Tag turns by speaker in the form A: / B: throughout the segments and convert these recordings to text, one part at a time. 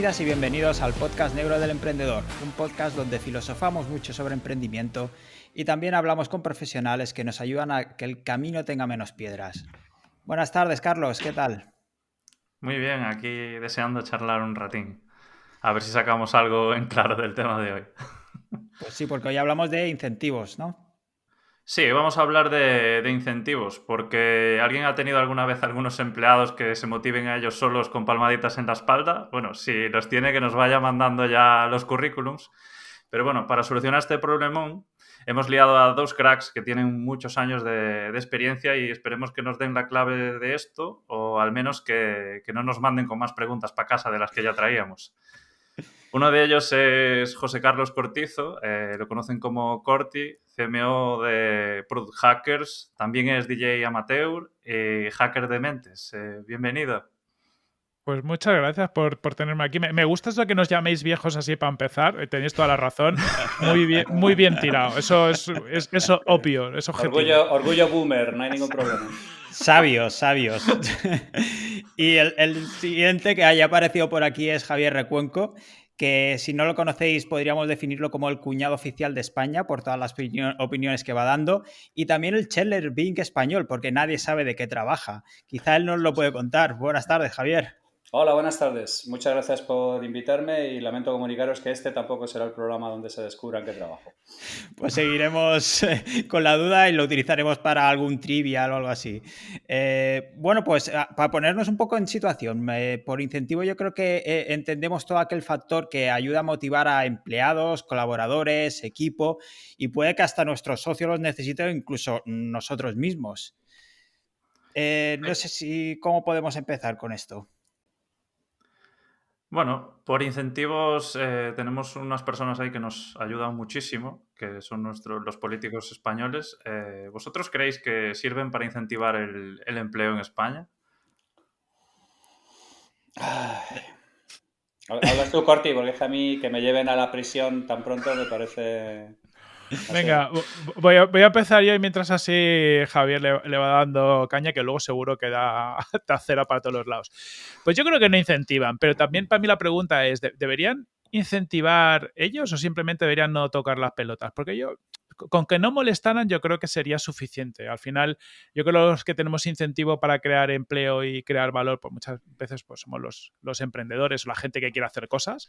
A: Bienvenidas y bienvenidos al podcast Negro del Emprendedor, un podcast donde filosofamos mucho sobre emprendimiento y también hablamos con profesionales que nos ayudan a que el camino tenga menos piedras. Buenas tardes, Carlos, ¿qué tal?
B: Muy bien, aquí deseando charlar un ratín. A ver si sacamos algo en claro del tema de hoy.
A: Pues sí, porque hoy hablamos de incentivos, ¿no?
B: Sí, vamos a hablar de incentivos, porque ¿alguien ha tenido alguna vez algunos empleados que se motiven a ellos solos con palmaditas en la espalda? Bueno, si los tiene, que nos vaya mandando ya los currículums. Pero bueno, para solucionar este problemón, hemos liado a dos cracks que tienen muchos años de experiencia y esperemos que nos den la clave de esto, o al menos que no nos manden con más preguntas para casa de las que ya traíamos. Uno de ellos es José Carlos Cortizo, lo conocen como Corti, CMO de Product Hackers, también es DJ amateur y hacker de mentes. Bienvenido.
C: Pues muchas gracias por tenerme aquí. Me gusta eso que nos llaméis viejos así para empezar. Tenéis toda la razón. Muy bien tirado. Eso obvio, es objetivo.
D: Orgullo boomer, no hay ningún problema.
A: Sabios, sabios. Y el siguiente que haya aparecido por aquí es Javier Recuenco, que si no lo conocéis podríamos definirlo como el cuñado oficial de España por todas las opiniones que va dando, y también el Chandler Bing español, porque nadie sabe de qué trabaja. Quizá él nos lo puede contar. Buenas tardes, Javier.
D: Hola, buenas tardes. Muchas gracias por invitarme y lamento comunicaros que este tampoco será el programa donde se descubra en qué trabajo.
A: Pues seguiremos con la duda y lo utilizaremos para algún trivial o algo así. Bueno, pues para ponernos un poco en situación, por incentivo yo creo que entendemos todo aquel factor que ayuda a motivar a empleados, colaboradores, equipo, y puede que hasta nuestros socios los necesiten, incluso nosotros mismos. No sé si cómo podemos empezar con esto.
B: Bueno, por incentivos tenemos unas personas ahí que nos ayudan muchísimo, que son los políticos españoles. ¿Vosotros creéis que sirven para incentivar el empleo en España?
D: Hablas tú, Corti, porque es que a mí que me lleven a la prisión tan pronto me parece... No sé.
C: Venga, voy a empezar yo y mientras así Javier le va dando caña, que luego seguro que da cera para todos los lados. Pues yo creo que no incentivan, pero también para mí la pregunta es, ¿deberían incentivar ellos o simplemente deberían no tocar las pelotas? Porque con que no molestaran, yo creo que sería suficiente. Al final, yo creo que los que tenemos incentivo para crear empleo y crear valor, pues muchas veces pues somos los emprendedores o la gente que quiere hacer cosas.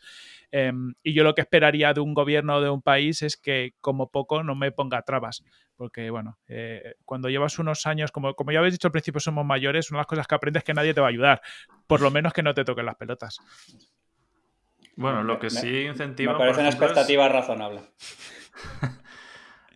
C: Y yo lo que esperaría de un gobierno o de un país es que, como poco, no me ponga trabas. Porque, bueno, cuando llevas unos años, como ya habéis dicho al principio, somos mayores, una de las cosas que aprendes es que nadie te va a ayudar. Por lo menos que no te toquen las pelotas.
B: Bueno, lo que
D: Me,
B: sí
D: me
B: incentivan, por
D: parece una
B: ejemplo, es...
D: expectativa razonable.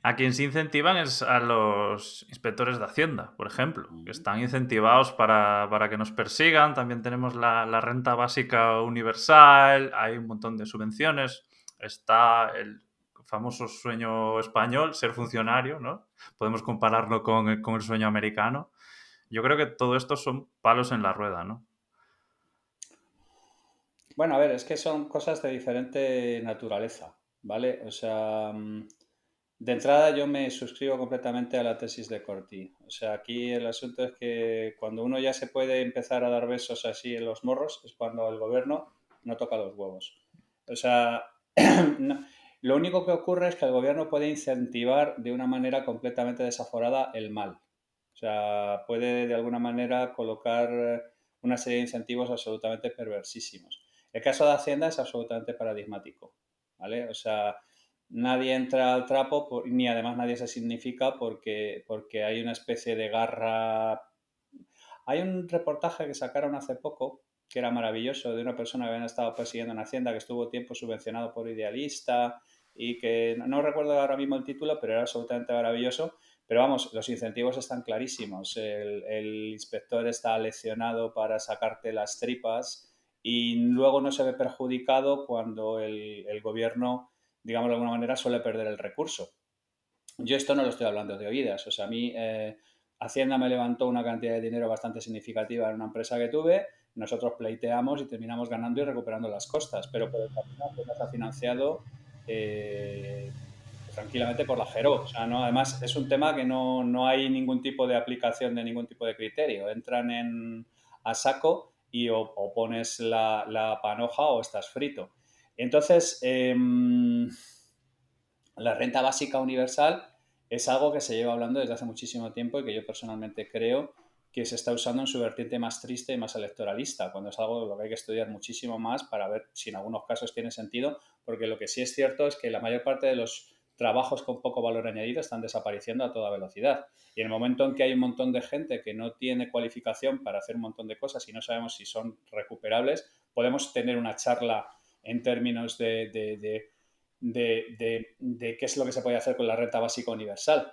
B: A quien se incentivan es a los inspectores de Hacienda, por ejemplo, que están incentivados para que nos persigan. También tenemos la renta básica universal, hay un montón de subvenciones. Está el famoso sueño español, ser funcionario, ¿no? Podemos compararlo con el sueño americano. Yo creo que todo esto son palos en la rueda, ¿no?
D: Bueno, a ver, es que son cosas de diferente naturaleza, ¿vale? O sea, de entrada yo me suscribo completamente a la tesis de Corti. O sea, aquí el asunto es que cuando uno ya se puede empezar a dar besos así en los morros es cuando el gobierno no toca los huevos. O sea, lo único que ocurre es que el gobierno puede incentivar de una manera completamente desaforada el mal. O sea, puede de alguna manera colocar una serie de incentivos absolutamente perversísimos. El caso de Hacienda es absolutamente paradigmático, ¿vale? O sea, nadie entra al trapo ni además nadie se significa porque hay una especie de garra. Hay un reportaje que sacaron hace poco que era maravilloso de una persona que habían estado persiguiendo en Hacienda, que estuvo tiempo subvencionado por Idealista y que no recuerdo ahora mismo el título, pero era absolutamente maravilloso. Pero vamos, los incentivos están clarísimos. El inspector está leccionado para sacarte las tripas y luego no se ve perjudicado cuando el gobierno, digamos de alguna manera, suele perder el recurso. Yo esto no lo estoy hablando de oídas. O sea, a mí Hacienda me levantó una cantidad de dinero bastante significativa en una empresa que tuve. Nosotros pleiteamos y terminamos ganando y recuperando las costas. Pero por el camino Hacienda se ha financiado tranquilamente por la Jero. O sea, ¿no? Además, es un tema que no hay ningún tipo de aplicación de ningún tipo de criterio. Entran a saco y o pones la panoja o estás frito. Entonces, la renta básica universal es algo que se lleva hablando desde hace muchísimo tiempo y que yo personalmente creo que se está usando en su vertiente más triste y más electoralista, cuando es algo de lo que hay que estudiar muchísimo más para ver si en algunos casos tiene sentido, porque lo que sí es cierto es que la mayor parte de los trabajos con poco valor añadido están desapareciendo a toda velocidad. Y en el momento en que hay un montón de gente que no tiene cualificación para hacer un montón de cosas y no sabemos si son recuperables, podemos tener una charla en términos de qué es lo que se puede hacer con la renta básica universal.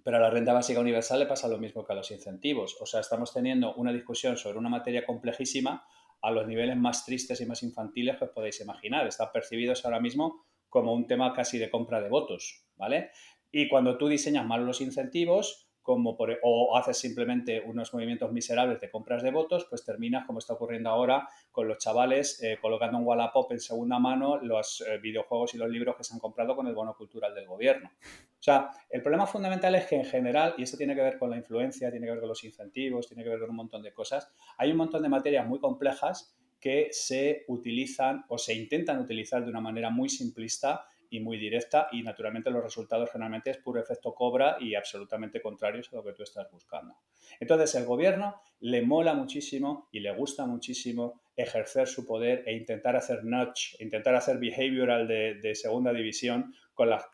D: Pero a la renta básica universal le pasa lo mismo que a los incentivos. O sea, estamos teniendo una discusión sobre una materia complejísima a los niveles más tristes y más infantiles que os podéis imaginar. Están percibidos ahora mismo como un tema casi de compra de votos, ¿vale? Y cuando tú diseñas mal los incentivos, o haces simplemente unos movimientos miserables de compras de votos, pues terminas, como está ocurriendo ahora, con los chavales colocando en Wallapop en segunda mano los videojuegos y los libros que se han comprado con el bono cultural del gobierno. O sea, el problema fundamental es que en general, y esto tiene que ver con la influencia, tiene que ver con los incentivos, tiene que ver con un montón de cosas, hay un montón de materias muy complejas que se utilizan o se intentan utilizar de una manera muy simplista y muy directa, y naturalmente los resultados generalmente es puro efecto cobra y absolutamente contrarios a lo que tú estás buscando. Entonces, el gobierno le mola muchísimo y le gusta muchísimo ejercer su poder e intentar hacer nudge, intentar hacer behavioral de segunda división con las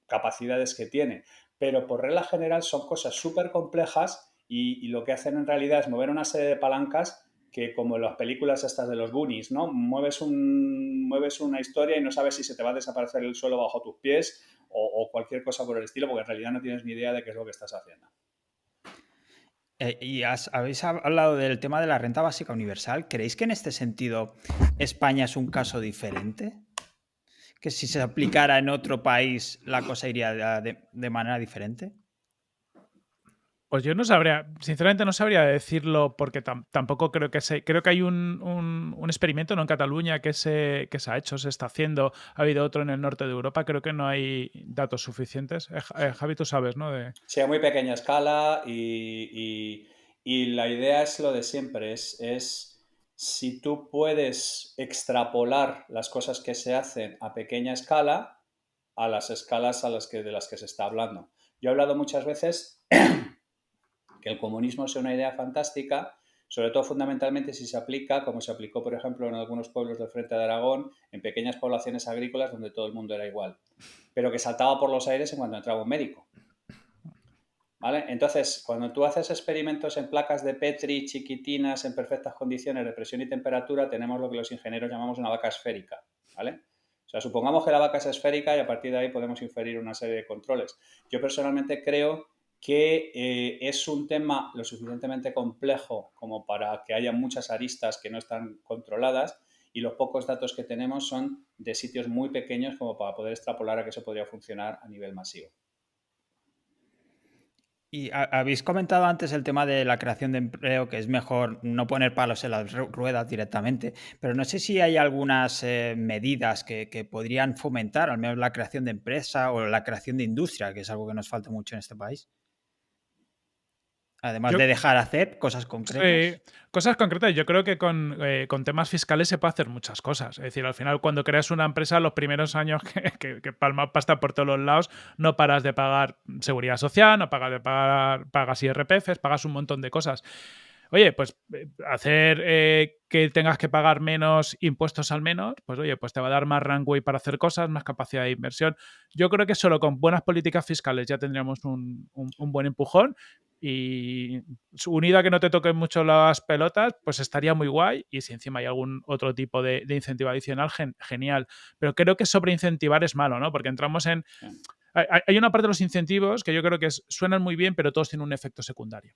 D: capacidades que tiene. Pero por regla general son cosas súper complejas y lo que hacen en realidad es mover una serie de palancas que, como en las películas estas de los Goonies, ¿no? Mueves una historia y no sabes si se te va a desaparecer el suelo bajo tus pies o cualquier cosa por el estilo, porque en realidad no tienes ni idea de qué es lo que estás haciendo.
A: Habéis hablado del tema de la renta básica universal. ¿Creéis que en este sentido España es un caso diferente? ¿Que si se aplicara en otro país la cosa iría de manera diferente?
C: Pues yo no sabría, sinceramente no sabría decirlo porque tampoco creo que creo que hay un experimento, ¿no?, en Cataluña que se ha hecho, se está haciendo, ha habido otro en el norte de Europa, creo que no hay datos suficientes. Javi, tú sabes, ¿no?
D: Sí, a muy pequeña escala y la idea es lo de siempre, es si tú puedes extrapolar las cosas que se hacen a pequeña escala a las escalas de las que se está hablando. Yo he hablado muchas veces que el comunismo es una idea fantástica, sobre todo fundamentalmente si se aplica, como se aplicó, por ejemplo, en algunos pueblos del Frente de Aragón, en pequeñas poblaciones agrícolas donde todo el mundo era igual, pero que saltaba por los aires en cuanto entraba un médico. ¿Vale? Entonces, cuando tú haces experimentos en placas de Petri chiquitinas en perfectas condiciones de presión y temperatura, tenemos lo que los ingenieros llamamos una vaca esférica, ¿vale? O sea, supongamos que la vaca es esférica y a partir de ahí podemos inferir una serie de controles. Yo personalmente creo que es un tema lo suficientemente complejo como para que haya muchas aristas que no están controladas, y los pocos datos que tenemos son de sitios muy pequeños como para poder extrapolar a que eso podría funcionar a nivel masivo.
A: Y habéis comentado antes el tema de la creación de empleo, que es mejor no poner palos en las ruedas directamente, pero no sé si hay algunas medidas que podrían fomentar al menos la creación de empresa o la creación de industria, que es algo que nos falta mucho en este país. Además
C: Yo,
A: de dejar hacer cosas concretas.
C: cosas concretas. Yo creo que con temas fiscales se puede hacer muchas cosas. Es decir, al final, cuando creas una empresa, los primeros años que palma pasta por todos los lados, no paras de pagar seguridad social, no paras de pagas IRPFs, pagas un montón de cosas. Oye, pues hacer que tengas que pagar menos impuestos al menos, pues oye, pues te va a dar más runway para hacer cosas, más capacidad de inversión. Yo creo que solo con buenas políticas fiscales ya tendríamos un buen empujón, y unido a que no te toquen mucho las pelotas, pues estaría muy guay, y si encima hay algún otro tipo de incentivo adicional, genial. Pero creo que sobreincentivar es malo, ¿no? Porque entramos en... Hay una parte de los incentivos que yo creo que suenan muy bien, pero todos tienen un efecto secundario.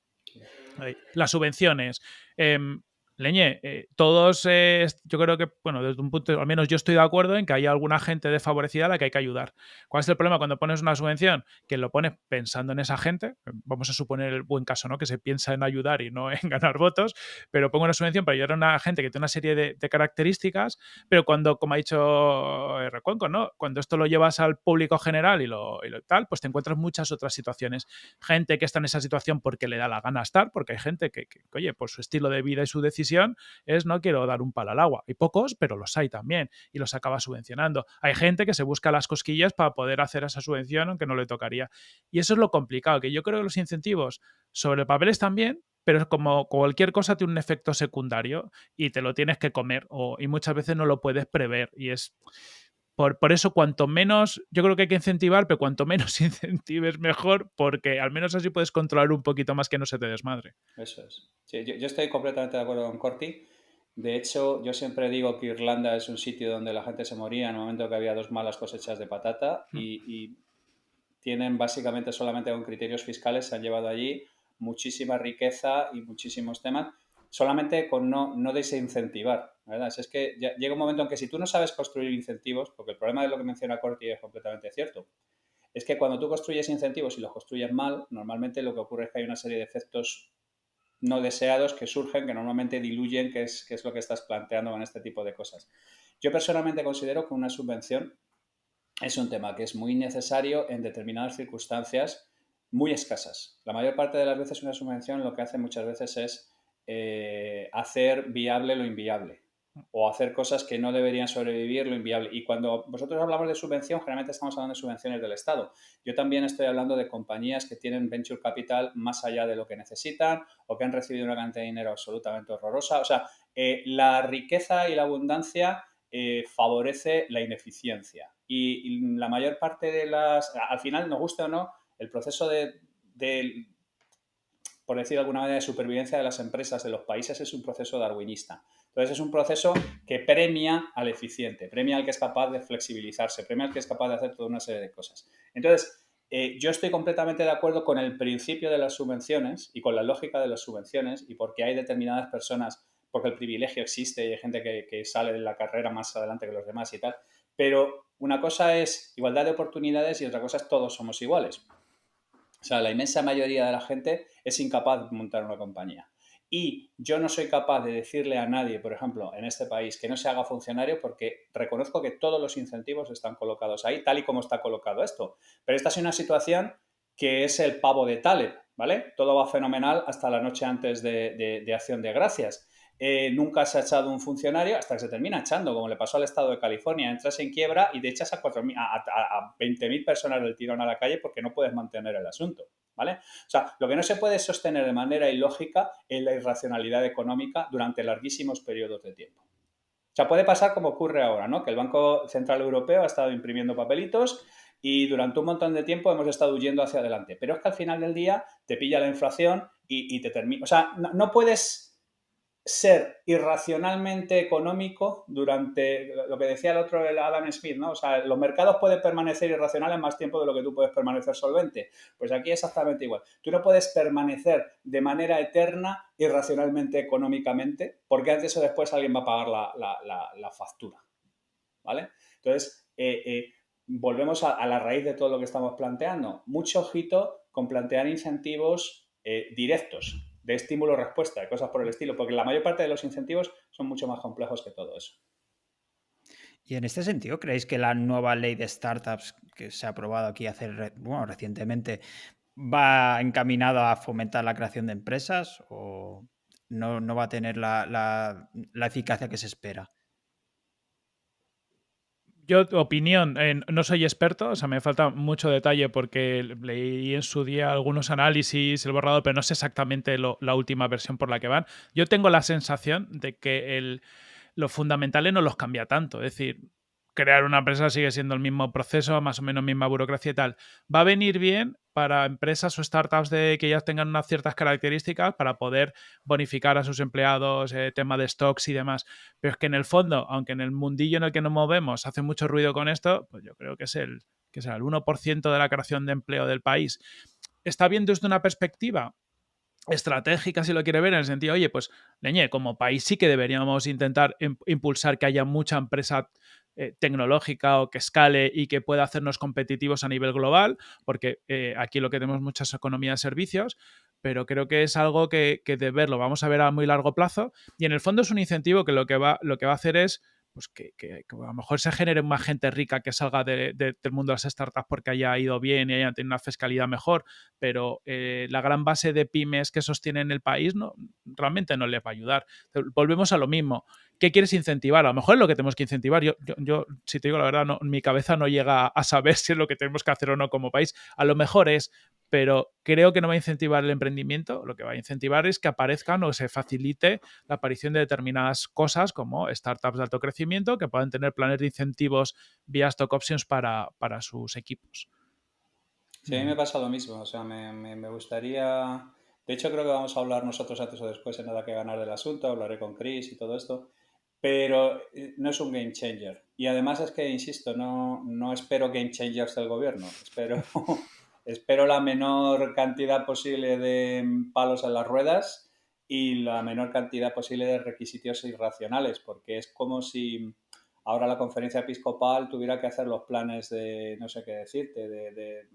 C: Las subvenciones. Leñe, todos, yo creo que, bueno, desde un punto, al menos yo estoy de acuerdo en que hay alguna gente desfavorecida a la que hay que ayudar. ¿Cuál es el problema cuando pones una subvención? Que lo pones pensando en esa gente. Vamos a suponer el buen caso, ¿no? Que se piensa en ayudar y no en ganar votos, pero pongo una subvención para ayudar a una gente que tiene una serie de características, pero cuando, como ha dicho Recuenco, ¿no?, cuando esto lo llevas al público general y lo tal, pues te encuentras muchas otras situaciones. Gente que está en esa situación porque le da la gana estar, porque hay gente que oye, por su estilo de vida y su decisión, decisión es no quiero dar un palo al agua. Hay pocos, pero los hay también y los acaba subvencionando. Hay gente que se busca las cosquillas para poder hacer esa subvención aunque no le tocaría. Y eso es lo complicado, que yo creo que los incentivos sobre el papel están bien, pero es como cualquier cosa tiene un efecto secundario y te lo tienes que comer y muchas veces no lo puedes prever y es... Por eso, cuanto menos, yo creo que hay que incentivar, pero cuanto menos incentives mejor, porque al menos así puedes controlar un poquito más que no se te desmadre.
D: Eso es. Sí, yo estoy completamente de acuerdo con Corti. De hecho, yo siempre digo que Irlanda es un sitio donde la gente se moría en el momento que había 2 malas cosechas de patata y tienen básicamente solamente con criterios fiscales, se han llevado allí muchísima riqueza y muchísimos temas, solamente con no desincentivar, ¿verdad? Es que llega un momento en que si tú no sabes construir incentivos, porque el problema de lo que menciona Corti es completamente cierto, es que cuando tú construyes incentivos y los construyes mal, normalmente lo que ocurre es que hay una serie de efectos no deseados que surgen, que normalmente diluyen qué es lo que estás planteando con este tipo de cosas. Yo personalmente considero que una subvención es un tema que es muy necesario en determinadas circunstancias muy escasas. La mayor parte de las veces una subvención lo que hace muchas veces es hacer viable lo inviable o hacer cosas que no deberían sobrevivir lo inviable. Y cuando vosotros hablamos de subvención, generalmente estamos hablando de subvenciones del Estado. Yo también estoy hablando de compañías que tienen venture capital más allá de lo que necesitan o que han recibido una cantidad de dinero absolutamente horrorosa. O sea, la riqueza y la abundancia favorece la ineficiencia. Y la mayor parte de las... Al final, nos guste o no, el proceso de, por decir de alguna manera, de supervivencia de las empresas de los países es un proceso darwinista. Entonces es un proceso que premia al eficiente, premia al que es capaz de flexibilizarse, premia al que es capaz de hacer toda una serie de cosas. Entonces, yo estoy completamente de acuerdo con el principio de las subvenciones y con la lógica de las subvenciones y porque hay determinadas personas, porque el privilegio existe y hay gente que sale de la carrera más adelante que los demás y tal, pero una cosa es igualdad de oportunidades y otra cosa es todos somos iguales. O sea, la inmensa mayoría de la gente es incapaz de montar una compañía. Y yo no soy capaz de decirle a nadie, por ejemplo, en este país, que no se haga funcionario porque reconozco que todos los incentivos están colocados ahí, tal y como está colocado esto. Pero esta es una situación que es el pavo de Taleb, ¿vale? Todo va fenomenal hasta la noche antes de Acción de Gracias. Nunca se ha echado un funcionario hasta que se termina echando, como le pasó al estado de California. Entras en quiebra y te echas a 20.000 personas del tirón a la calle porque no puedes mantener el asunto, ¿vale? O sea, lo que no se puede sostener de manera ilógica es la irracionalidad económica durante larguísimos periodos de tiempo. O sea, puede pasar como ocurre ahora, ¿no? Que el Banco Central Europeo ha estado imprimiendo papelitos y durante un montón de tiempo hemos estado huyendo hacia adelante. Pero es que al final del día te pilla la inflación y te termina... O sea, no puedes ser irracionalmente económico durante lo que decía el otro, el Adam Smith, ¿no? O sea, los mercados pueden permanecer irracionales más tiempo de lo que tú puedes permanecer solvente. Pues aquí exactamente igual. Tú no puedes permanecer de manera eterna irracionalmente económicamente porque antes o después alguien va a pagar la factura, ¿vale? Entonces, volvemos a la raíz de todo lo que estamos planteando. Mucho ojito con plantear incentivos directos de estímulo-respuesta, de cosas por el estilo, porque la mayor parte de los incentivos son mucho más complejos que todo eso.
A: Y en este sentido, ¿creéis que la nueva ley de startups que se ha aprobado aquí recientemente va encaminado a fomentar la creación de empresas o no va a tener la eficacia que se espera?
C: Yo, opinión, no soy experto, o sea, me falta mucho detalle porque leí en su día algunos análisis, el borrador, pero no sé exactamente la última versión por la que van. Yo tengo la sensación de que los fundamentales no los cambia tanto, es decir, crear una empresa sigue siendo el mismo proceso, más o menos misma burocracia y tal. Va a venir bien para empresas o startups que ya tengan unas ciertas características para poder bonificar a sus empleados, tema de stocks y demás. Pero es que en el fondo, aunque en el mundillo en el que nos movemos hace mucho ruido con esto, pues yo creo que será el 1% de la creación de empleo del país. Está bien desde una perspectiva estratégica, si lo quiere ver, en el sentido, oye, pues, leñe, como país sí que deberíamos intentar impulsar que haya mucha empresa tecnológica o que escale y que pueda hacernos competitivos a nivel global, porque aquí lo que tenemos muchas economías de servicios, pero creo que es algo que de verlo vamos a ver a muy largo plazo y en el fondo es un incentivo que lo que va a hacer es pues que a lo mejor se genere más gente rica que salga del mundo de las startups porque haya ido bien y hayan tenido una fiscalidad mejor, pero la gran base de pymes que sostienen el país realmente no les va a ayudar. Volvemos a lo mismo. ¿Qué quieres incentivar? A lo mejor es lo que tenemos que incentivar. Yo si te digo la verdad, mi cabeza no llega a saber si es lo que tenemos que hacer o no como país. A lo mejor es, pero creo que no va a incentivar el emprendimiento. Lo que va a incentivar es que aparezcan o se facilite la aparición de determinadas cosas como startups de alto crecimiento que puedan tener planes de incentivos vía stock options para sus equipos.
D: Sí, a mí me pasa lo mismo. O sea, me gustaría... De hecho, creo que vamos a hablar nosotros antes o después en Nada que Ganar del asunto. Hablaré con Chris y todo esto. Pero no es un game changer. Y además es que, insisto, no espero game changers del gobierno. Espero la menor cantidad posible de palos en las ruedas y la menor cantidad posible de requisitos irracionales, porque es como si ahora la conferencia episcopal tuviera que hacer los planes de, no sé qué decirte,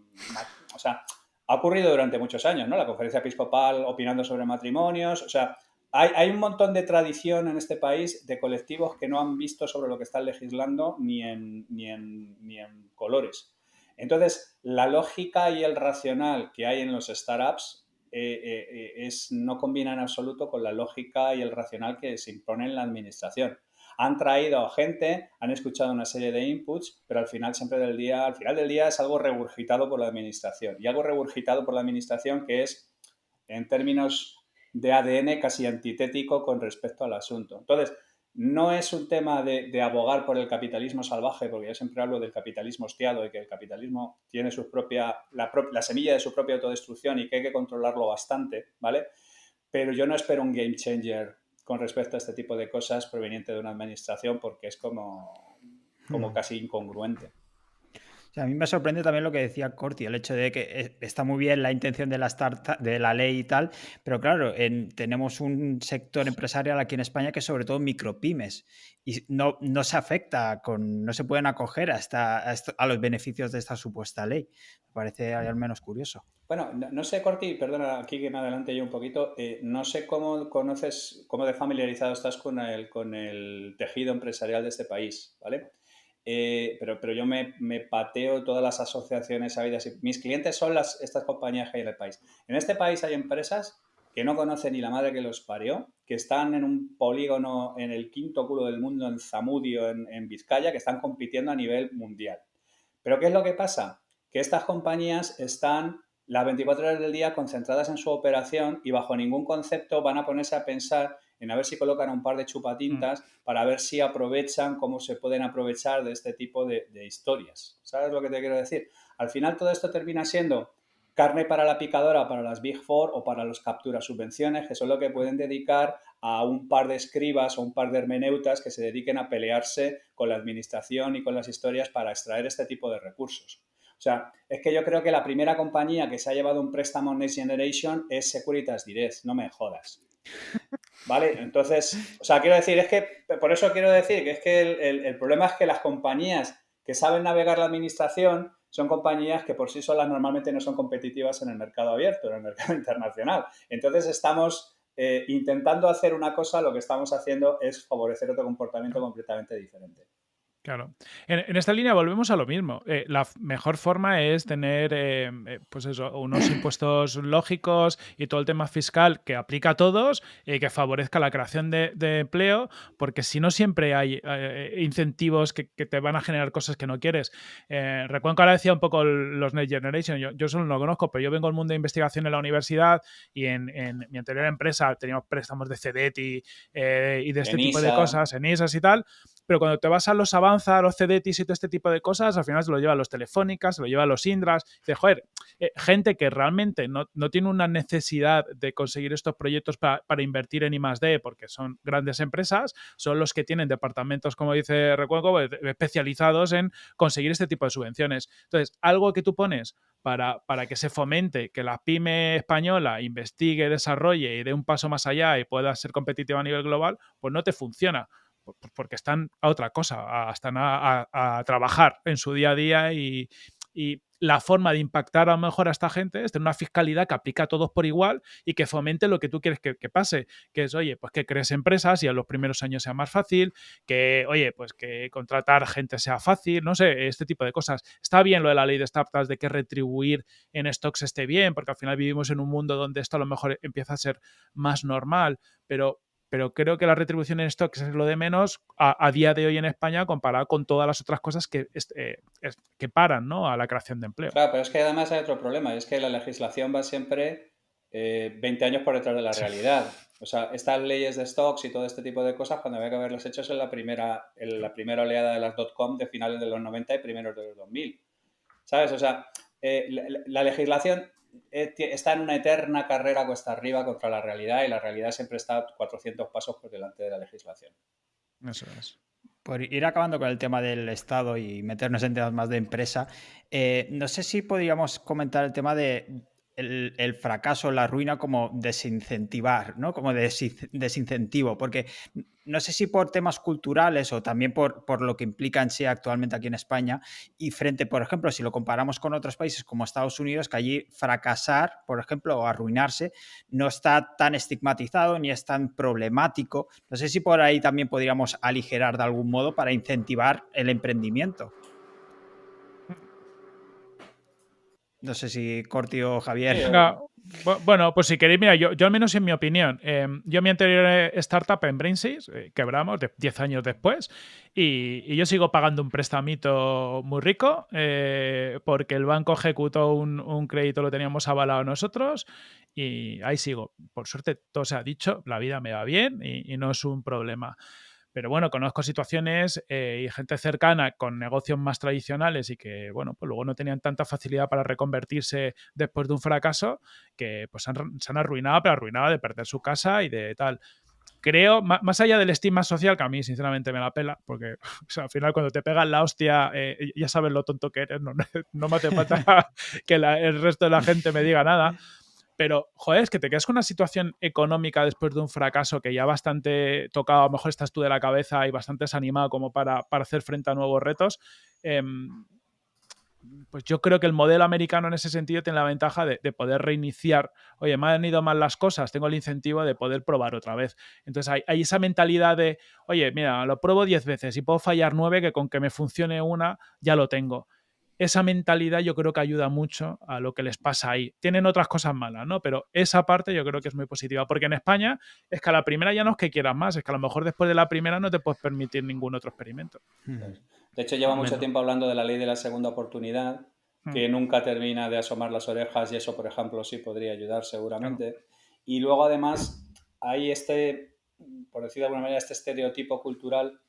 D: o sea, ha ocurrido durante muchos años, ¿no? La conferencia episcopal opinando sobre matrimonios, o sea, hay un montón de tradición en este país de colectivos que no han visto sobre lo que están legislando ni en colores. Entonces, la lógica y el racional que hay en los startups no combina en absoluto con la lógica y el racional que se impone en la administración. Han traído gente, han escuchado una serie de inputs, pero al final del día es algo regurgitado por la administración. Y algo regurgitado por la administración que es, en términos de ADN, casi antitético con respecto al asunto. Entonces, no es un tema de abogar por el capitalismo salvaje, porque yo siempre hablo del capitalismo hostiado y que el capitalismo tiene la semilla de su propia autodestrucción y que hay que controlarlo bastante, ¿vale? Pero yo no espero un game changer con respecto a este tipo de cosas proveniente de una administración porque es como casi incongruente.
A: O sea, a mí me sorprende también lo que decía Corti, el hecho de que está muy bien la intención de de la ley y tal, pero claro, tenemos un sector empresarial aquí en España que es sobre todo micropymes y no se afecta, no se pueden acoger a los beneficios de esta supuesta ley. Me parece al menos curioso.
D: Bueno, no sé, Corti, perdona, aquí que me adelante yo un poquito, no sé cómo de familiarizado estás con el tejido empresarial de este país, ¿vale? Pero yo me pateo todas las asociaciones habidas. Mis clientes son estas compañías que hay en el país. En este país hay empresas que no conocen ni la madre que los parió, que están en un polígono en el quinto culo del mundo, en Zamudio, en Vizcaya, que están compitiendo a nivel mundial. ¿Pero qué es lo que pasa? Que estas compañías están las 24 horas del día concentradas en su operación y bajo ningún concepto van a ponerse a pensar en a ver si colocan un par de chupatintas para ver si aprovechan, cómo se pueden aprovechar de este tipo de historias. ¿Sabes lo que te quiero decir? Al final todo esto termina siendo carne para la picadora para las Big Four o para los capturas subvenciones, que son lo que pueden dedicar a un par de escribas o un par de hermeneutas que se dediquen a pelearse con la administración y con las historias para extraer este tipo de recursos. O sea, es que yo creo que la primera compañía que se ha llevado un préstamo Next Generation es Securitas Direct, no me jodas. ¿Vale? Entonces, o sea, quiero decir, es que, por eso quiero decir que es que el problema es que las compañías que saben navegar la administración son compañías que por sí solas normalmente no son competitivas en el mercado abierto, en el mercado internacional. Entonces estamos intentando hacer una cosa, lo que estamos haciendo es favorecer otro comportamiento completamente diferente.
C: Claro. En esta línea volvemos a lo mismo. La mejor forma es tener, pues eso, unos impuestos lógicos y todo el tema fiscal que aplica a todos y que favorezca la creación de empleo, porque si no siempre hay incentivos que te van a generar cosas que no quieres. Recuerdo que ahora decía un poco los Next Generation, yo solo no lo conozco, pero yo vengo del mundo de investigación en la universidad y en mi anterior empresa teníamos préstamos de CEDETI y de este tipo de cosas, en ISAs y tal. Pero cuando te vas a los Avanza, a los CEDETIS y todo este tipo de cosas, al final se lo lleva a los Telefónicas, se lo lleva a los Indras. Dice, joder, gente que realmente no tiene una necesidad de conseguir estos proyectos para invertir en I+D, porque son grandes empresas, son los que tienen departamentos, como dice Recuenco, especializados en conseguir este tipo de subvenciones. Entonces, algo que tú pones para que se fomente que la pyme española investigue, desarrolle y dé un paso más allá y pueda ser competitiva a nivel global, pues no te funciona. Porque están a otra cosa, están a trabajar en su día a día y la forma de impactar a lo mejor a esta gente es tener una fiscalidad que aplica a todos por igual y que fomente lo que tú quieres que pase, que es, oye, pues que crees empresas y a los primeros años sea más fácil, que, oye, pues que contratar gente sea fácil, no sé, este tipo de cosas. Está bien lo de la ley de startups, de que retribuir en stocks esté bien, porque al final vivimos en un mundo donde esto a lo mejor empieza a ser más normal, pero creo que la retribución en stocks es lo de menos a día de hoy en España comparado con todas las otras cosas que paran, ¿no?, a la creación de empleo.
D: Claro, pero es que además hay otro problema, y es que la legislación va siempre 20 años por detrás de la realidad. O sea, estas leyes de stocks y todo este tipo de cosas, cuando había que haberlas hecho en la primera oleada de las .com de finales de los 90 y primeros de los 2000. ¿Sabes? O sea, la legislación está en una eterna carrera cuesta arriba contra la realidad, y la realidad siempre está 400 pasos por delante de la legislación.
C: Eso es.
A: Por ir acabando con el tema del Estado y meternos en temas más de empresa, no sé si podríamos comentar el tema de el fracaso, la ruina, como desincentivar, ¿no? Como desincentivo, porque no sé si por temas culturales o también por lo que implica en sí actualmente aquí en España, y frente, por ejemplo, si lo comparamos con otros países como Estados Unidos, que allí fracasar, por ejemplo, o arruinarse, no está tan estigmatizado ni es tan problemático. No sé si por ahí también podríamos aligerar de algún modo para incentivar el emprendimiento. No sé si Corti o Javier.
D: Sí,
C: Venga, bueno, pues si queréis, mira, yo al menos en mi opinión, yo mi anterior startup en Brainsys quebramos 10 años después y yo sigo pagando un prestamito muy rico porque el banco ejecutó un crédito, lo teníamos avalado nosotros y ahí sigo. Por suerte, todo se ha dicho, la vida me va bien y no es un problema. Pero bueno, conozco situaciones y gente cercana con negocios más tradicionales y que, bueno, pues luego no tenían tanta facilidad para reconvertirse después de un fracaso, que pues se han arruinado, pero arruinado de perder su casa y de tal. Creo, más allá del estigma social, que a mí sinceramente me la pela, porque o sea, al final cuando te pegan la hostia, ya sabes lo tonto que eres, no me hace falta que el resto de la gente me diga nada. Pero, joder, es que te quedas con una situación económica después de un fracaso que ya bastante tocado, a lo mejor estás tú de la cabeza y bastante desanimado como para hacer frente a nuevos retos. Pues yo creo que el modelo americano en ese sentido tiene la ventaja de poder reiniciar. Oye, me han ido mal las cosas, tengo el incentivo de poder probar otra vez. Entonces hay esa mentalidad de, oye, mira, lo pruebo 10 veces y puedo fallar 9, que con que me funcione una ya lo tengo. Esa mentalidad yo creo que ayuda mucho a lo que les pasa ahí. Tienen otras cosas malas, ¿no? Pero esa parte yo creo que es muy positiva, porque en España es que a la primera ya no es que quieras más, es que a lo mejor después de la primera no te puedes permitir ningún otro experimento.
D: De hecho, lleva mucho tiempo hablando de la ley de la segunda oportunidad, que nunca termina de asomar las orejas, y eso, por ejemplo, sí podría ayudar seguramente. Claro. Y luego, además, hay por decir de alguna manera, este estereotipo cultural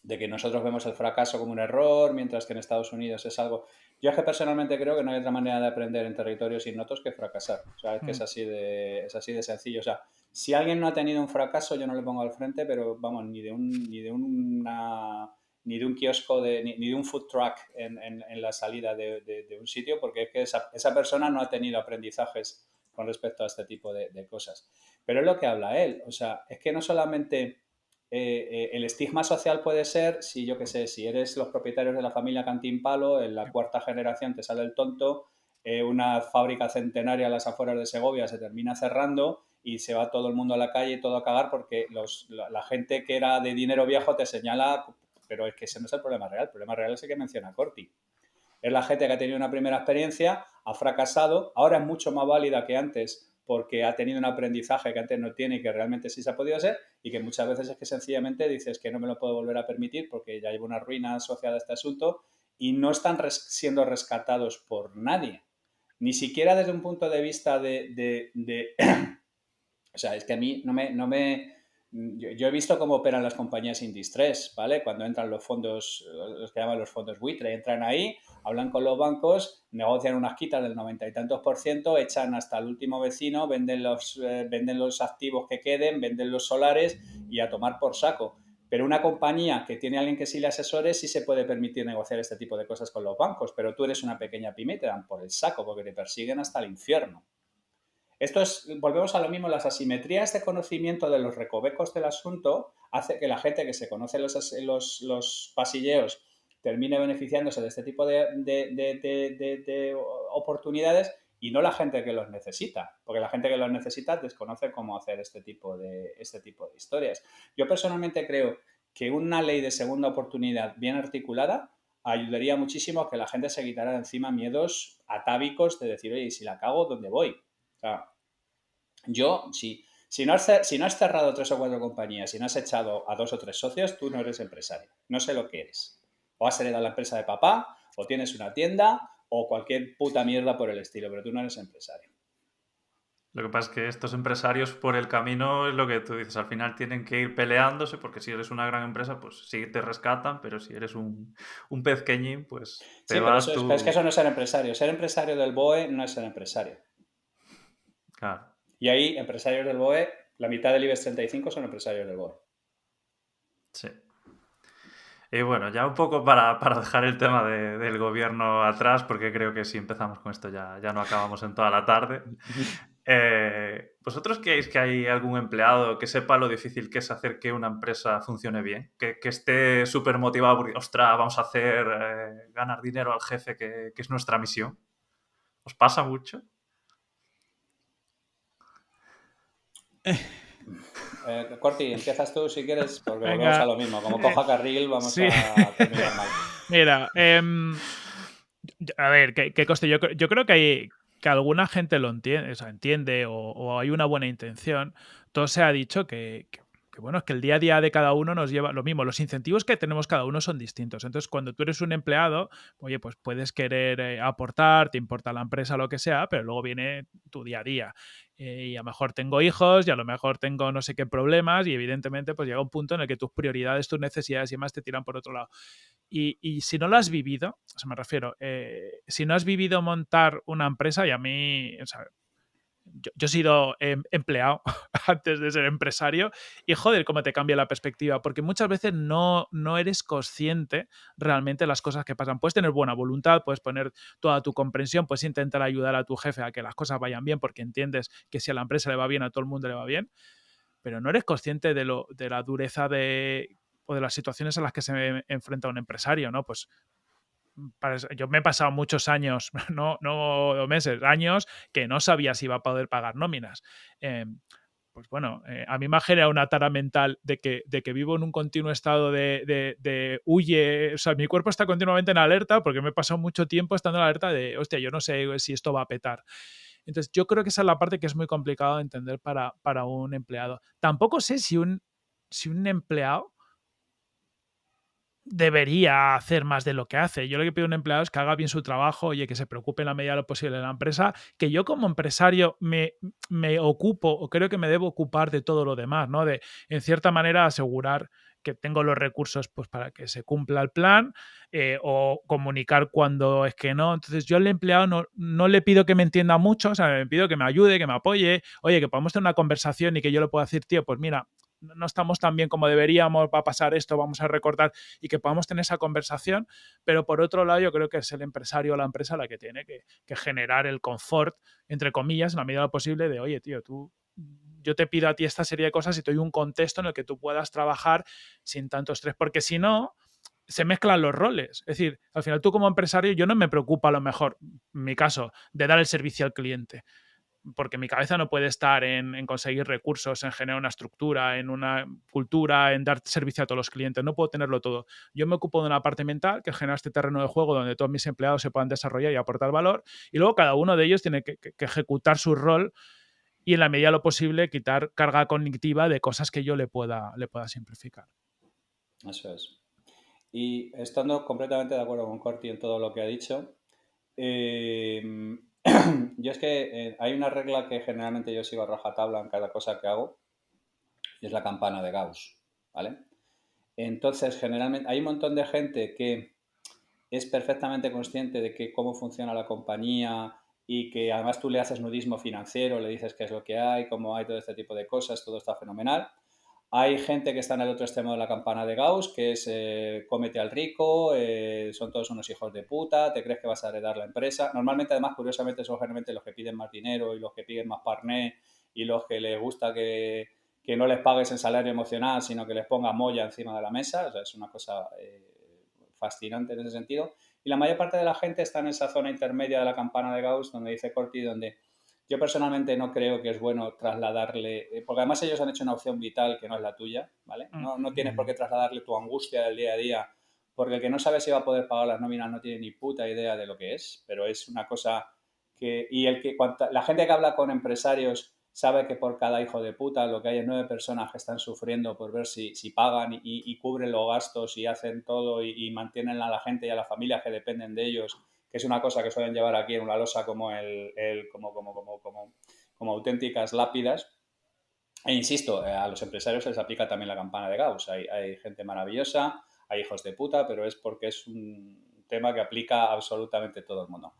D: de que nosotros vemos el fracaso como un error, mientras que en Estados Unidos es algo... Yo es que personalmente creo que no hay otra manera de aprender en territorios ignotos que fracasar. O sea, es que es así de sencillo. O sea, si alguien no ha tenido un fracaso, yo no le pongo al frente, pero vamos, ni de un kiosco, ni de un food truck en la salida de un sitio, porque es que esa persona no ha tenido aprendizajes con respecto a este tipo de cosas. Pero es lo que habla él. O sea, es que no solamente... el estigma social puede ser, si yo qué sé, si eres los propietarios de la familia Cantín Palo, en la cuarta generación te sale el tonto, una fábrica centenaria a las afueras de Segovia se termina cerrando y se va todo el mundo a la calle y todo a cagar porque la gente que era de dinero viejo te señala, pero es que ese no es el problema real. El problema real es el que menciona Corti. Es la gente que ha tenido una primera experiencia, ha fracasado, ahora es mucho más válida que antes porque ha tenido un aprendizaje que antes no tiene y que realmente sí se ha podido hacer, y que muchas veces es que sencillamente dices que no me lo puedo volver a permitir porque ya llevo una ruina asociada a este asunto, y no están siendo rescatados por nadie. Ni siquiera desde un punto de vista de o sea, es que a mí no me yo he visto cómo operan las compañías in distress, ¿vale? Cuando entran los fondos, los que llaman los fondos buitre, entran ahí, hablan con los bancos, negocian unas quitas del 90 y tantos %, echan hasta el último vecino, venden los activos que queden, venden los solares y a tomar por saco. Pero una compañía que tiene a alguien que sí le asesore sí se puede permitir negociar este tipo de cosas con los bancos, pero tú eres una pequeña pyme y te dan por el saco porque te persiguen hasta el infierno. Volvemos a lo mismo, las asimetrías de conocimiento de los recovecos del asunto hace que la gente que se conoce los pasilleos termine beneficiándose de este tipo de oportunidades y no la gente que los necesita, porque la gente que los necesita desconoce cómo hacer este tipo de historias. Yo personalmente creo que una ley de segunda oportunidad bien articulada ayudaría muchísimo a que la gente se quitara de encima miedos atávicos de decir, oye, ¿y si la cago, dónde voy? O sea, yo, si no has cerrado 3 o 4 compañías y no has echado a 2 o 3 socios, tú no eres empresario. No sé lo que eres. O has heredado la empresa de papá, o tienes una tienda, o cualquier puta mierda por el estilo, pero tú no eres empresario.
B: Lo que pasa es que estos empresarios por el camino es lo que tú dices, al final tienen que ir peleándose porque si eres una gran empresa, pues sí te rescatan, pero si eres un pezqueñín, pues te
D: Sí, pero
B: vas
D: es que
B: tú...
D: eso no es ser empresario. Ser empresario del BOE no es ser empresario.
B: Claro,
D: Y ahí, empresarios del BOE, la mitad del IBEX 35 son empresarios del BOE.
B: sí. Y bueno, ya un poco para dejar el tema del gobierno atrás, porque creo que si empezamos con esto ya no acabamos en toda la tarde. ¿Vosotros creéis que hay algún empleado que sepa lo difícil que es hacer que una empresa funcione bien? Que esté súper motivado porque, ostras, vamos a hacer ganar dinero al jefe, que es nuestra misión. ¿Os pasa mucho?
D: Corti, empiezas tú si quieres, porque volvemos a
C: Venga.
D: lo mismo. Como coja carril, vamos
C: Sí.
D: a terminar mal.
C: Mira, a ver, que conste, yo creo que alguna gente lo entiende, o sea, entiende o hay una buena intención. Todo se ha dicho que, bueno, es que el día a día de cada uno nos lleva lo mismo. Los incentivos que tenemos cada uno son distintos. Entonces, cuando tú eres un empleado, oye, pues puedes querer aportar, te importa la empresa, lo que sea, pero luego viene tu día a día. Y a lo mejor tengo hijos y a lo mejor tengo no sé qué problemas y evidentemente pues llega un punto en el que tus prioridades, tus necesidades y demás te tiran por otro lado. Y si no lo has vivido, o sea, me refiero, si no has vivido montar una empresa, y a mí, o sea, yo he sido empleado antes de ser empresario y joder, cómo te cambia la perspectiva, porque muchas veces no eres consciente realmente de las cosas que pasan. Puedes tener buena voluntad, puedes poner toda tu comprensión, puedes intentar ayudar a tu jefe a que las cosas vayan bien porque entiendes que si a la empresa le va bien, a todo el mundo le va bien, pero no eres consciente de la dureza o de las situaciones a las que se enfrenta un empresario, ¿no? Pues yo me he pasado muchos años, no meses, años, que no sabía si iba a poder pagar nóminas. Pues bueno, a mí me ha generado una tara mental de que vivo en un continuo estado de huye, o sea, mi cuerpo está continuamente en alerta porque me he pasado mucho tiempo estando en alerta de, hostia, yo no sé si esto va a petar. Entonces, yo creo que esa es la parte que es muy complicado de entender para un empleado. Tampoco sé si un empleado debería hacer más de lo que hace. Yo lo que pido a un empleado es que haga bien su trabajo, oye, que se preocupe en la medida de lo posible de la empresa, que yo como empresario me ocupo o creo que me debo ocupar de todo lo demás, ¿no? De, en cierta manera, asegurar que tengo los recursos pues, para que se cumpla el plan o comunicar cuando es que no. Entonces, yo al empleado no le pido que me entienda mucho, o sea, le pido que me ayude, que me apoye, oye, que podamos tener una conversación y que yo le pueda decir, tío, pues mira, no estamos tan bien como deberíamos, va a pasar esto, vamos a recortar y que podamos tener esa conversación, pero por otro lado yo creo que es el empresario o la empresa la que tiene que generar el confort, entre comillas, en la medida de lo posible de, oye, tío, yo te pido a ti esta serie de cosas y te doy un contexto en el que tú puedas trabajar sin tanto estrés, porque si no, se mezclan los roles. Es decir, al final tú como empresario, yo no me preocupa a lo mejor, en mi caso, de dar el servicio al cliente porque mi cabeza no puede estar en conseguir recursos, en generar una estructura, en una cultura, en dar servicio a todos los clientes. No puedo tenerlo todo. Yo me ocupo de una parte mental, que es generar este terreno de juego donde todos mis empleados se puedan desarrollar y aportar valor, y luego cada uno de ellos tiene que ejecutar su rol y en la medida de lo posible quitar carga cognitiva de cosas que yo le pueda simplificar.
D: Eso es. Y estando completamente de acuerdo con Corti en todo lo que ha dicho, yo es que hay una regla que generalmente yo sigo a rajatabla en cada cosa que hago, y es la campana de Gauss, ¿vale? Entonces, generalmente hay un montón de gente que es perfectamente consciente de que cómo funciona la compañía y que además tú le haces nudismo financiero, le dices qué es lo que hay, cómo hay todo este tipo de cosas, todo está fenomenal. Hay gente que está en el otro extremo de la campana de Gauss, que es cómete al rico, son todos unos hijos de puta, te crees que vas a heredar la empresa. Normalmente, además, curiosamente, son generalmente los que piden más dinero y los que piden más parné y los que les gusta que no les pagues en salario emocional, sino que les pongas molla encima de la mesa. O sea, es una cosa fascinante en ese sentido. Y la mayor parte de la gente está en esa zona intermedia de la campana de Gauss, donde dice Corti, donde yo personalmente no creo que es bueno trasladarle, porque además ellos han hecho una opción vital que no es la tuya, ¿vale? No tienes por qué trasladarle tu angustia del día a día, porque el que no sabe si va a poder pagar las nóminas no tiene ni puta idea de lo que es, pero es una cosa que... Y la gente que habla con empresarios sabe que por cada hijo de puta lo que hay es 9 personas que están sufriendo por ver si pagan y cubren los gastos y hacen todo y mantienen a la gente y a las familias que dependen de ellos, que es una cosa que suelen llevar aquí en una losa como como auténticas lápidas. E insisto, a los empresarios se les aplica también la campana de Gauss. Hay gente maravillosa, hay hijos de puta, pero es porque es un tema que aplica a absolutamente todo el mundo.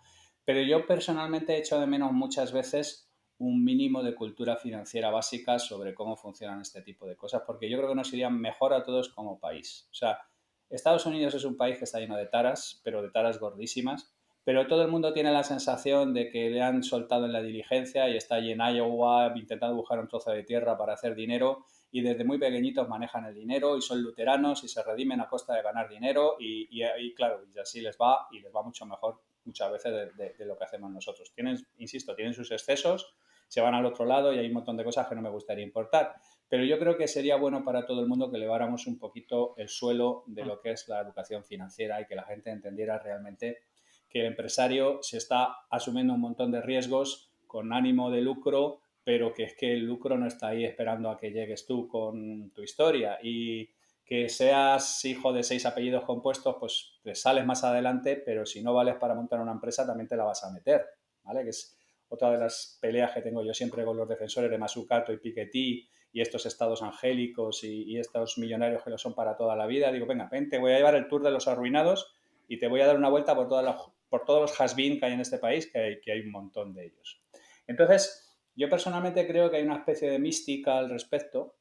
D: Pero yo personalmente he hecho de menos muchas veces un mínimo de cultura financiera básica sobre cómo funcionan este tipo de cosas, porque yo creo que nos irían mejor a todos como país. O sea, Estados Unidos es un país que está lleno de taras, pero de taras gordísimas, pero todo el mundo tiene la sensación de que le han soltado en la diligencia y está allí en Iowa intentando buscar un trozo de tierra para hacer dinero y desde muy pequeñitos manejan el dinero y son luteranos y se redimen a costa de ganar dinero y claro, y así les va y les va mucho mejor muchas veces de lo que hacemos nosotros. Insisto, tienen sus excesos, se van al otro lado y hay un montón de cosas que no me gustaría importar. Pero yo creo que sería bueno para todo el mundo que eleváramos un poquito el suelo de lo que es la educación financiera y que la gente entendiera realmente que el empresario se está asumiendo un montón de riesgos con ánimo de lucro, pero que es que el lucro no está ahí esperando a que llegues tú con tu historia y que seas hijo de 6 apellidos compuestos, pues te sales más adelante, pero si no vales para montar una empresa también te la vas a meter, ¿vale? Que es otra de las peleas que tengo yo siempre con los defensores de Mazzucato y Piketty y estos estados angélicos y estos millonarios que lo son para toda la vida. Digo, venga, ven, te voy a llevar el tour de los arruinados y te voy a dar una vuelta por todos los has-been que hay en este país, que hay un montón de ellos. Entonces, yo personalmente creo que hay una especie de mística al respecto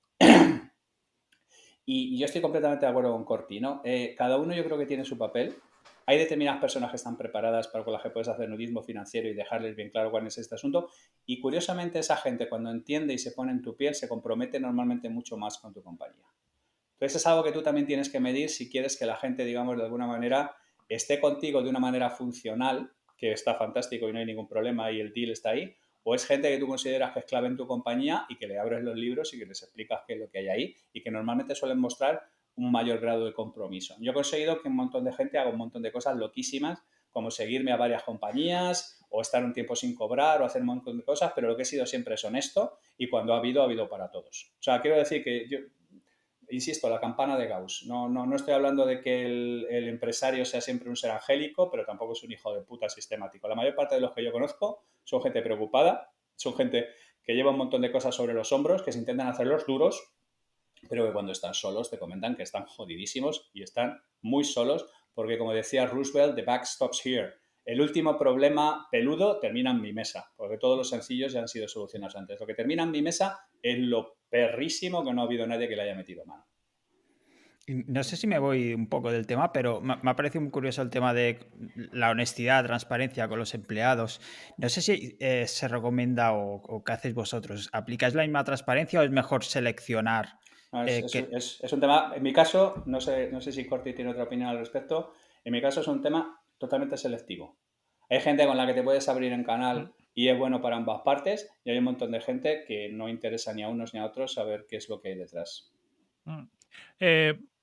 D: y yo estoy completamente de acuerdo con Corti, ¿no? Cada uno yo creo que tiene su papel. Hay determinadas personas que están preparadas para con las que puedes hacer nudismo financiero y dejarles bien claro cuál es este asunto. Y curiosamente esa gente cuando entiende y se pone en tu piel se compromete normalmente mucho más con tu compañía. Entonces es algo que tú también tienes que medir si quieres que la gente, digamos, de alguna manera esté contigo de una manera funcional, que está fantástico y no hay ningún problema y el deal está ahí, o es gente que tú consideras que es clave en tu compañía y que le abres los libros y que les explicas qué es lo que hay ahí y que normalmente suelen mostrar un mayor grado de compromiso. Yo he conseguido que un montón de gente haga un montón de cosas loquísimas, como seguirme a varias compañías o estar un tiempo sin cobrar o hacer un montón de cosas, pero lo que he sido siempre es honesto y cuando ha habido para todos. O sea, quiero decir que yo, insisto, la campana de Gauss. No estoy hablando de que el empresario sea siempre un ser angélico, pero tampoco es un hijo de puta sistemático. La mayor parte de los que yo conozco son gente preocupada, son gente que lleva un montón de cosas sobre los hombros, que se intentan hacerlos duros, pero que cuando están solos te comentan que están jodidísimos y están muy solos, porque como decía Roosevelt, the buck stops here. El último problema peludo termina en mi mesa, porque todos los sencillos ya han sido solucionados antes. Lo que termina en mi mesa es lo perrísimo que no ha habido nadie que le haya metido mano.
A: No sé si me voy un poco del tema, pero me ha parecido muy curioso el tema de la honestidad, transparencia con los empleados. No sé si se recomienda o qué hacéis vosotros. ¿Aplicáis la misma transparencia o es mejor seleccionar?
D: Es un tema, en mi caso, no sé si Corti tiene otra opinión al respecto, en mi caso es un tema totalmente selectivo. Hay gente con la que te puedes abrir en canal y es bueno para ambas partes y hay un montón de gente que no interesa ni a unos ni a otros saber qué es lo que hay detrás.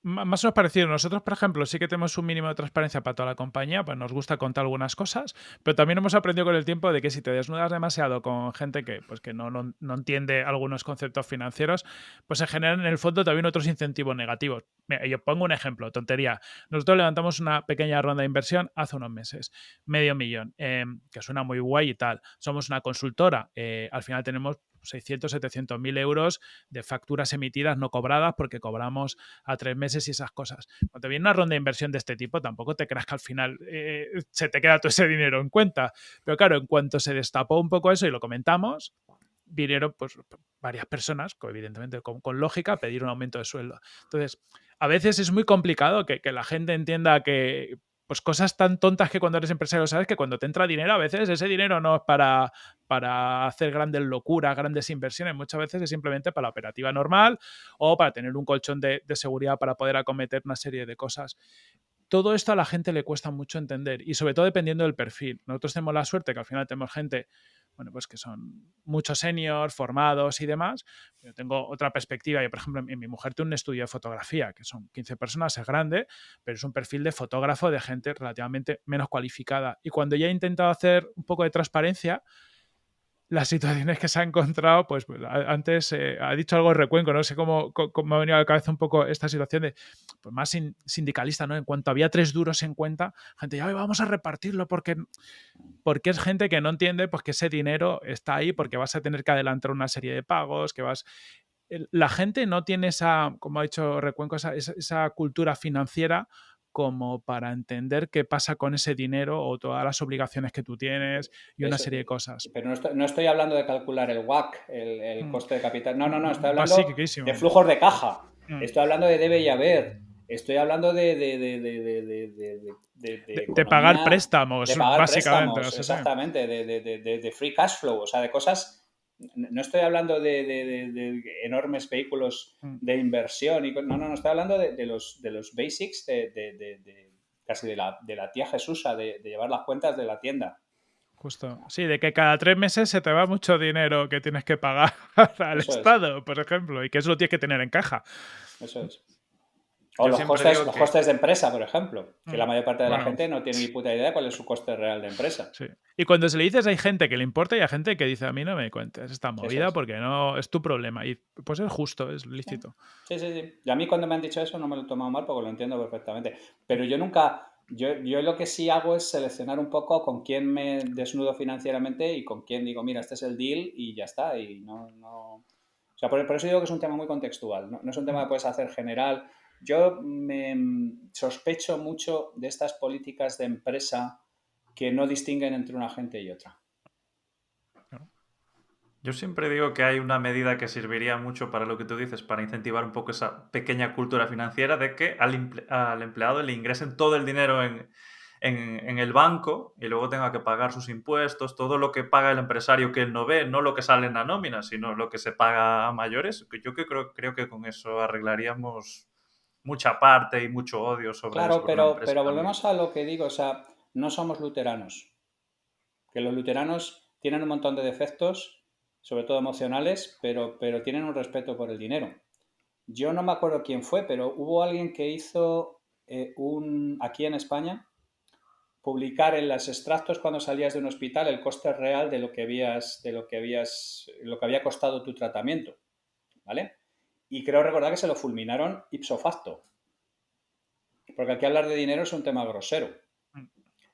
C: Más o menos parecido. Nosotros, por ejemplo, sí que tenemos un mínimo de transparencia para toda la compañía, pues nos gusta contar algunas cosas, pero también hemos aprendido con el tiempo de que si te desnudas demasiado con gente que, pues, que no entiende algunos conceptos financieros, pues se generan en el fondo también otros incentivos negativos. Mira, yo pongo un ejemplo, tontería. Nosotros levantamos una pequeña ronda de inversión hace unos meses, $500,000, que suena muy guay y tal. Somos una consultora, al final tenemos 600, 700 mil euros de facturas emitidas no cobradas porque cobramos a 3 meses y esas cosas. Cuando te viene una ronda de inversión de este tipo, tampoco te creas que al final se te queda todo ese dinero en cuenta. Pero claro, en cuanto se destapó un poco eso y lo comentamos, vinieron pues varias personas, evidentemente con lógica, a pedir un aumento de sueldo. Entonces, a veces es muy complicado que la gente entienda que pues cosas tan tontas que cuando eres empresario sabes que cuando te entra dinero, a veces ese dinero no es para hacer grandes locuras, grandes inversiones, muchas veces es simplemente para la operativa normal o para tener un colchón de seguridad para poder acometer una serie de cosas. todo esto a la gente le cuesta mucho entender y sobre todo dependiendo del perfil. Nosotros tenemos la suerte que al final tenemos gente, bueno, pues que son muchos seniors, formados y demás. Yo tengo otra perspectiva. Yo, por ejemplo, mi mujer tiene un estudio de fotografía, que son 15 personas, es grande, pero es un perfil de fotógrafo de gente relativamente menos cualificada. Y cuando ya he intentado hacer un poco de transparencia, las situaciones que se ha encontrado, pues antes ha dicho algo de Recuenco, no sé cómo me ha venido a la cabeza un poco esta situación de pues más sindicalista, ¿no? En cuanto había 3 duros en cuenta, gente, ya vamos a repartirlo porque es gente que no entiende pues que ese dinero está ahí porque vas a tener que adelantar una serie de pagos, que vas... La gente no tiene esa, como ha dicho Recuenco, esa cultura financiera como para entender qué pasa con ese dinero o todas las obligaciones que tú tienes y una
D: Eso,
C: serie de cosas.
D: pero no estoy hablando de calcular el WACC, el coste de capital. No, estoy hablando
C: Basiquísimo.
D: de flujos de caja.
C: Mm.
D: Estoy hablando de debe y haber. Estoy hablando de
C: De pagar
D: economía,
C: préstamos,
D: de pagar
C: básicamente.
D: préstamos,
C: Sí, sí.
D: exactamente, de free cash flow, o sea, de cosas. No estoy hablando de enormes vehículos de inversión. No, estoy hablando de los basics casi de la tía Jesusa, de llevar las cuentas de la tienda.
C: Justo. Sí, de que cada 3 meses se te va mucho dinero que tienes que pagar al
D: Eso es.
C: Estado, por ejemplo, y que eso lo tienes que tener en caja.
D: Eso es. O
B: Yo
D: los
B: siempre digo que-
D: costes de empresa, por ejemplo, que la mayor parte de la
C: Bueno,
D: gente no tiene ni puta idea cuál es su coste real de empresa.
C: sí. Y cuando se le dices hay gente que le importa y hay gente que dice a mí no me cuentes esta movida
D: es.
C: porque no es tu problema. Y pues es justo, es lícito.
D: Sí. Y a mí cuando me han dicho eso no me lo he tomado mal porque lo entiendo perfectamente. Pero yo nunca, yo lo que sí hago es seleccionar un poco con quién me desnudo financieramente y con quién digo, mira, este es el deal y ya está. Y no. O sea, por eso digo que es un tema muy contextual, no es un tema que puedes hacer general. Yo me sospecho mucho de estas políticas de empresa que no distinguen entre una gente y otra.
B: Yo siempre digo que hay una medida que serviría mucho para lo que tú dices, para incentivar un poco esa pequeña cultura financiera de que al empleado le ingresen todo el dinero en el banco y luego tenga que pagar sus impuestos, todo lo que paga el empresario que él no ve, no lo que sale en la nómina, sino lo que se paga a mayores. Yo creo que con eso arreglaríamos mucha parte y mucho odio sobre
D: Claro,
B: una empresa
D: pero
B: también.
D: volvemos a lo que digo, o sea, no somos luteranos. Que los luteranos tienen un montón de defectos, sobre todo emocionales, pero tienen un respeto por el dinero. Yo no me acuerdo quién fue, pero hubo alguien que hizo aquí en España publicar en los extractos cuando salías de un hospital el coste real de lo que había costado tu tratamiento, ¿vale? Y creo recordar que se lo fulminaron ipso facto, porque aquí hablar de dinero es un tema grosero.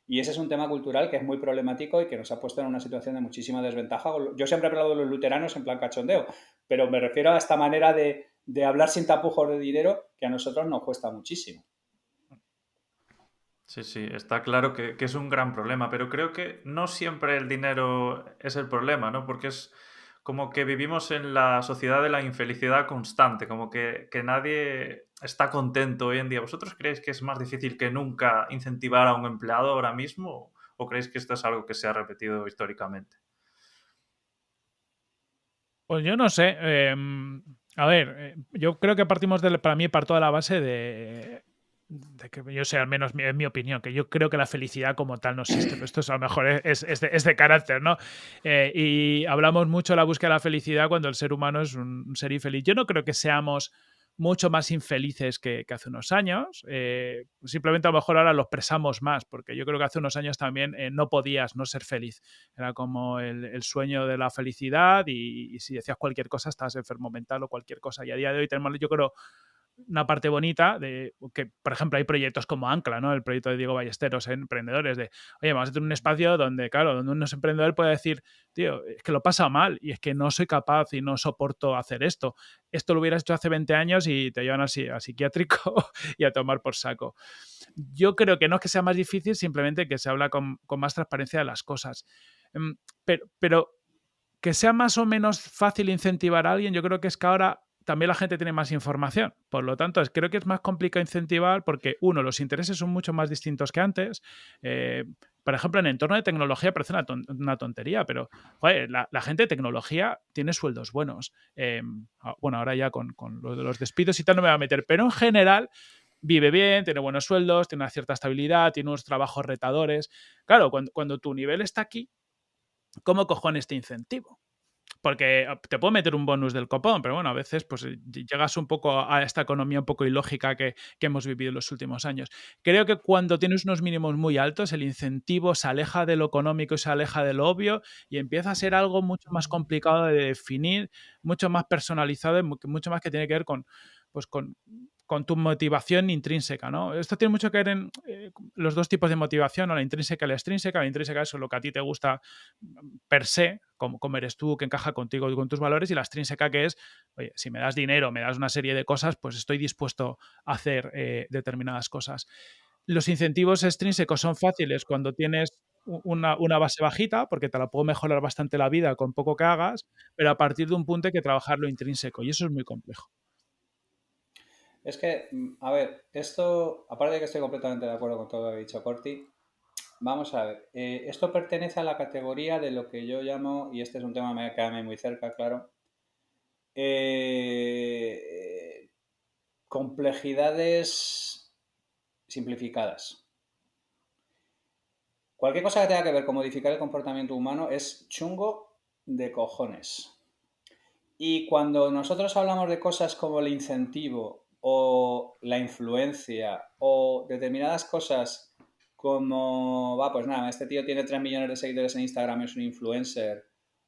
D: Y ese es un tema cultural que es muy problemático y que nos ha puesto en una situación de muchísima desventaja. Yo siempre he hablado de los luteranos en plan cachondeo, pero me refiero a esta manera de hablar sin tapujos de dinero que a nosotros nos cuesta muchísimo.
B: Sí, está claro que es un gran problema, pero creo que no siempre el dinero es el problema, ¿no? Porque es como que vivimos en la sociedad de la infelicidad constante, como que nadie está contento hoy en día. ¿Vosotros creéis que es más difícil que nunca incentivar a un empleado ahora mismo o creéis que esto es algo que se ha repetido históricamente?
C: Pues yo no sé. A ver, yo creo que partimos para mí parto de la base de que yo sé, al menos es mi opinión, que yo creo que la felicidad como tal no existe, pero esto es, a lo mejor es de carácter, ¿no? Y hablamos mucho de la búsqueda de la felicidad cuando el ser humano es un ser infeliz. Yo no creo que seamos mucho más infelices que hace unos años, simplemente a lo mejor ahora lo expresamos más, porque yo creo que hace unos años también no podías no ser feliz, era como el sueño de la felicidad y si decías cualquier cosa estabas enfermo mental o cualquier cosa, y a día de hoy tenemos, yo creo, una parte bonita de que, por ejemplo, hay proyectos como Ancla, ¿no? El proyecto de Diego Ballesteros, emprendedores, de, oye, vamos a tener un espacio donde, claro, donde un emprendedor puede decir, tío, es que lo pasa mal y es que no soy capaz y no soporto hacer esto. Esto lo hubieras hecho hace 20 años y te llevan así a psiquiátrico y a tomar por saco. Yo creo que no es que sea más difícil, simplemente que se habla con más transparencia de las cosas. Pero que sea más o menos fácil incentivar a alguien, yo creo que es que ahora también la gente tiene más información. Por lo tanto, creo que es más complicado incentivar porque, uno, los intereses son mucho más distintos que antes. Por ejemplo, en el entorno de tecnología parece una tontería, pero joder, la gente de tecnología tiene sueldos buenos. Bueno, ahora ya con lo de los despidos y tal no me voy a meter, pero en general vive bien, tiene buenos sueldos, tiene una cierta estabilidad, tiene unos trabajos retadores. Claro, cuando tu nivel está aquí, ¿cómo cojones te incentivo? Porque te puedo meter un bonus del copón, pero bueno, a veces pues llegas un poco a esta economía un poco ilógica que hemos vivido en los últimos años. Creo que cuando tienes unos mínimos muy altos, el incentivo se aleja de lo económico y se aleja de lo obvio y empieza a ser algo mucho más complicado de definir, mucho más personalizado y mucho más que tiene que ver pues con tu motivación intrínseca, ¿no? Esto tiene mucho que ver en los dos tipos de motivación, ¿no? La intrínseca y la extrínseca. La intrínseca es lo que a ti te gusta per se, como eres tú, que encaja contigo y con tus valores, y la extrínseca que es, oye, si me das dinero, me das una serie de cosas, pues estoy dispuesto a hacer determinadas cosas. Los incentivos extrínsecos son fáciles cuando tienes una base bajita, porque te la puedo mejorar bastante la vida con poco que hagas, pero a partir de un punto hay que trabajar lo intrínseco y eso es muy complejo.
D: Es que, a ver, esto, aparte de que estoy completamente de acuerdo con todo lo que ha dicho Corti, vamos a ver, esto pertenece a la categoría de lo que yo llamo, y este es un tema que me queda muy cerca, claro, complejidades simplificadas. Cualquier cosa que tenga que ver con modificar el comportamiento humano es chungo de cojones. Y cuando nosotros hablamos de cosas como el incentivo o la influencia o determinadas cosas como, pues nada, este tío tiene 3 millones de seguidores en Instagram, es un influencer,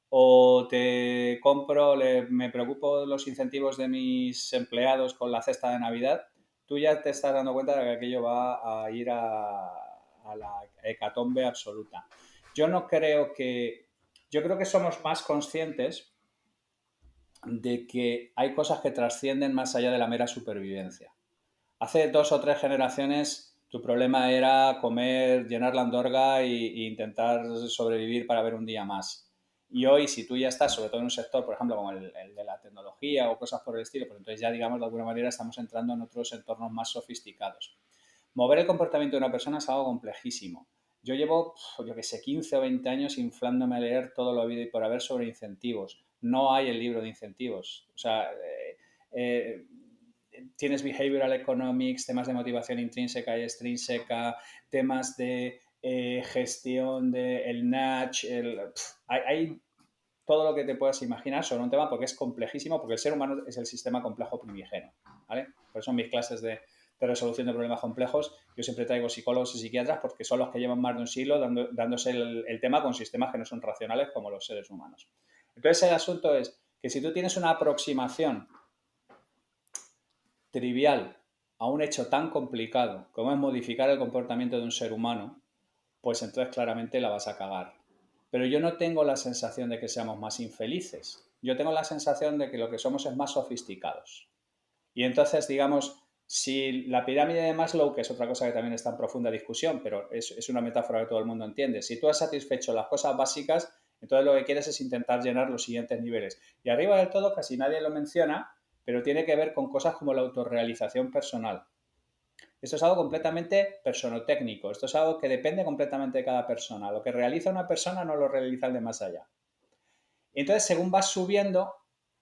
D: o te compro, me preocupo de los incentivos de mis empleados con la cesta de Navidad, tú ya te estás dando cuenta de que aquello va a ir a la hecatombe absoluta. Yo creo que somos más conscientes de que hay cosas que trascienden más allá de la mera supervivencia. Hace 2 o 3 generaciones tu problema era comer, llenar la andorga e intentar sobrevivir para ver un día más. Y hoy, si tú ya estás, sobre todo en un sector, por ejemplo, como el de la tecnología o cosas por el estilo, pues entonces ya, digamos, de alguna manera estamos entrando en otros entornos más sofisticados. Mover el comportamiento de una persona es algo complejísimo. Yo llevo, yo que sé, 15 o 20 años inflándome a leer todo lo habido y por haber sobre incentivos. No hay el libro de incentivos. O sea, tienes behavioral economics, temas de motivación intrínseca y extrínseca, temas de gestión del nudge, hay todo lo que te puedas imaginar sobre un tema porque es complejísimo, porque el ser humano es el sistema complejo primigenio, ¿vale? Por eso en mis clases de resolución de problemas complejos yo siempre traigo psicólogos y psiquiatras porque son los que llevan más de un siglo dándose el tema con sistemas que no son racionales como los seres humanos. Entonces el asunto es que si tú tienes una aproximación trivial a un hecho tan complicado como es modificar el comportamiento de un ser humano, pues entonces claramente la vas a cagar. Pero yo no tengo la sensación de que seamos más infelices. Yo tengo la sensación de que lo que somos es más sofisticados. Y entonces, digamos, si la pirámide de Maslow, que es otra cosa que también está en profunda discusión, pero es una metáfora que todo el mundo entiende, si tú has satisfecho las cosas básicas, entonces lo que quieres es intentar llenar los siguientes niveles. Y arriba del todo casi nadie lo menciona, pero tiene que ver con cosas como la autorrealización personal. Esto es algo completamente personotécnico, esto es algo que depende completamente de cada persona. Lo que realiza una persona no lo realiza el de más allá. Y entonces, según vas subiendo,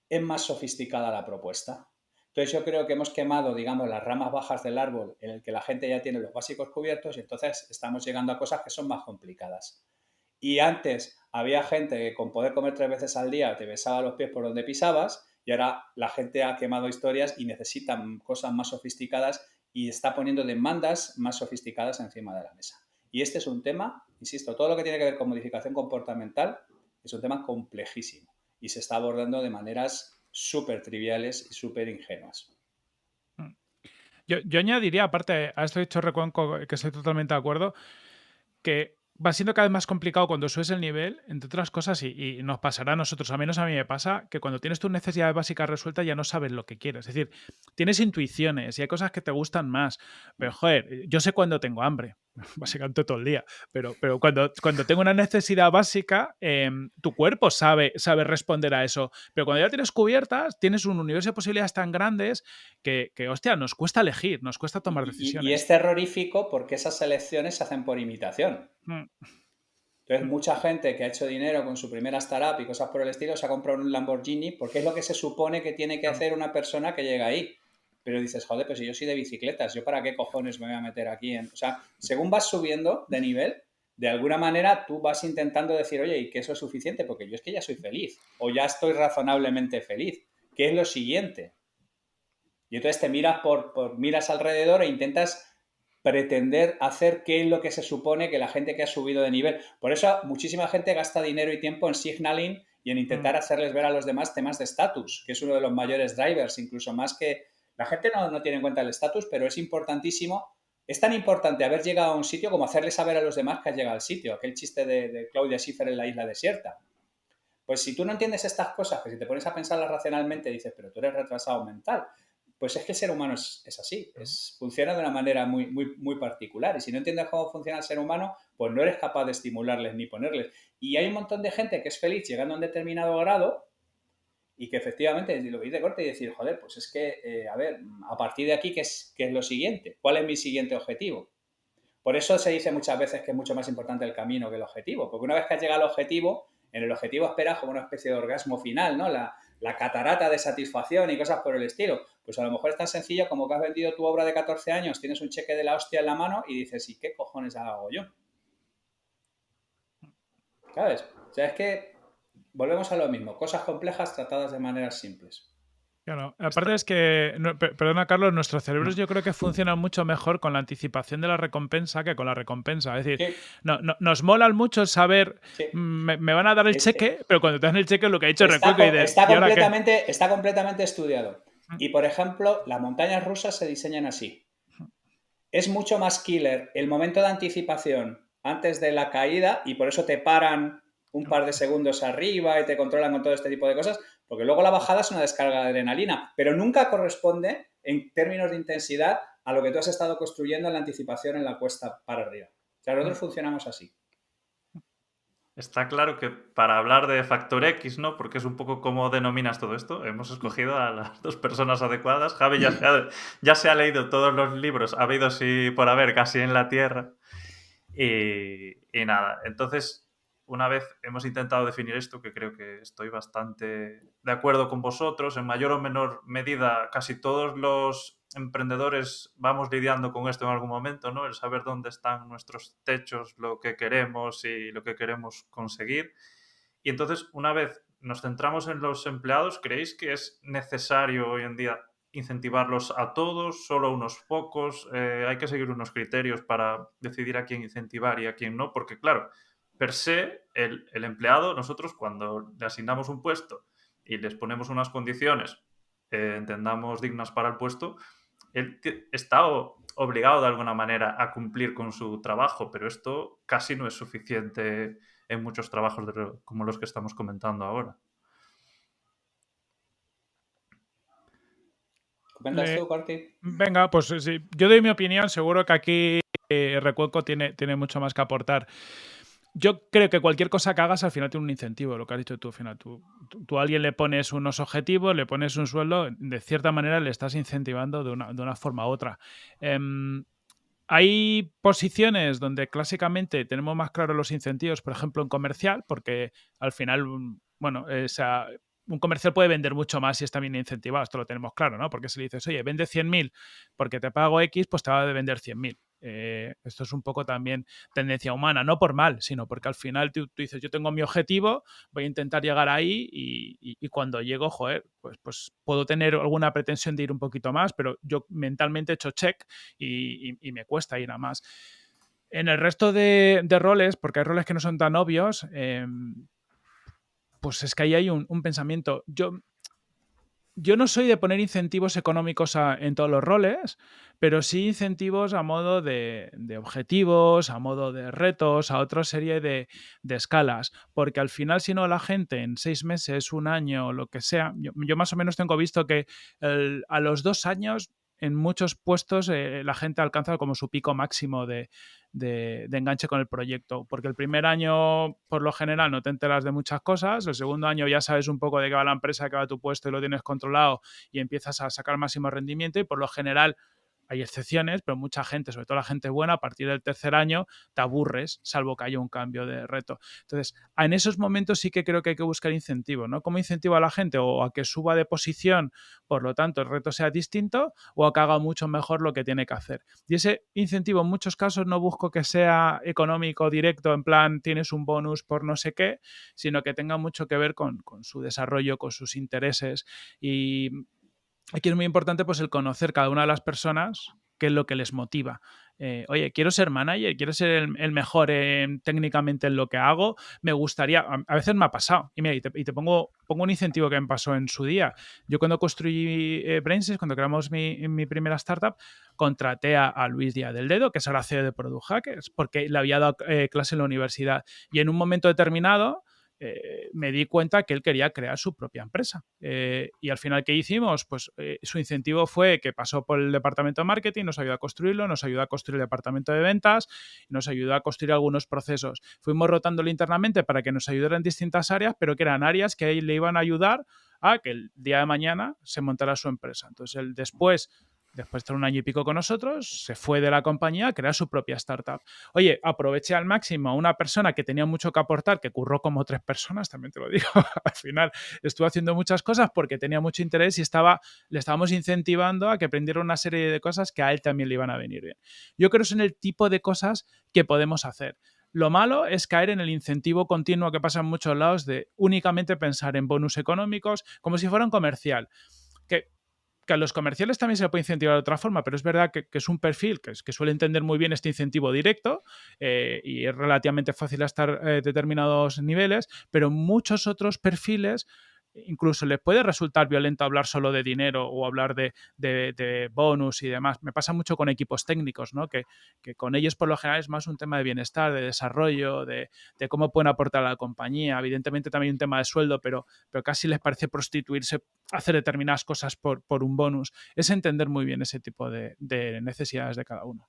D: es más sofisticada la propuesta. Entonces yo creo que hemos quemado, digamos, las ramas bajas del árbol en el que la gente ya tiene los básicos cubiertos y entonces estamos llegando a cosas que son más complicadas. Y antes había gente que con poder comer 3 veces al día te besaba los pies por donde pisabas y ahora la gente ha quemado historias y necesita cosas más sofisticadas y está poniendo demandas más sofisticadas encima de la mesa. Y este es un tema, insisto, todo lo que tiene que ver con modificación comportamental es un tema complejísimo y se está abordando de maneras súper triviales y súper ingenuas.
C: Yo añadiría, aparte, a esto dicho Recuenco, que estoy totalmente de acuerdo, que va siendo cada vez más complicado cuando subes el nivel, entre otras cosas, y nos pasará a nosotros, al menos a mí me pasa, que cuando tienes tus necesidades básicas resueltas ya no sabes lo que quieres. Es decir, tienes intuiciones y hay cosas que te gustan más, pero joder, yo sé cuando tengo hambre, básicamente todo el día, pero cuando tengo una necesidad básica, tu cuerpo sabe responder a eso, pero cuando ya tienes cubiertas, tienes un universo de posibilidades tan grandes que hostia, nos cuesta elegir, nos cuesta tomar decisiones.
D: Y es terrorífico porque esas elecciones se hacen por imitación. Entonces, mucha gente que ha hecho dinero con su primera startup y cosas por el estilo se ha comprado un Lamborghini porque es lo que se supone que tiene que hacer una persona que llega ahí. pero dices, joder, pues si yo soy de bicicletas, ¿yo para qué cojones me voy a meter aquí? O sea, según vas subiendo de nivel, de alguna manera tú vas intentando decir, oye, ¿y que eso es suficiente? Porque yo es que ya soy feliz, o ya estoy razonablemente feliz. ¿Qué es lo siguiente? Y entonces te miras miras alrededor e intentas pretender hacer qué es lo que se supone que la gente que ha subido de nivel. Por eso muchísima gente gasta dinero y tiempo en signaling y en intentar hacerles ver a los demás temas de estatus, que es uno de los mayores drivers, incluso más que... La gente no tiene en cuenta el estatus, pero es importantísimo. Es tan importante haber llegado a un sitio como hacerle saber a los demás que has llegado al sitio. Aquel chiste de Claudia Schiffer en la isla desierta. Pues si tú no entiendes estas cosas, que si te pones a pensarlas racionalmente dices, pero tú eres retrasado mental, pues es que el ser humano es así, funciona de una manera muy particular. Y si no entiendes cómo funciona el ser humano, pues no eres capaz de estimularles ni ponerles. Y hay un montón de gente que es feliz llegando a un determinado grado y que efectivamente lo veis de corte y decir, joder, pues es que, a ver, a partir de aquí, ¿qué es lo siguiente? ¿Cuál es mi siguiente objetivo? Por eso se dice muchas veces que es mucho más importante el camino que el objetivo, porque una vez que has llegado al objetivo, en el objetivo esperas como una especie de orgasmo final, ¿no? La catarata de satisfacción y cosas por el estilo. Pues a lo mejor es tan sencillo como que has vendido tu obra de 14 años, tienes un cheque de la hostia en la mano y dices, ¿y qué cojones hago yo? ¿Sabes? O sea, es que volvemos a lo mismo, cosas complejas tratadas de maneras simples.
C: Claro, aparte es que, perdona Carlos, nuestros cerebros yo creo que funcionan mucho mejor con la anticipación de la recompensa que con la recompensa. Es decir,
D: Sí,
C: nos mola mucho saber,
D: sí.
C: me van a dar el cheque, pero cuando te dan el cheque lo que ha dicho
D: Está,
C: recuelgo y de,
D: está,
C: ¿y ahora qué?
D: está completamente estudiado. Y, por ejemplo, las montañas rusas se diseñan así. Es mucho más killer el momento de anticipación antes de la caída y por eso te paran un par de segundos arriba y te controlan con todo este tipo de cosas, porque luego la bajada es una descarga de adrenalina, pero nunca corresponde en términos de intensidad a lo que tú has estado construyendo en la anticipación en la cuesta para arriba. O sea, nosotros funcionamos así.
B: Está claro que para hablar de factor X, ¿no? Porque es un poco cómo denominas todo esto, hemos escogido a las dos personas adecuadas. Javi ya se ha leído todos los libros habidos y por haber casi en la Tierra. Y nada, entonces, una vez hemos intentado definir esto, que creo que estoy bastante de acuerdo con vosotros, en mayor o menor medida, casi todos los emprendedores vamos lidiando con esto en algún momento, ¿no? El saber dónde están nuestros techos, lo que queremos y lo que queremos conseguir. Y entonces, una vez nos centramos en los empleados, ¿creéis que es necesario hoy en día incentivarlos a todos, solo a unos pocos? Hay que seguir unos criterios para decidir a quién incentivar y a quién no, porque claro, per se, el empleado, nosotros cuando le asignamos un puesto y les ponemos unas condiciones, entendamos dignas para el puesto, él está obligado de alguna manera a cumplir con su trabajo, pero esto casi no es suficiente en muchos trabajos como los que estamos comentando ahora.
D: ¿Comentas tú, Corti?
C: Venga, pues sí, yo doy mi opinión, seguro que aquí Recuenco tiene mucho más que aportar. Yo creo que cualquier cosa que hagas al final tiene un incentivo, lo que has dicho tú. Al final, tú a alguien le pones unos objetivos, le pones un sueldo, de cierta manera le estás incentivando de una forma u otra. Hay posiciones donde clásicamente tenemos más claros los incentivos, por ejemplo, en comercial, porque al final, bueno, un comercial puede vender mucho más si está bien incentivado, esto lo tenemos claro, ¿no? Porque si le dices, oye, vende 100.000 porque te pago X, pues te va a vender 100.000. Esto es un poco también tendencia humana, no por mal, sino porque al final tú dices, yo tengo mi objetivo, voy a intentar llegar ahí y cuando llego, joder, pues puedo tener alguna pretensión de ir un poquito más, pero yo mentalmente he hecho check y me cuesta ir a más. En el resto de roles, porque hay roles que no son tan obvios, pues es que ahí hay un pensamiento. Yo no soy de poner incentivos económicos en todos los roles, pero sí incentivos a modo de objetivos, a modo de retos, a otra serie de escalas, porque al final si no la gente en 6 meses, un año, lo que sea, yo más o menos tengo visto que a los 2 años en muchos puestos la gente alcanza como su pico máximo de enganche con el proyecto, porque el primer año por lo general no te enteras de muchas cosas, el segundo año ya sabes un poco de qué va la empresa, de qué va tu puesto y lo tienes controlado y empiezas a sacar máximo rendimiento y por lo general hay excepciones, pero mucha gente, sobre todo la gente buena, a partir del tercer año te aburres, salvo que haya un cambio de reto. Entonces, en esos momentos sí que creo que hay que buscar incentivos, ¿no? ¿Cómo incentivo a la gente? O a que suba de posición, por lo tanto el reto sea distinto, o a que haga mucho mejor lo que tiene que hacer. Y ese incentivo en muchos casos no busco que sea económico directo, en plan tienes un bonus por no sé qué, sino que tenga mucho que ver con su desarrollo, con sus intereses. Y aquí es muy importante pues el conocer cada una de las personas qué es lo que les motiva. Oye, quiero ser manager, quiero ser el mejor técnicamente en lo que hago, me gustaría, a veces me ha pasado, y mira, y te pongo un incentivo que me pasó en su día. Yo cuando construí Brainsys, cuando creamos mi primera startup, contraté a Luis Díaz del Dedo, que es ahora CEO de Product Hackers, porque le había dado clase en la universidad, y en un momento determinado me di cuenta que él quería crear su propia empresa. Y al final, ¿qué hicimos? Pues su incentivo fue que pasó por el departamento de marketing, nos ayudó a construirlo, nos ayudó a construir el departamento de ventas, nos ayudó a construir algunos procesos. Fuimos rotándolo internamente para que nos ayudara en distintas áreas, pero que eran áreas que le iban a ayudar a que el día de mañana se montara su empresa. Entonces, él después de estar un año y pico con nosotros, se fue de la compañía a crear su propia startup. Oye, aproveché al máximo a una persona que tenía mucho que aportar, que curró como 3 personas, también te lo digo. Al final estuvo haciendo muchas cosas porque tenía mucho interés y le estábamos incentivando a que aprendiera una serie de cosas que a él también le iban a venir bien. Yo creo que son el tipo de cosas que podemos hacer. Lo malo es caer en el incentivo continuo que pasa en muchos lados de únicamente pensar en bonus económicos como si fuera un comercial. Que a los comerciales también se le puede incentivar de otra forma, pero es verdad que es un perfil que suele entender muy bien este incentivo directo y es relativamente fácil estar determinados niveles, pero muchos otros perfiles incluso les puede resultar violento hablar solo de dinero o hablar de bonus y demás. Me pasa mucho con equipos técnicos, ¿no? Que con ellos por lo general es más un tema de bienestar, de desarrollo, de cómo pueden aportar a la compañía. Evidentemente también un tema de sueldo, pero casi les parece prostituirse hacer determinadas cosas por un bonus. Es entender muy bien ese tipo de necesidades de cada uno.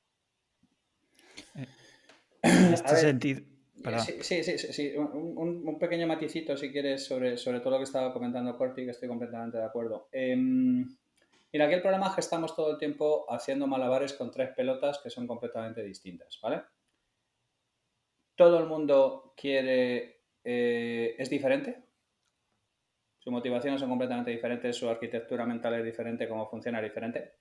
A: En
D: A
A: este
D: ver,
A: sentido, perdón.
D: sí. Un pequeño maticito, si quieres, sobre todo lo que estaba comentando Corti, que estoy completamente de acuerdo. Mira, aquí el problema es que estamos todo el tiempo haciendo malabares con 3 pelotas que son completamente distintas, ¿vale? Todo el mundo quiere... es diferente. Sus motivaciones son completamente diferentes, su arquitectura mental es diferente, cómo funciona es diferente.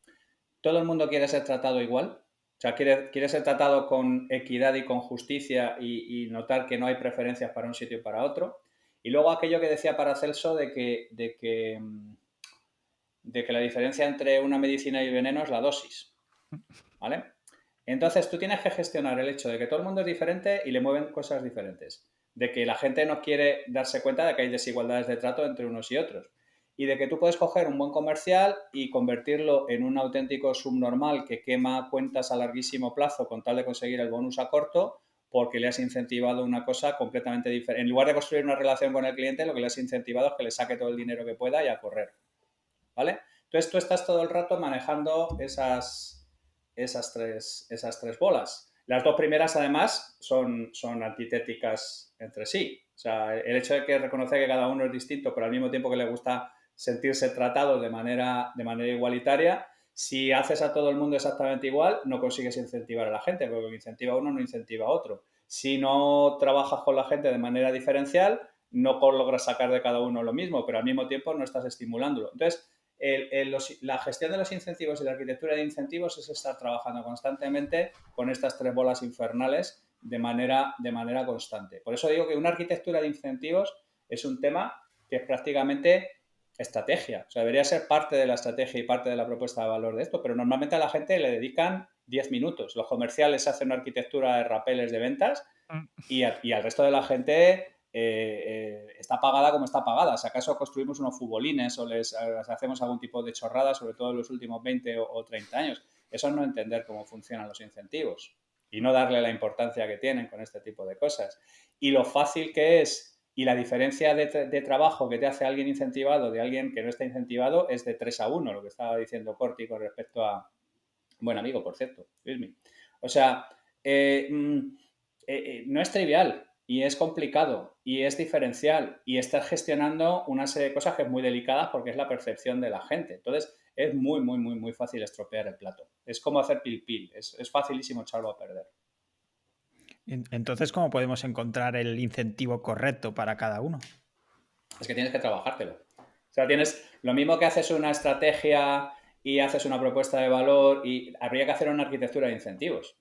D: Todo el mundo quiere ser tratado igual. O sea, quiere ser tratado con equidad y con justicia y notar que no hay preferencias para un sitio y para otro. Y luego aquello que decía Paracelso de que la diferencia entre una medicina y el veneno es la dosis. ¿Vale? Entonces tú tienes que gestionar el hecho de que todo el mundo es diferente y le mueven cosas diferentes. De que la gente no quiere darse cuenta de que hay desigualdades de trato entre unos y otros. Y de que tú puedes coger un buen comercial y convertirlo en un auténtico subnormal que quema cuentas a larguísimo plazo con tal de conseguir el bonus a corto, porque le has incentivado una cosa completamente diferente. En lugar de construir una relación con el cliente, lo que le has incentivado es que le saque todo el dinero que pueda y a correr. ¿Vale? Entonces tú estás todo el rato manejando esas tres bolas. Las 2 primeras, además, son antitéticas entre sí. O sea, el hecho de que reconoce que cada uno es distinto, pero al mismo tiempo que le gusta sentirse tratado de manera igualitaria, si haces a todo el mundo exactamente igual, no consigues incentivar a la gente, porque lo que incentiva a uno no incentiva a otro. Si no trabajas con la gente de manera diferencial, no logras sacar de cada uno lo mismo, pero al mismo tiempo no estás estimulándolo. Entonces, la gestión de los incentivos y la arquitectura de incentivos es estar trabajando constantemente con estas 3 bolas infernales de manera constante. Por eso digo que una arquitectura de incentivos es un tema que es prácticamente estrategia. O sea, debería ser parte de la estrategia y parte de la propuesta de valor de esto, pero normalmente a la gente le dedican 10 minutos. Los comerciales hacen una arquitectura de rapeles de ventas y al resto de la gente está pagada como está pagada. Si acaso construimos unos futbolines o les hacemos algún tipo de chorrada, sobre todo en los últimos 20 o 30 años. Eso es no entender cómo funcionan los incentivos y no darle la importancia que tienen con este tipo de cosas. Y lo fácil que es y la diferencia de trabajo que te hace alguien incentivado de alguien que no está incentivado es de 3-1, lo que estaba diciendo Corti con respecto a... Buen amigo, por cierto, Luismi. O sea, no es trivial y es complicado y es diferencial y estás gestionando una serie de cosas que es muy delicadas porque es la percepción de la gente. Entonces, es muy, muy, muy, muy fácil estropear el plato. Es como hacer pil-pil, es facilísimo echarlo a perder.
A: Entonces, ¿cómo podemos encontrar el incentivo correcto para cada uno?
D: Es que tienes que trabajártelo. O sea, tienes lo mismo que haces una estrategia y haces una propuesta de valor, y habría que hacer una arquitectura de incentivos.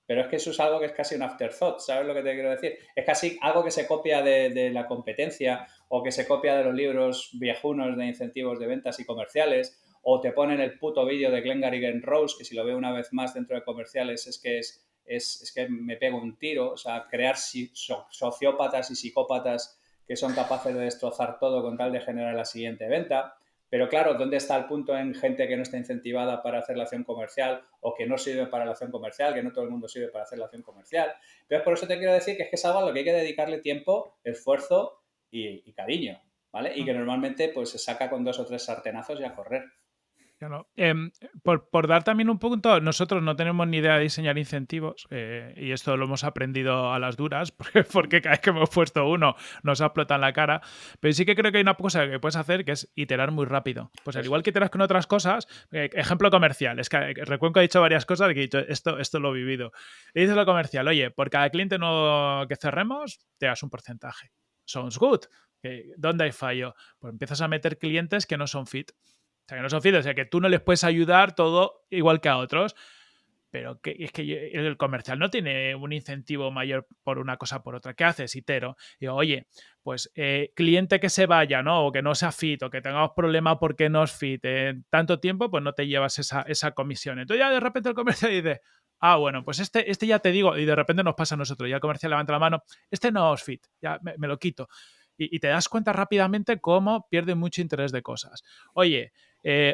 D: Pero es que eso es algo que es casi un afterthought, ¿sabes lo que te quiero decir? Es casi algo que se copia de la competencia, o que se copia de los libros viejunos de incentivos de ventas y comerciales, o te ponen el puto vídeo de Glengarry Rose, que si lo veo una vez más dentro de comerciales es que me pego un tiro. O sea, crear sociópatas y psicópatas que son capaces de destrozar todo con tal de generar la siguiente venta. Pero claro, ¿dónde está el punto en gente que no está incentivada para hacer la acción comercial, o que no sirve para la acción comercial, que no todo el mundo sirve para hacer la acción comercial? Entonces, por eso te quiero decir que es algo a lo que hay que dedicarle tiempo, esfuerzo y cariño, ¿vale? Y que normalmente pues se saca con 2 o 3 sartenazos y a correr.
C: Claro. Por dar también un punto, nosotros no tenemos ni idea de diseñar incentivos, y esto lo hemos aprendido a las duras, porque cada vez que hemos puesto uno nos ha explotado en la cara, pero sí que creo que hay una cosa que puedes hacer, que es iterar muy rápido. Pues al igual que iteras con otras cosas, ejemplo comercial, es que Recuenco ha dicho varias cosas que he dicho, esto lo he vivido. Y dices lo comercial, oye, por cada cliente nuevo que cerremos, te das un porcentaje. Sounds good. ¿Dónde hay fallo? Pues empiezas a meter clientes que no son fit. O sea, que no son fieles, o sea, que tú no les puedes ayudar todo igual que a otros, pero es que el comercial no tiene un incentivo mayor por una cosa por otra. ¿Qué haces? Itero. Digo, oye, pues cliente que se vaya, ¿no? O que no sea fit, o que tengamos problema porque no es fit en tanto tiempo, pues no te llevas esa comisión. Entonces ya de repente el comercial dice, bueno, pues este ya te digo, y de repente nos pasa a nosotros, ya el comercial levanta la mano, este no es fit, ya me lo quito. Y te das cuenta rápidamente cómo pierde mucho interés de cosas. Oye,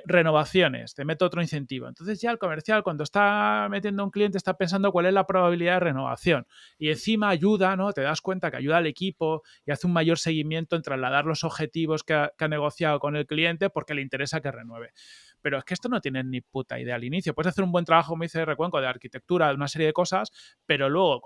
C: renovaciones, te meto otro incentivo. Entonces ya el comercial, cuando está metiendo a un cliente, está pensando cuál es la probabilidad de renovación. Y encima ayuda, ¿no? Te das cuenta que ayuda al equipo y hace un mayor seguimiento en trasladar los objetivos que ha negociado con el cliente, porque le interesa que renueve. Pero es que esto no tienes ni puta idea al inicio. Puedes hacer un buen trabajo, como dice Recuenco, de arquitectura, de una serie de cosas, pero luego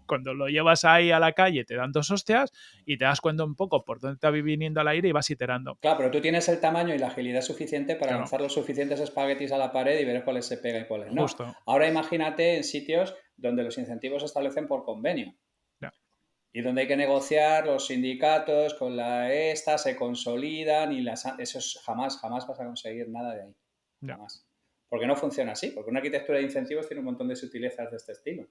C: cuando lo llevas ahí a la calle te dan 2 hostias y te das cuenta un poco por dónde te va viniendo al aire y vas iterando.
D: Claro, pero tú tienes el tamaño y la agilidad suficiente para
C: Claro.
D: lanzar los suficientes espaguetis a la pared y ver cuáles se pegan y cuáles no.
C: Justo.
D: Ahora imagínate en sitios donde los incentivos se establecen por convenio.
C: Ya.
D: Y donde hay que negociar, los sindicatos con la esta se consolidan y eso jamás vas a conseguir nada de ahí.
C: Ya.
D: Jamás. Porque no funciona así, porque una arquitectura de incentivos tiene un montón de sutilezas de este estilo.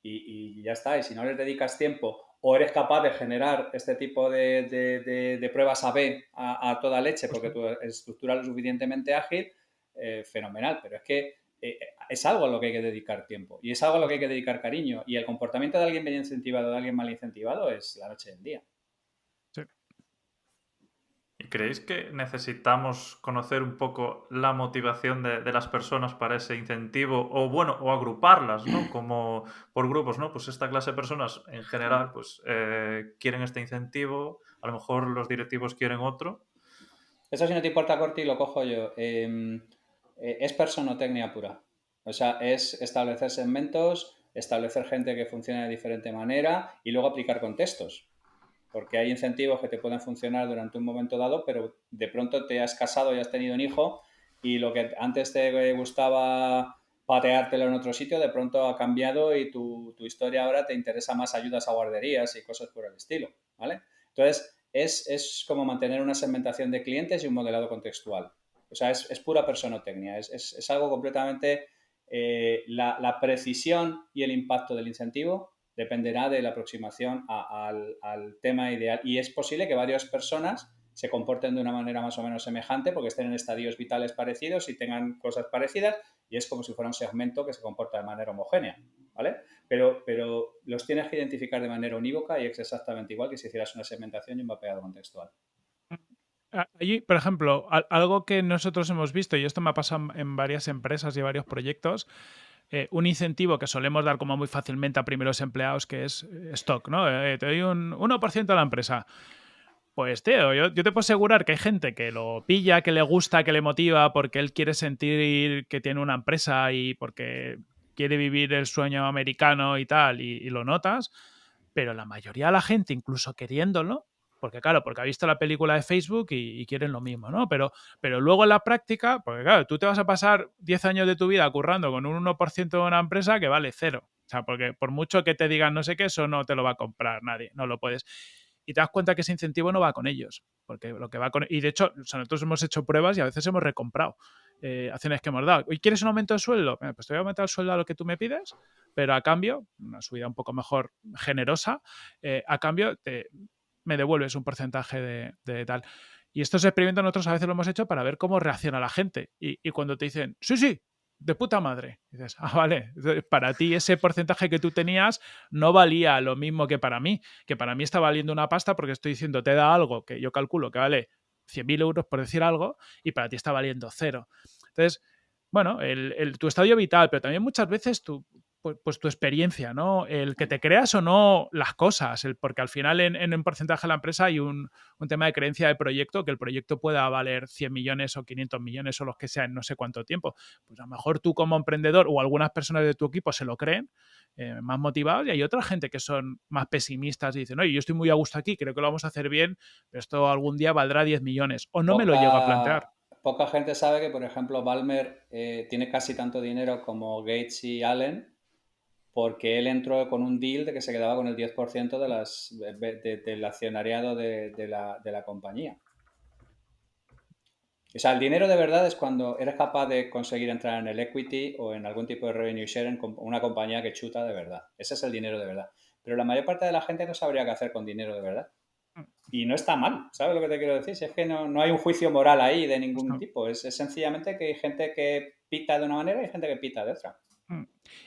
D: Y ya está. Y si no les dedicas tiempo, o eres capaz de generar este tipo de pruebas A/B a toda leche, porque tu estructura es lo suficientemente ágil, fenomenal. Pero es que es algo a lo que hay que dedicar tiempo, y es algo a lo que hay que dedicar cariño. Y el comportamiento de alguien bien incentivado, de alguien mal incentivado, es la noche del día.
C: Sí.
B: ¿Y creéis que necesitamos conocer un poco la motivación de las personas para ese incentivo? O bueno, o agruparlas, ¿no? Como por grupos, ¿no? Pues esta clase de personas en general pues quieren este incentivo, a lo mejor los directivos quieren otro.
D: Eso, si no te importa, Corti, lo cojo yo. Es personotecnia pura. O sea, es establecer segmentos, establecer gente que funcione de diferente manera y luego aplicar contextos. Porque hay incentivos que te pueden funcionar durante un momento dado, pero de pronto te has casado y has tenido un hijo, y lo que antes te gustaba pateártelo en otro sitio, de pronto ha cambiado, y tu historia ahora te interesa más ayudas a guarderías y cosas por el estilo, ¿vale? Entonces, es como mantener una segmentación de clientes y un modelado contextual. O sea, es pura personotecnia, es algo completamente... la precisión y el impacto del incentivo dependerá de la aproximación al tema ideal. Y es posible que varias personas se comporten de una manera más o menos semejante, porque estén en estadios vitales parecidos y tengan cosas parecidas, y es como si fuera un segmento que se comporta de manera homogénea, ¿vale? Pero los tienes que identificar de manera unívoca, y es exactamente igual que si hicieras una segmentación y un mapeado contextual.
C: Allí, por ejemplo, algo que nosotros hemos visto, y esto me ha pasado en varias empresas y varios proyectos, un incentivo que solemos dar como muy fácilmente a primeros empleados, que es stock, ¿no? Te doy un 1% de la empresa. Pues, tío, yo te puedo asegurar que hay gente que lo pilla, que le gusta, que le motiva, porque él quiere sentir que tiene una empresa y porque quiere vivir el sueño americano y tal, y lo notas, pero la mayoría de la gente, incluso queriéndolo, porque claro, porque ha visto la película de Facebook y quieren lo mismo, ¿no? Pero luego en la práctica, porque claro, tú te vas a pasar 10 años de tu vida currando con un 1% de una empresa que vale cero. O sea, porque por mucho que te digan no sé qué, eso no te lo va a comprar nadie, no lo puedes. Y te das cuenta que ese incentivo no va con ellos, porque lo que va con... Y de hecho, o sea, nosotros hemos hecho pruebas y a veces hemos recomprado acciones que hemos dado. ¿Y quieres un aumento de sueldo? Pues te voy a aumentar el sueldo a lo que tú me pides, pero a cambio, una subida un poco mejor generosa, a cambio me devuelves un porcentaje de tal. Y estos experimentos nosotros a veces lo hemos hecho para ver cómo reacciona la gente. Y cuando te dicen, sí, sí, de puta madre, dices, vale, para ti ese porcentaje que tú tenías no valía lo mismo que para mí está valiendo una pasta porque estoy diciendo, te da algo que yo calculo que vale 100.000 euros por decir algo y para ti está valiendo cero. Entonces, bueno, tu estadio vital, pero también muchas veces pues tu experiencia, ¿no? El que te creas o no las cosas, porque al final en un porcentaje de la empresa hay un tema de creencia de proyecto, que el proyecto pueda valer 100 millones o 500 millones o los que sea en no sé cuánto tiempo. Pues a lo mejor tú como emprendedor o algunas personas de tu equipo se lo creen, más motivados, y hay otra gente que son más pesimistas y dicen, oye, yo estoy muy a gusto aquí, creo que lo vamos a hacer bien, pero esto algún día valdrá 10 millones, o no me lo llego a plantear.
D: Poca gente sabe que, por ejemplo, Ballmer tiene casi tanto dinero como Gates y Allen, porque él entró con un deal de que se quedaba con el 10% del accionariado de la compañía. O sea, el dinero de verdad es cuando eres capaz de conseguir entrar en el equity o en algún tipo de revenue share en una compañía que chuta de verdad. Ese es el dinero de verdad. Pero la mayor parte de la gente no sabría qué hacer con dinero de verdad. Y no está mal, ¿sabes lo que te quiero decir? Si es que no hay un juicio moral ahí de ningún tipo. Es sencillamente que hay gente que pita de una manera y hay gente que pita de otra.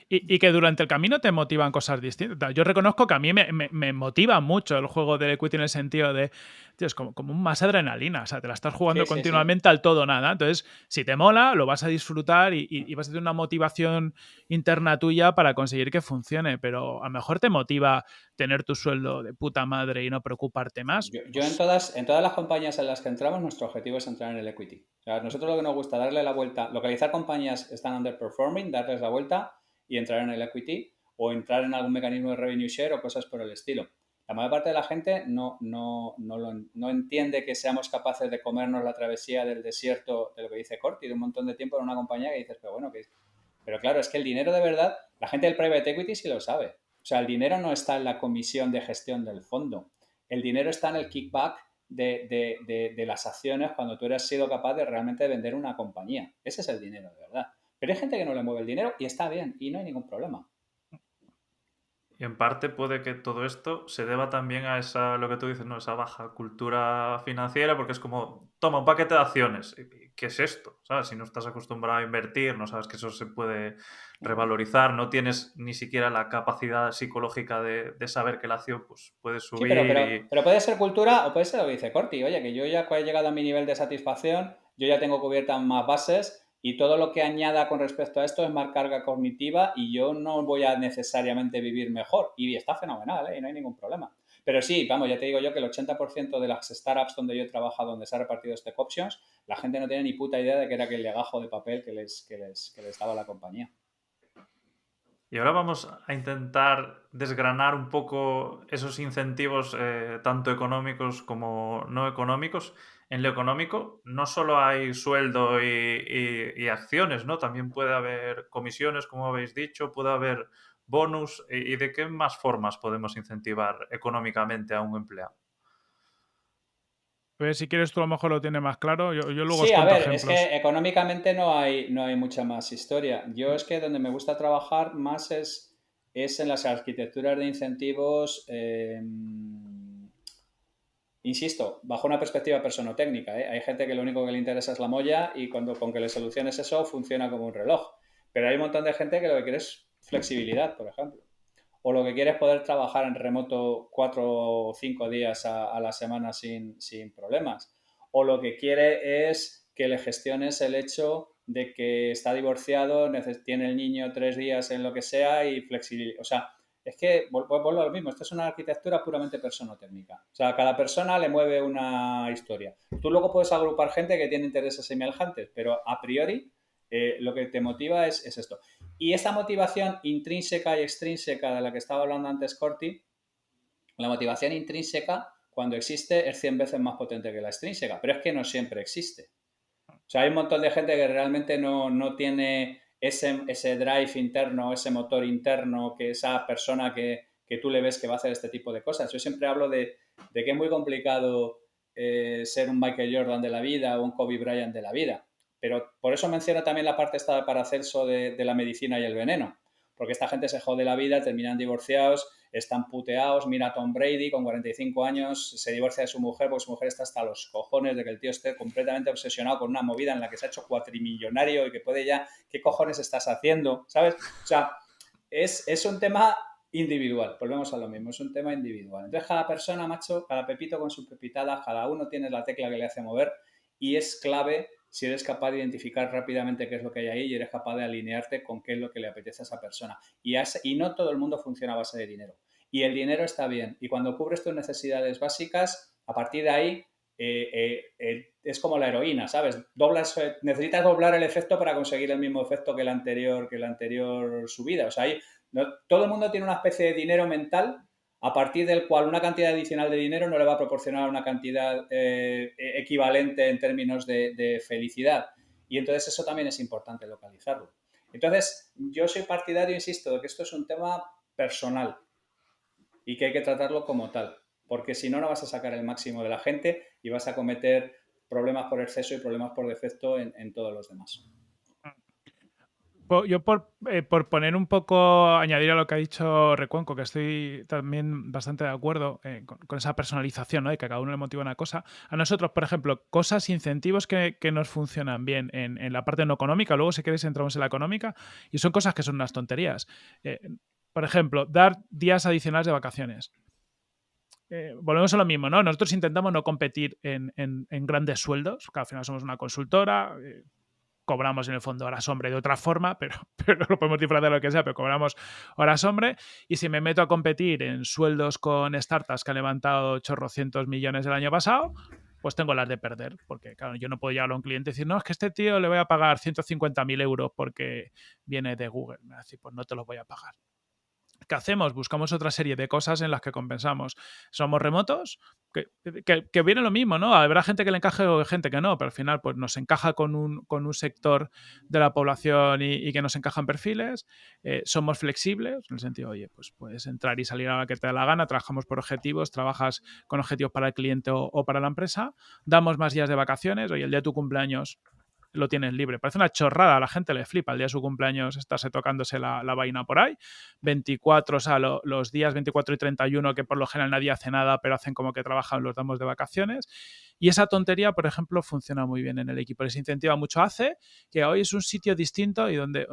C: Y que durante el camino te motivan cosas distintas. Yo reconozco que a mí me motiva mucho el juego del equity en el sentido de, tío, es como un más adrenalina. O sea, te la estás jugando continuamente al todo o nada. Entonces, si te mola, lo vas a disfrutar y vas a tener una motivación interna tuya para conseguir que funcione. Pero a lo mejor te motiva tener tu sueldo de puta madre y no preocuparte más.
D: Yo en todas las compañías en las que entramos, nuestro objetivo es entrar en el equity. O sea, nosotros lo que nos gusta darle la vuelta, localizar compañías que están underperforming, darles la vuelta y entrar en el equity o entrar en algún mecanismo de revenue share o cosas por el estilo. La mayor parte de la gente no entiende que seamos capaces de comernos la travesía del desierto, de lo que dice Corti, de un montón de tiempo en una compañía que dices, pero bueno, pero claro, es que el dinero de verdad, la gente del private equity sí lo sabe. O sea, el dinero no está en la comisión de gestión del fondo. El dinero está en el kickback de las acciones cuando tú has sido capaz de realmente vender una compañía. Ese es el dinero, de verdad. Pero hay gente que no le mueve el dinero y está bien y no hay ningún problema.
B: Y en parte puede que todo esto se deba también a esa, lo que tú dices, ¿no? Esa baja cultura financiera, porque es como, toma un paquete de acciones. ¿Qué es esto? ¿Sabes? Si no estás acostumbrado a invertir, no sabes que eso se puede revalorizar, no tienes ni siquiera la capacidad psicológica de saber que la acción pues, puede subir.
D: Sí, pero puede ser cultura o puede ser lo que dice Corti. Oye, que yo ya he llegado a mi nivel de satisfacción, yo ya tengo cubiertas más bases y todo lo que añada con respecto a esto es más carga cognitiva y yo no voy a necesariamente vivir mejor. Y está fenomenal, ¿eh? Y no hay ningún problema. Pero sí, vamos, ya te digo yo que el 80% de las startups donde yo he trabajado, donde se ha repartido stock options, la gente no tiene ni puta idea de que era aquel legajo de papel que les daba la compañía.
B: Y ahora vamos a intentar desgranar un poco esos incentivos, tanto económicos como no económicos. En lo económico no solo hay sueldo y acciones, ¿no? También puede haber comisiones, como habéis dicho, puede haber bonus. ¿Y de qué más formas podemos incentivar económicamente a un empleado?
C: Pues si quieres tú a lo mejor lo tienes más claro, yo luego os
D: Sí, a
C: cuento
D: ver, es
C: ejemplos.
D: que económicamente no hay mucha más historia. Yo es que donde me gusta trabajar más es en las arquitecturas de incentivos, insisto, bajo una perspectiva personotécnica, ¿eh? Hay gente que lo único que le interesa es la molla y con que le soluciones eso funciona como un reloj. Pero hay un montón de gente que lo que quiere es flexibilidad, por ejemplo. O lo que quiere es poder trabajar en remoto 4 o 5 días a la semana sin problemas. O lo que quiere es que le gestiones el hecho de que está divorciado, tiene el niño 3 días en lo que sea y flexibilidad. O sea, es que vuelvo a lo mismo, esto es una arquitectura puramente personotécnica. O sea, a cada persona le mueve una historia. Tú luego puedes agrupar gente que tiene intereses semejantes, pero a priori lo que te motiva es esto. Y esta motivación intrínseca y extrínseca de la que estaba hablando antes Corti, la motivación intrínseca, cuando existe es 100 veces más potente que la extrínseca, pero es que no siempre existe. O sea, hay un montón de gente que realmente no tiene ese drive interno, ese motor interno, que esa persona que tú le ves que va a hacer este tipo de cosas. Yo siempre hablo de que es muy complicado ser un Michael Jordan de la vida o un Kobe Bryant de la vida. Pero por eso menciono también la parte esta de Paracelso de la medicina y el veneno. Porque esta gente se jode la vida, terminan divorciados, están puteados. Mira a Tom Brady con 45 años, se divorcia de su mujer porque su mujer está hasta los cojones de que el tío esté completamente obsesionado con una movida en la que se ha hecho cuatrimillonario y que puede ya, ¿qué cojones estás haciendo? ¿Sabes? O sea, es un tema individual, volvemos a lo mismo, es un tema individual. Entonces cada persona, macho, cada pepito con su pepitada, cada uno tiene la tecla que le hace mover y es clave si eres capaz de identificar rápidamente qué es lo que hay ahí y eres capaz de alinearte con qué es lo que le apetece a esa persona. Y no todo el mundo funciona a base de dinero. Y el dinero está bien. Y cuando cubres tus necesidades básicas, a partir de ahí es como la heroína, ¿sabes? Necesitas doblar el efecto para conseguir el mismo efecto que el anterior subida. O sea, todo el mundo tiene una especie de dinero mental a partir del cual una cantidad adicional de dinero no le va a proporcionar una cantidad equivalente en términos de felicidad. Y entonces eso también es importante localizarlo. Entonces, yo soy partidario, insisto, de que esto es un tema personal y que hay que tratarlo como tal, porque si no, no vas a sacar el máximo de la gente y vas a cometer problemas por exceso y problemas por defecto en todos los demás.
C: Yo por poner un poco, añadir a lo que ha dicho Recuenco, que estoy también bastante de acuerdo con esa personalización, ¿no? De que a cada uno le motiva una cosa. A nosotros, por ejemplo, cosas, incentivos que nos funcionan bien en la parte no económica, luego si queréis entramos en la económica, y son cosas que son unas tonterías. Por ejemplo, dar días adicionales de vacaciones. Volvemos a lo mismo, ¿no? Nosotros intentamos no competir en grandes sueldos, que al final somos una consultora, cobramos en el fondo horas hombre de otra forma, pero lo podemos disfrazar de lo que sea, pero cobramos horas hombre. Y si me meto a competir en sueldos con startups que han levantado chorrocientos millones el año pasado, pues tengo las de perder, porque claro, yo no puedo llegar a un cliente y decir, no, es que este tío le voy a pagar 150.000 euros porque viene de Google. Me va a decir, pues no te los voy a pagar. ¿Qué hacemos? Buscamos otra serie de cosas en las que compensamos. Somos remotos, que viene lo mismo, ¿no? Habrá gente que le encaje o gente que no, pero al final pues nos encaja con un sector de la población y que nos encajan perfiles. Somos flexibles, en el sentido, oye, pues puedes entrar y salir a la que te da la gana, trabajamos por objetivos, trabajas con objetivos para el cliente o para la empresa, damos más días de vacaciones, oye, el día de tu cumpleaños lo tienes libre. Parece una chorrada, a la gente le flipa el día de su cumpleaños estarse tocándose la vaina por ahí. 24, o sea, los días 24 y 31, que por lo general nadie hace nada, pero hacen como que trabajan, los damos de vacaciones. Y esa tontería, por ejemplo, funciona muy bien en el equipo. Les incentiva mucho. Hace que hoy es un sitio distinto y donde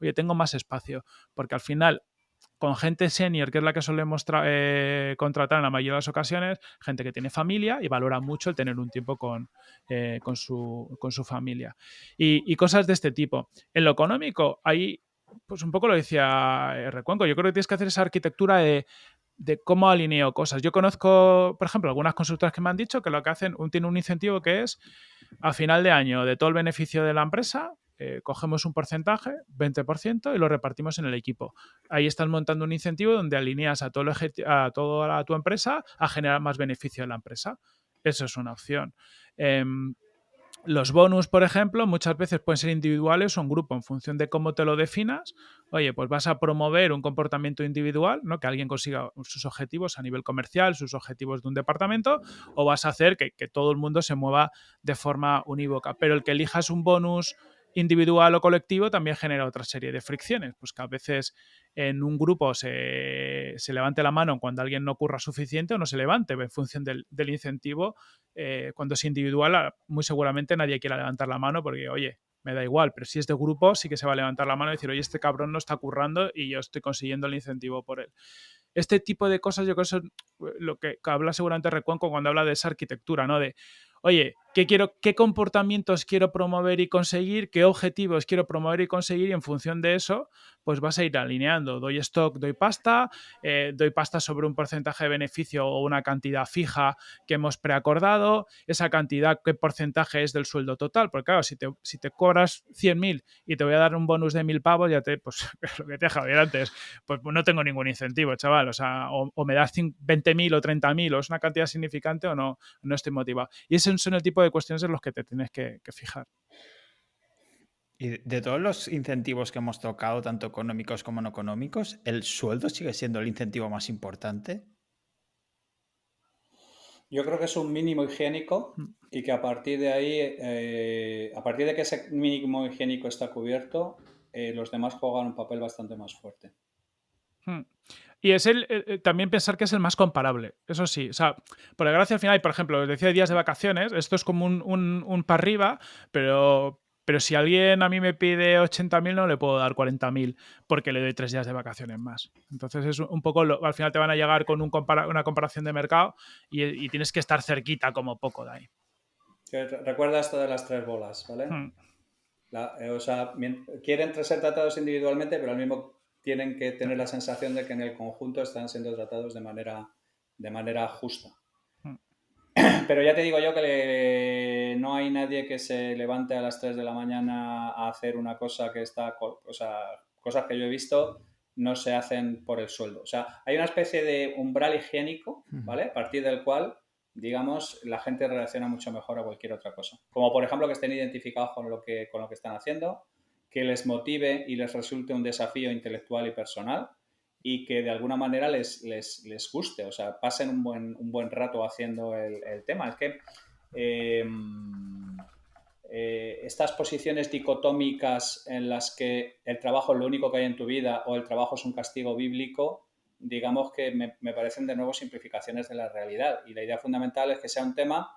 C: oye, tengo más espacio. Porque al final, con gente senior, que es la que solemos contratar en la mayoría de las ocasiones, gente que tiene familia y valora mucho el tener un tiempo con su familia. Y cosas de este tipo. En lo económico, ahí, pues un poco lo decía Recuenco, yo creo que tienes que hacer esa arquitectura de cómo alineo cosas. Yo conozco, por ejemplo, algunas consultoras que me han dicho que lo que hacen, tiene un incentivo que es a final de año de todo el beneficio de la empresa, cogemos un porcentaje, 20%, y lo repartimos en el equipo. Ahí estás montando un incentivo donde alineas a toda tu empresa a generar más beneficio de la empresa. Eso es una opción. Los bonus, por ejemplo, muchas veces pueden ser individuales o en grupo, en función de cómo te lo definas. Oye, pues vas a promover un comportamiento individual, ¿no? Que alguien consiga sus objetivos a nivel comercial, sus objetivos de un departamento, o vas a hacer que todo el mundo se mueva de forma unívoca. Pero el que elijas un bonus individual o colectivo también genera otra serie de fricciones, pues que a veces en un grupo se levante la mano cuando alguien no curra suficiente o no se levante en función del incentivo. Cuando es individual, muy seguramente nadie quiera levantar la mano porque, oye, me da igual, pero si es de grupo sí que se va a levantar la mano y decir, oye, este cabrón no está currando y yo estoy consiguiendo el incentivo por él. Este tipo de cosas yo creo que es lo que habla seguramente Recuenco cuando habla de esa arquitectura, ¿no? De, oye, qué comportamientos quiero promover y conseguir, qué objetivos quiero promover y conseguir, y en función de eso, pues vas a ir alineando. Doy stock, doy pasta sobre un porcentaje de beneficio o una cantidad fija que hemos preacordado, esa cantidad, qué porcentaje es del sueldo total, porque claro, si te cobras 100.000 y te voy a dar un bonus de 1.000 pavos, ya te, pues lo que te dije antes, pues no tengo ningún incentivo, chaval, o sea, o me das 20.000 o 30.000 o es una cantidad significante o no estoy motivado. Y esos son el tipo de cuestiones en los que te tienes que fijar.
A: Y de todos los incentivos que hemos tocado, tanto económicos como no económicos, ¿el sueldo sigue siendo el incentivo más importante?
D: Yo creo que es un mínimo higiénico y que a partir de ahí, a partir de que ese mínimo higiénico está cubierto, los demás juegan un papel bastante más fuerte.
C: Y es también pensar que es el más comparable, eso sí. O sea, por desgracia al final, por ejemplo, os decía días de vacaciones, esto es como un para arriba, pero si alguien a mí me pide 80.000 no le puedo dar 40.000 porque le doy 3 días de vacaciones más. Entonces es un poco, al final te van a llegar con una comparación de mercado y tienes que estar cerquita como poco de ahí.
D: Recuerda esto de las 3 bolas, ¿vale? O sea, quieren ser tratados individualmente, pero al mismo tienen que tener la sensación de que en el conjunto están siendo tratados de manera justa. Pero ya te digo yo que no hay nadie que se levante a las 3 de la mañana a hacer una cosa que está... O sea, cosas que yo he visto no se hacen por el sueldo. O sea, hay una especie de umbral higiénico, ¿vale? A partir del cual, digamos, la gente reacciona mucho mejor a cualquier otra cosa. Como, por ejemplo, que estén identificados con lo que están haciendo, que les motive y les resulte un desafío intelectual y personal, y que de alguna manera les guste, o sea, pasen un buen rato haciendo el tema. Es que estas posiciones dicotómicas en las que el trabajo es lo único que hay en tu vida o el trabajo es un castigo bíblico, digamos que me parecen de nuevo simplificaciones de la realidad. Y la idea fundamental es que sea un tema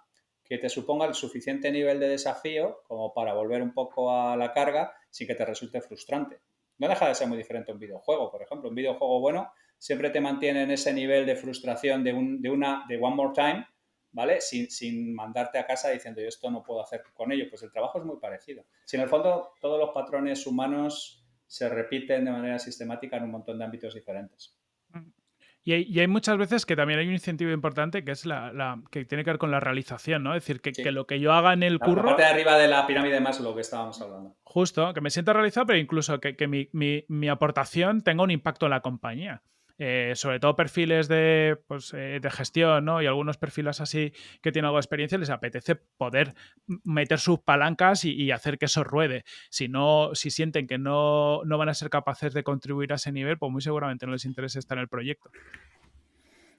D: que te suponga el suficiente nivel de desafío como para volver un poco a la carga sin que te resulte frustrante. No deja de ser muy diferente a un videojuego, por ejemplo. Un videojuego bueno siempre te mantiene en ese nivel de frustración de one more time, ¿vale? Sin mandarte a casa diciendo yo esto no puedo hacer con ello. Pues el trabajo es muy parecido. Si en el fondo todos los patrones humanos se repiten de manera sistemática en un montón de ámbitos diferentes.
C: Y hay muchas veces que también hay un incentivo importante que es que tiene que ver con la realización, ¿no? Es decir, que lo que yo haga en el curro...
D: La parte de arriba de la pirámide de Maslow que estábamos hablando.
C: Justo, que me sienta realizado, pero incluso que mi aportación tenga un impacto en la compañía. Sobre todo perfiles de gestión, ¿no? Y algunos perfiles así que tienen algo de experiencia, les apetece poder meter sus palancas y hacer que eso ruede. Si sienten que no van a ser capaces de contribuir a ese nivel, pues muy seguramente no les interesa estar en el proyecto.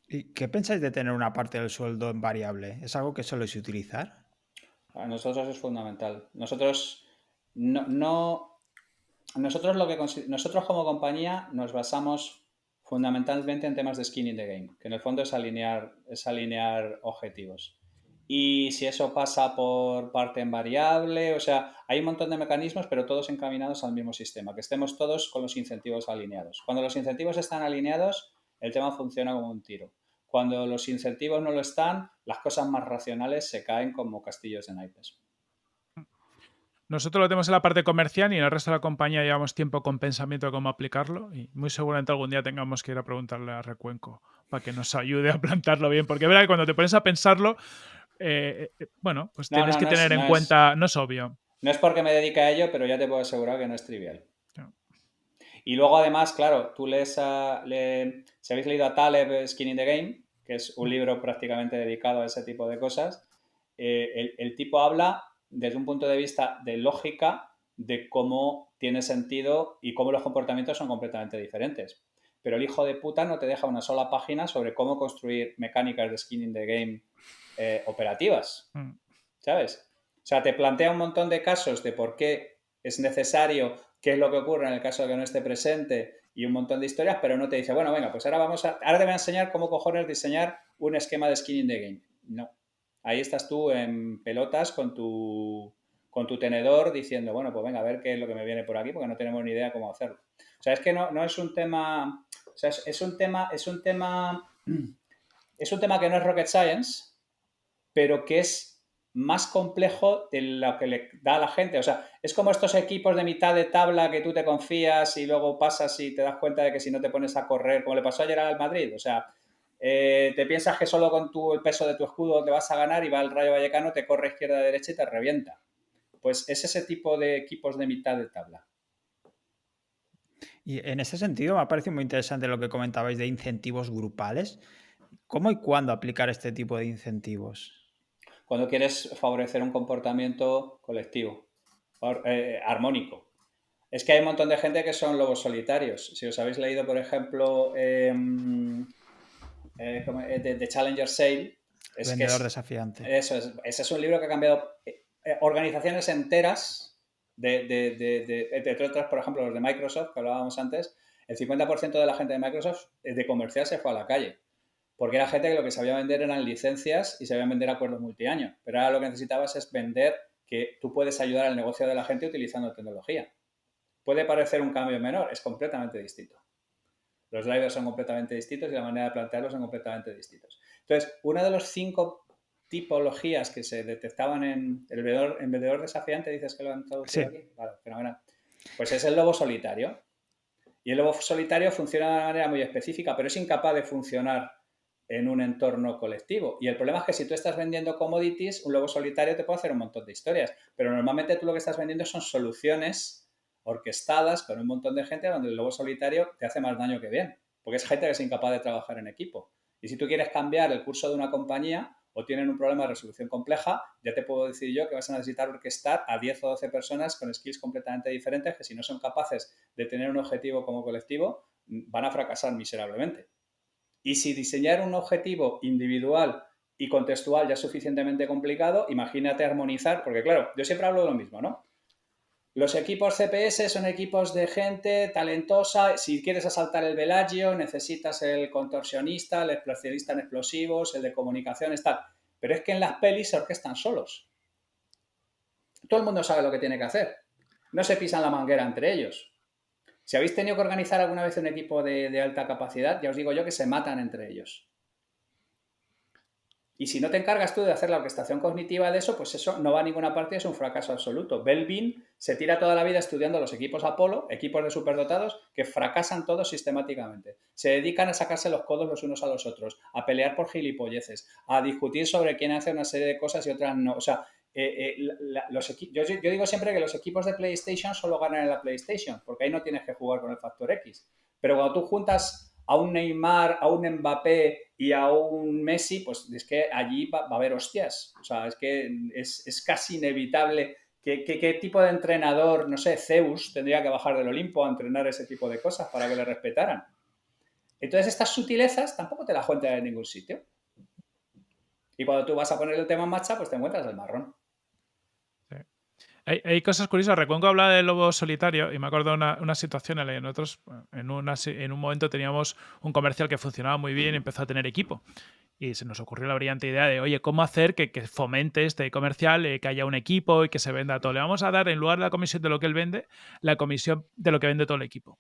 A: ¿Y qué pensáis de tener una parte del sueldo en variable? ¿Es algo que soléis utilizar?
D: A nosotros es fundamental. Nosotros nosotros como compañía nos basamos fundamentalmente en temas de skin in the game, que en el fondo es alinear objetivos. Y si eso pasa por parte en variable, o sea, hay un montón de mecanismos, pero todos encaminados al mismo sistema, que estemos todos con los incentivos alineados. Cuando los incentivos están alineados, el tema funciona como un tiro. Cuando los incentivos no lo están, las cosas más racionales se caen como castillos de naipes.
C: Nosotros lo tenemos en la parte comercial y en el resto de la compañía llevamos tiempo con pensamiento de cómo aplicarlo y muy seguramente algún día tengamos que ir a preguntarle a Recuenco para que nos ayude a plantarlo bien, porque es verdad que cuando te pones a pensarlo, bueno, pues tienes que tener en cuenta, no es obvio.
D: No es porque me dedique a ello, pero ya te puedo asegurar que no es trivial.
C: No.
D: Y luego además, claro, tú si habéis leído a Taleb Skin in the Game, que es un libro prácticamente dedicado a ese tipo de cosas, el tipo habla desde un punto de vista de lógica de cómo tiene sentido y cómo los comportamientos son completamente diferentes. Pero el hijo de puta no te deja una sola página sobre cómo construir mecánicas de skin in the game operativas, ¿sabes? O sea, te plantea un montón de casos de por qué es necesario, qué es lo que ocurre en el caso de que no esté presente y un montón de historias, pero no te dice, bueno, venga, pues ahora te voy a enseñar cómo cojones diseñar un esquema de skin in the game. No. Ahí estás tú en pelotas con tu tenedor diciendo, bueno, pues venga, a ver qué es lo que me viene por aquí, porque no tenemos ni idea cómo hacerlo. O sea, es que no es un tema, o sea, es un tema que no es rocket science, pero que es más complejo de lo que le da a la gente. O sea, es como estos equipos de mitad de tabla que tú te confías y luego pasas y te das cuenta de que si no te pones a correr, como le pasó ayer al Madrid, o sea, te piensas que solo con el peso de tu escudo te vas a ganar y va el Rayo Vallecano, te corre izquierda a derecha y te revienta. Pues es ese tipo de equipos de mitad de tabla.
A: Y en ese sentido me ha parecido muy interesante lo que comentabais de incentivos grupales. ¿Cómo y cuándo aplicar este tipo de incentivos?
D: Cuando quieres favorecer un comportamiento colectivo, armónico. Es que hay un montón de gente que son lobos solitarios. Si os habéis leído, por ejemplo, The Challenger Sale,
A: Vendedor desafiante.
D: ese es un libro que ha cambiado organizaciones enteras, entre otras, por ejemplo, los de Microsoft, que hablábamos antes. El 50% de la gente de Microsoft de comercial se fue a la calle. Porque era gente que lo que sabía vender eran licencias y sabían vender acuerdos multiaños. Pero ahora lo que necesitabas es vender que tú puedes ayudar al negocio de la gente utilizando tecnología. Puede parecer un cambio menor, es completamente distinto. Los drivers son completamente distintos y la manera de plantearlos son completamente distintos. Entonces, una de los 5 tipologías que se detectaban en el vendedor desafiante, dices que lo han traducido aquí. Vale, fenomenal. Pues es el lobo solitario. Y el lobo solitario funciona de una manera muy específica, pero es incapaz de funcionar en un entorno colectivo. Y el problema es que si tú estás vendiendo commodities, un lobo solitario te puede hacer un montón de historias, pero normalmente tú lo que estás vendiendo son soluciones orquestadas con un montón de gente donde el lobo solitario te hace más daño que bien, porque es gente que es incapaz de trabajar en equipo. Y si tú quieres cambiar el curso de una compañía o tienen un problema de resolución compleja, ya te puedo decir yo que vas a necesitar orquestar a 10 o 12 personas con skills completamente diferentes que si no son capaces de tener un objetivo como colectivo, van a fracasar miserablemente. Y si diseñar un objetivo individual y contextual ya es suficientemente complicado, imagínate armonizar, porque claro, yo siempre hablo de lo mismo, ¿no? Los equipos CPS son equipos de gente talentosa. Si quieres asaltar el Bellagio, necesitas el contorsionista, el especialista en explosivos, el de comunicaciones, tal. Pero es que en las pelis se orquestan solos. Todo el mundo sabe lo que tiene que hacer. No se pisan la manguera entre ellos. Si habéis tenido que organizar alguna vez un equipo de alta capacidad, ya os digo yo que se matan entre ellos. Y si no te encargas tú de hacer la orquestación cognitiva de eso, pues eso no va a ninguna parte y es un fracaso absoluto. Belbin se tira toda la vida estudiando los equipos Apolo, equipos de superdotados, que fracasan todos sistemáticamente. Se dedican a sacarse los codos los unos a los otros, a pelear por gilipolleces, a discutir sobre quién hace una serie de cosas y otras no. O sea, yo digo siempre que los equipos de PlayStation solo ganan en la PlayStation, porque ahí no tienes que jugar con el factor X. Pero cuando tú juntas a un Neymar, a un Mbappé y a un Messi, pues es que allí va a haber hostias. O sea, es que es casi inevitable. ¿Qué tipo de entrenador, no sé, Zeus tendría que bajar del Olimpo a entrenar ese tipo de cosas para que le respetaran? Entonces, estas sutilezas tampoco te las cuentan en ningún sitio. Y cuando tú vas a poner el tema en marcha, pues te encuentras el marrón.
C: Hay cosas curiosas. Recuerdo hablar del lobo solitario y me acuerdo de una situación en la que nosotros en un momento teníamos un comercial que funcionaba muy bien y empezó a tener equipo. Y se nos ocurrió la brillante idea de, oye, ¿cómo hacer que fomente este comercial, que haya un equipo y que se venda todo? Le vamos a dar, en lugar de la comisión de lo que él vende, la comisión de lo que vende todo el equipo.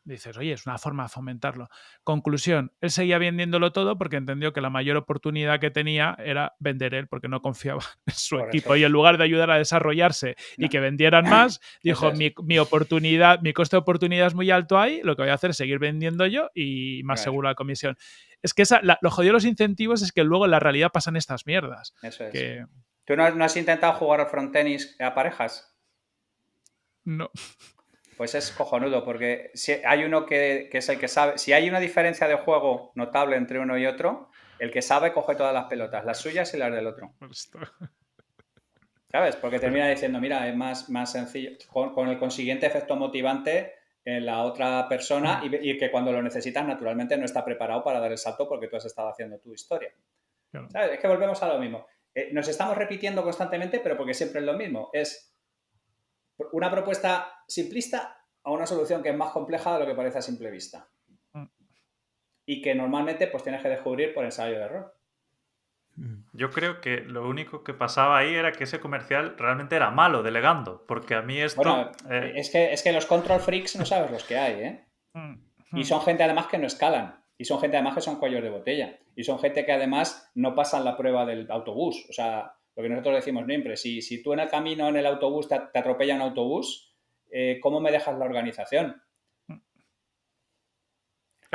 C: Dices, oye, es una forma de fomentarlo. Conclusión, él seguía vendiéndolo todo porque entendió que la mayor oportunidad que tenía era vender él porque no confiaba en su equipo. Y en lugar de ayudar a desarrollarse y que vendieran más, dijo, mi oportunidad, mi coste de oportunidad es muy alto ahí, lo que voy a hacer es seguir vendiendo yo y más seguro la comisión. Es que lo jodido de los incentivos es que luego en la realidad pasan estas mierdas.
D: Eso es.
C: Que...
D: ¿Tú no has intentado jugar al frontenis a parejas?
C: No.
D: Pues es cojonudo, porque si hay uno que es el que sabe. Si hay una diferencia de juego notable entre uno y otro, el que sabe coge todas las pelotas, las suyas y las del otro. ¿Sabes? Porque termina diciendo, mira, es más sencillo, con el consiguiente efecto motivante en la otra persona y que cuando lo necesitas, naturalmente no está preparado para dar el salto porque tú has estado haciendo tu historia. Claro. ¿Sabes? Es que volvemos a lo mismo. Nos estamos repitiendo constantemente, pero porque siempre es lo mismo. Es una propuesta simplista a una solución que es más compleja de lo que parece a simple vista. Y que normalmente pues tienes que descubrir por ensayo de error.
B: Yo creo que lo único que pasaba ahí era que ese comercial realmente era malo delegando, porque a mí esto...
D: Bueno, es que los control freaks no sabes los que hay, ¿eh? Y son gente además que no escalan. Y son gente además que son cuellos de botella. Y son gente que además no pasan la prueba del autobús. O sea, lo que nosotros decimos siempre, si tú en el camino, en el autobús, te atropella un autobús, ¿cómo me dejas la organización? O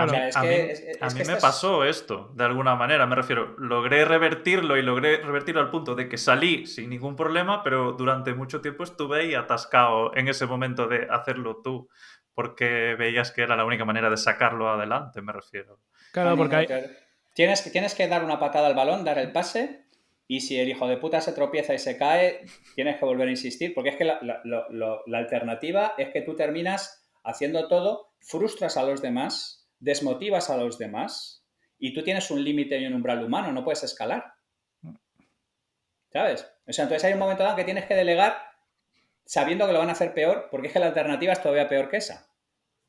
C: Claro.
D: sea, es
B: A
D: que,
B: mí,
D: es,
B: a
D: es que
B: mí me
D: estás...
B: pasó esto, de alguna manera, me refiero, logré revertirlo y logré revertirlo al punto de que salí sin ningún problema, pero durante mucho tiempo estuve ahí atascado en ese momento de hacerlo tú, porque veías que era la única manera de sacarlo adelante, me refiero.
C: Claro, porque hay,
D: Tienes que dar una patada al balón, dar el pase, y si el hijo de puta se tropieza y se cae, tienes que volver a insistir, porque es que la alternativa es que tú terminas haciendo todo, frustras a los demás, desmotivas a los demás, y tú tienes un límite y un umbral humano, no puedes escalar, ¿sabes? O sea, entonces hay un momento dado que tienes que delegar sabiendo que lo van a hacer peor, porque es que la alternativa es todavía peor que esa.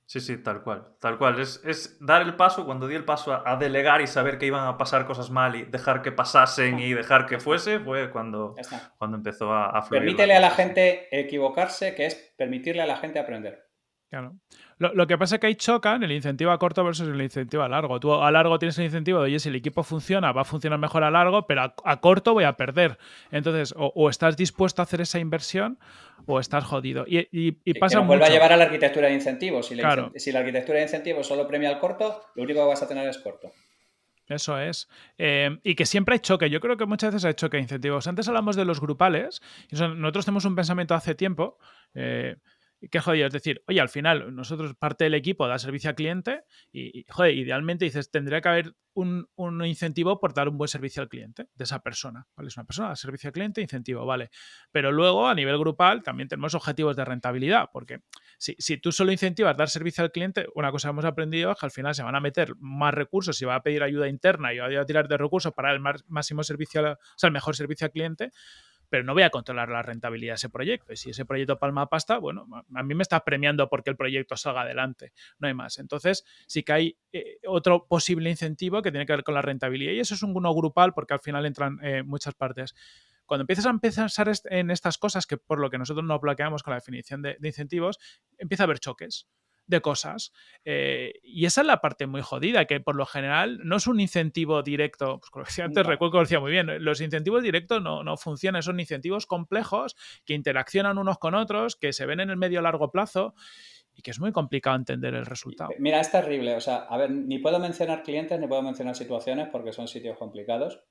B: Sí, sí, tal cual, tal cual. Es dar el paso, cuando di el paso a delegar y saber que iban a pasar cosas mal y dejar que pasasen y dejar que
D: Ya está,
B: fuese, fue
D: ya está.
B: cuando empezó a fluir la
D: Permítele a la
B: cosa, sí.
D: gente equivocarse, que es permitirle a la gente aprender.
C: Claro. Lo que pasa es que ahí chocan el incentivo a corto versus el incentivo a largo. Tú a largo tienes el incentivo de, oye, si el equipo funciona, va a funcionar mejor a largo, pero a corto voy a perder. Entonces, o estás dispuesto a hacer esa inversión o estás jodido. Y
D: Que
C: pasa
D: nos vuelva a
C: mucho.
D: llevar a la arquitectura de incentivos.
C: Claro,
D: Si la arquitectura de incentivos solo premia al corto, lo único que vas a tener es corto.
C: eso es. Y que siempre hay choque. Yo creo que muchas veces hay choque de incentivos. Antes hablamos de los grupales. Y nosotros tenemos un pensamiento hace tiempo. Que jodido, es decir, oye, al final nosotros parte del equipo da servicio al cliente joder, idealmente dices, tendría que haber un incentivo por dar un buen servicio al cliente de esa persona, ¿vale? Es una persona, da servicio al cliente, incentivo, vale. Pero luego a nivel grupal también tenemos objetivos de rentabilidad, porque si tú solo incentivas dar servicio al cliente, una cosa que hemos aprendido es que al final se van a meter más recursos y va a pedir ayuda interna y va a tirar de recursos para el máximo servicio, o sea, el mejor servicio al cliente, pero no voy a controlar la rentabilidad de ese proyecto. Y si ese proyecto palma pasta, bueno, a mí me está premiando porque el proyecto salga adelante, no hay más. Entonces, sí que hay otro posible incentivo que tiene que ver con la rentabilidad y eso es un uno grupal porque al final entran muchas partes. Cuando empiezas a pensar en estas cosas, que por lo que nosotros nos bloqueamos con la definición de incentivos, empieza a haber choques de cosas. Y esa es la parte muy jodida, que por lo general no es un incentivo directo. Pues como decía antes,
D: Nunca.
C: recuerdo que lo decía muy bien, los incentivos directos no funcionan, son incentivos complejos que interaccionan unos con otros, que se ven en el medio a largo plazo y que es muy complicado entender el resultado.
D: Mira, es terrible. O sea, a ver, ni puedo mencionar clientes ni puedo mencionar situaciones porque son sitios complicados.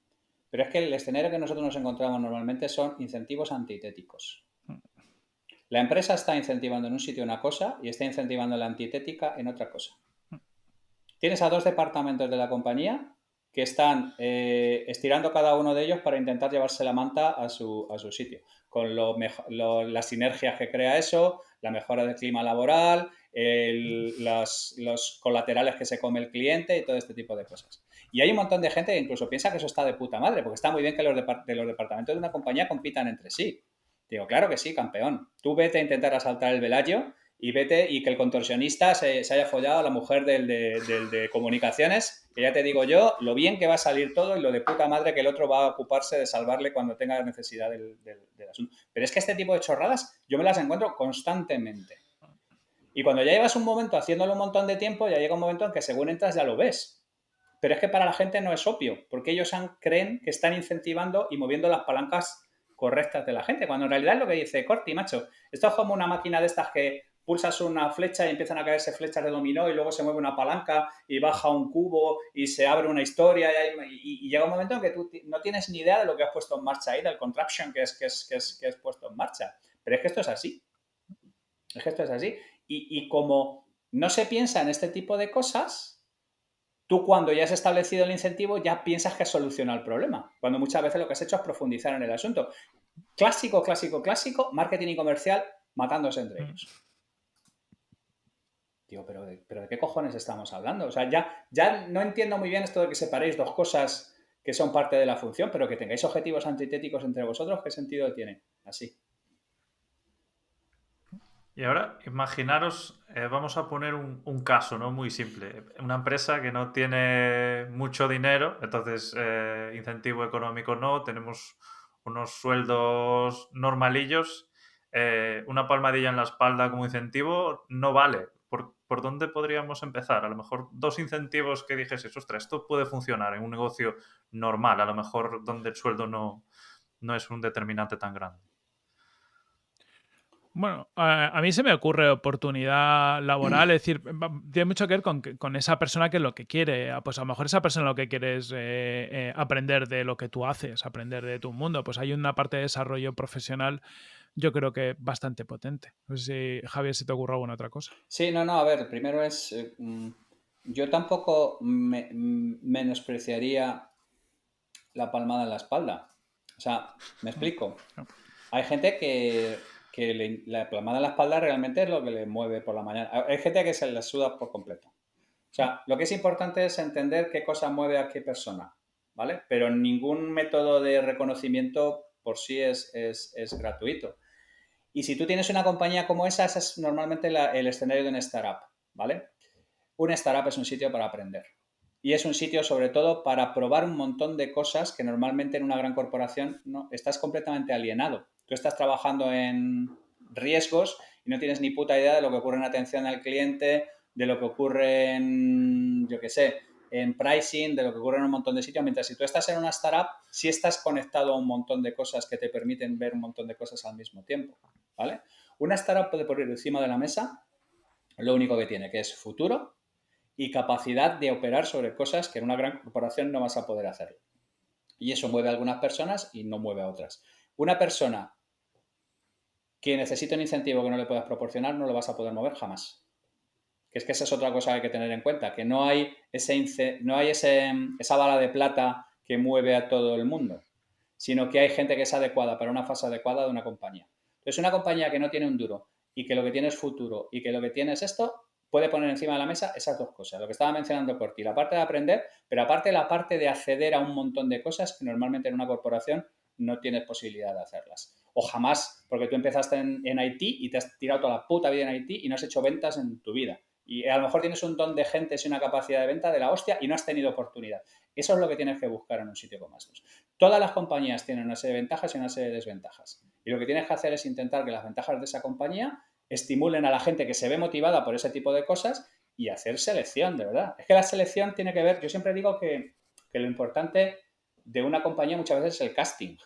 D: Pero es que el escenario que nosotros nos encontramos normalmente son incentivos antitéticos. La empresa está incentivando en un sitio una cosa y está incentivando la antitética en otra cosa. Tienes a dos departamentos de la compañía que están estirando cada uno de ellos para intentar llevarse la manta a su sitio, con las sinergias que crea eso, la mejora del clima laboral, los colaterales que se come el cliente y todo este tipo de cosas. Y hay un montón de gente que incluso piensa que eso está de puta madre, porque está muy bien que los departamentos de una compañía compitan entre sí. Digo, claro que sí, campeón. Tú vete a intentar asaltar el Velayo y vete y que el contorsionista se haya follado a la mujer del de comunicaciones, que ya te digo yo, lo bien que va a salir todo y lo de puta madre que el otro va a ocuparse de salvarle cuando tenga necesidad del asunto. Pero es que este tipo de chorradas yo me las encuentro constantemente. Y cuando ya llevas un momento haciéndolo un montón de tiempo, ya llega un momento en que según entras ya lo ves. Pero es que para la gente no es obvio, porque ellos creen que están incentivando y moviendo las palancas correctas de la gente, cuando en realidad es lo que dice Corti, macho. Esto es como una máquina de estas que pulsas una flecha y empiezan a caerse flechas de dominó y luego se mueve una palanca y baja un cubo y se abre una historia y llega un momento en que tú no tienes ni idea de lo que has puesto en marcha ahí, del contraption que es puesto en marcha. Pero es que esto es así. Es que esto es así. Y como no se piensa en este tipo de cosas, tú cuando ya has establecido el incentivo ya piensas que has solucionado el problema, cuando muchas veces lo que has hecho es profundizar en el asunto. Clásico, clásico, clásico, marketing y comercial matándose entre ellos. Digo, pero ¿de qué cojones estamos hablando? O sea, ya no entiendo muy bien esto de que separéis dos cosas que son parte de la función, pero que tengáis objetivos antitéticos entre vosotros, ¿qué sentido tiene? Así.
B: Y ahora, imaginaros, vamos a poner un caso, ¿no? Muy simple. Una empresa que no tiene mucho dinero, entonces incentivo económico no, tenemos unos sueldos normalillos, una palmadilla en la espalda como incentivo no vale. ¿Por dónde podríamos empezar? A lo mejor dos incentivos que dijese, ostras, esto puede funcionar en un negocio normal, a lo mejor donde el sueldo no es un determinante tan grande.
C: Bueno, a mí se me ocurre oportunidad laboral, es decir, tiene mucho que ver con esa persona que es lo que quiere. Pues a lo mejor esa persona lo que quiere es aprender de lo que tú haces, aprender de tu mundo. Pues hay una parte de desarrollo profesional, yo creo que bastante potente. No sé si, Javier, si te ocurre alguna otra cosa.
D: Sí, no, a ver, primero es, yo tampoco menospreciaría la palmada en la espalda. O sea, me explico. Hay gente que la palmada en la espalda realmente es lo que le mueve por la mañana. Hay gente que se la suda por completo. O sea, lo que es importante es entender qué cosa mueve a qué persona, ¿vale? Pero ningún método de reconocimiento por sí es gratuito. Y si tú tienes una compañía como esa, ese es normalmente el escenario de una startup, ¿vale? Una startup es un sitio para aprender. Y es un sitio sobre todo para probar un montón de cosas que normalmente en una gran corporación no estás completamente alienado. Tú estás trabajando en riesgos y no tienes ni puta idea de lo que ocurre en atención al cliente, de lo que ocurre en, yo qué sé, en pricing, de lo que ocurre en un montón de sitios. Mientras si tú estás en una startup, sí estás conectado a un montón de cosas que te permiten ver un montón de cosas al mismo tiempo, ¿vale? Una startup puede poner encima de la mesa lo único que tiene, que es futuro y capacidad de operar sobre cosas que en una gran corporación no vas a poder hacer. Y eso mueve a algunas personas y no mueve a otras. Una persona que necesita un incentivo que no le puedas proporcionar, no lo vas a poder mover jamás. Que es que esa es otra cosa que hay que tener en cuenta, que no hay esa bala de plata que mueve a todo el mundo, sino que hay gente que es adecuada para una fase adecuada de una compañía. Entonces, una compañía que no tiene un duro y que lo que tiene es futuro y que lo que tiene es esto, puede poner encima de la mesa esas dos cosas. Lo que estaba mencionando por ti, la parte de aprender, pero aparte la parte de acceder a un montón de cosas que normalmente en una corporación no tienes posibilidad de hacerlas. O jamás, porque tú empezaste en IT y te has tirado toda la puta vida en IT y no has hecho ventas en tu vida. Y a lo mejor tienes un don de gente y una capacidad de venta de la hostia y no has tenido oportunidad. Eso es lo que tienes que buscar en un sitio como estos. Todas las compañías tienen una serie de ventajas y una serie de desventajas. Y lo que tienes que hacer es intentar que las ventajas de esa compañía estimulen a la gente que se ve motivada por ese tipo de cosas y hacer selección, de verdad. Es que la selección tiene que ver, yo siempre digo que lo importante de una compañía muchas veces es el casting.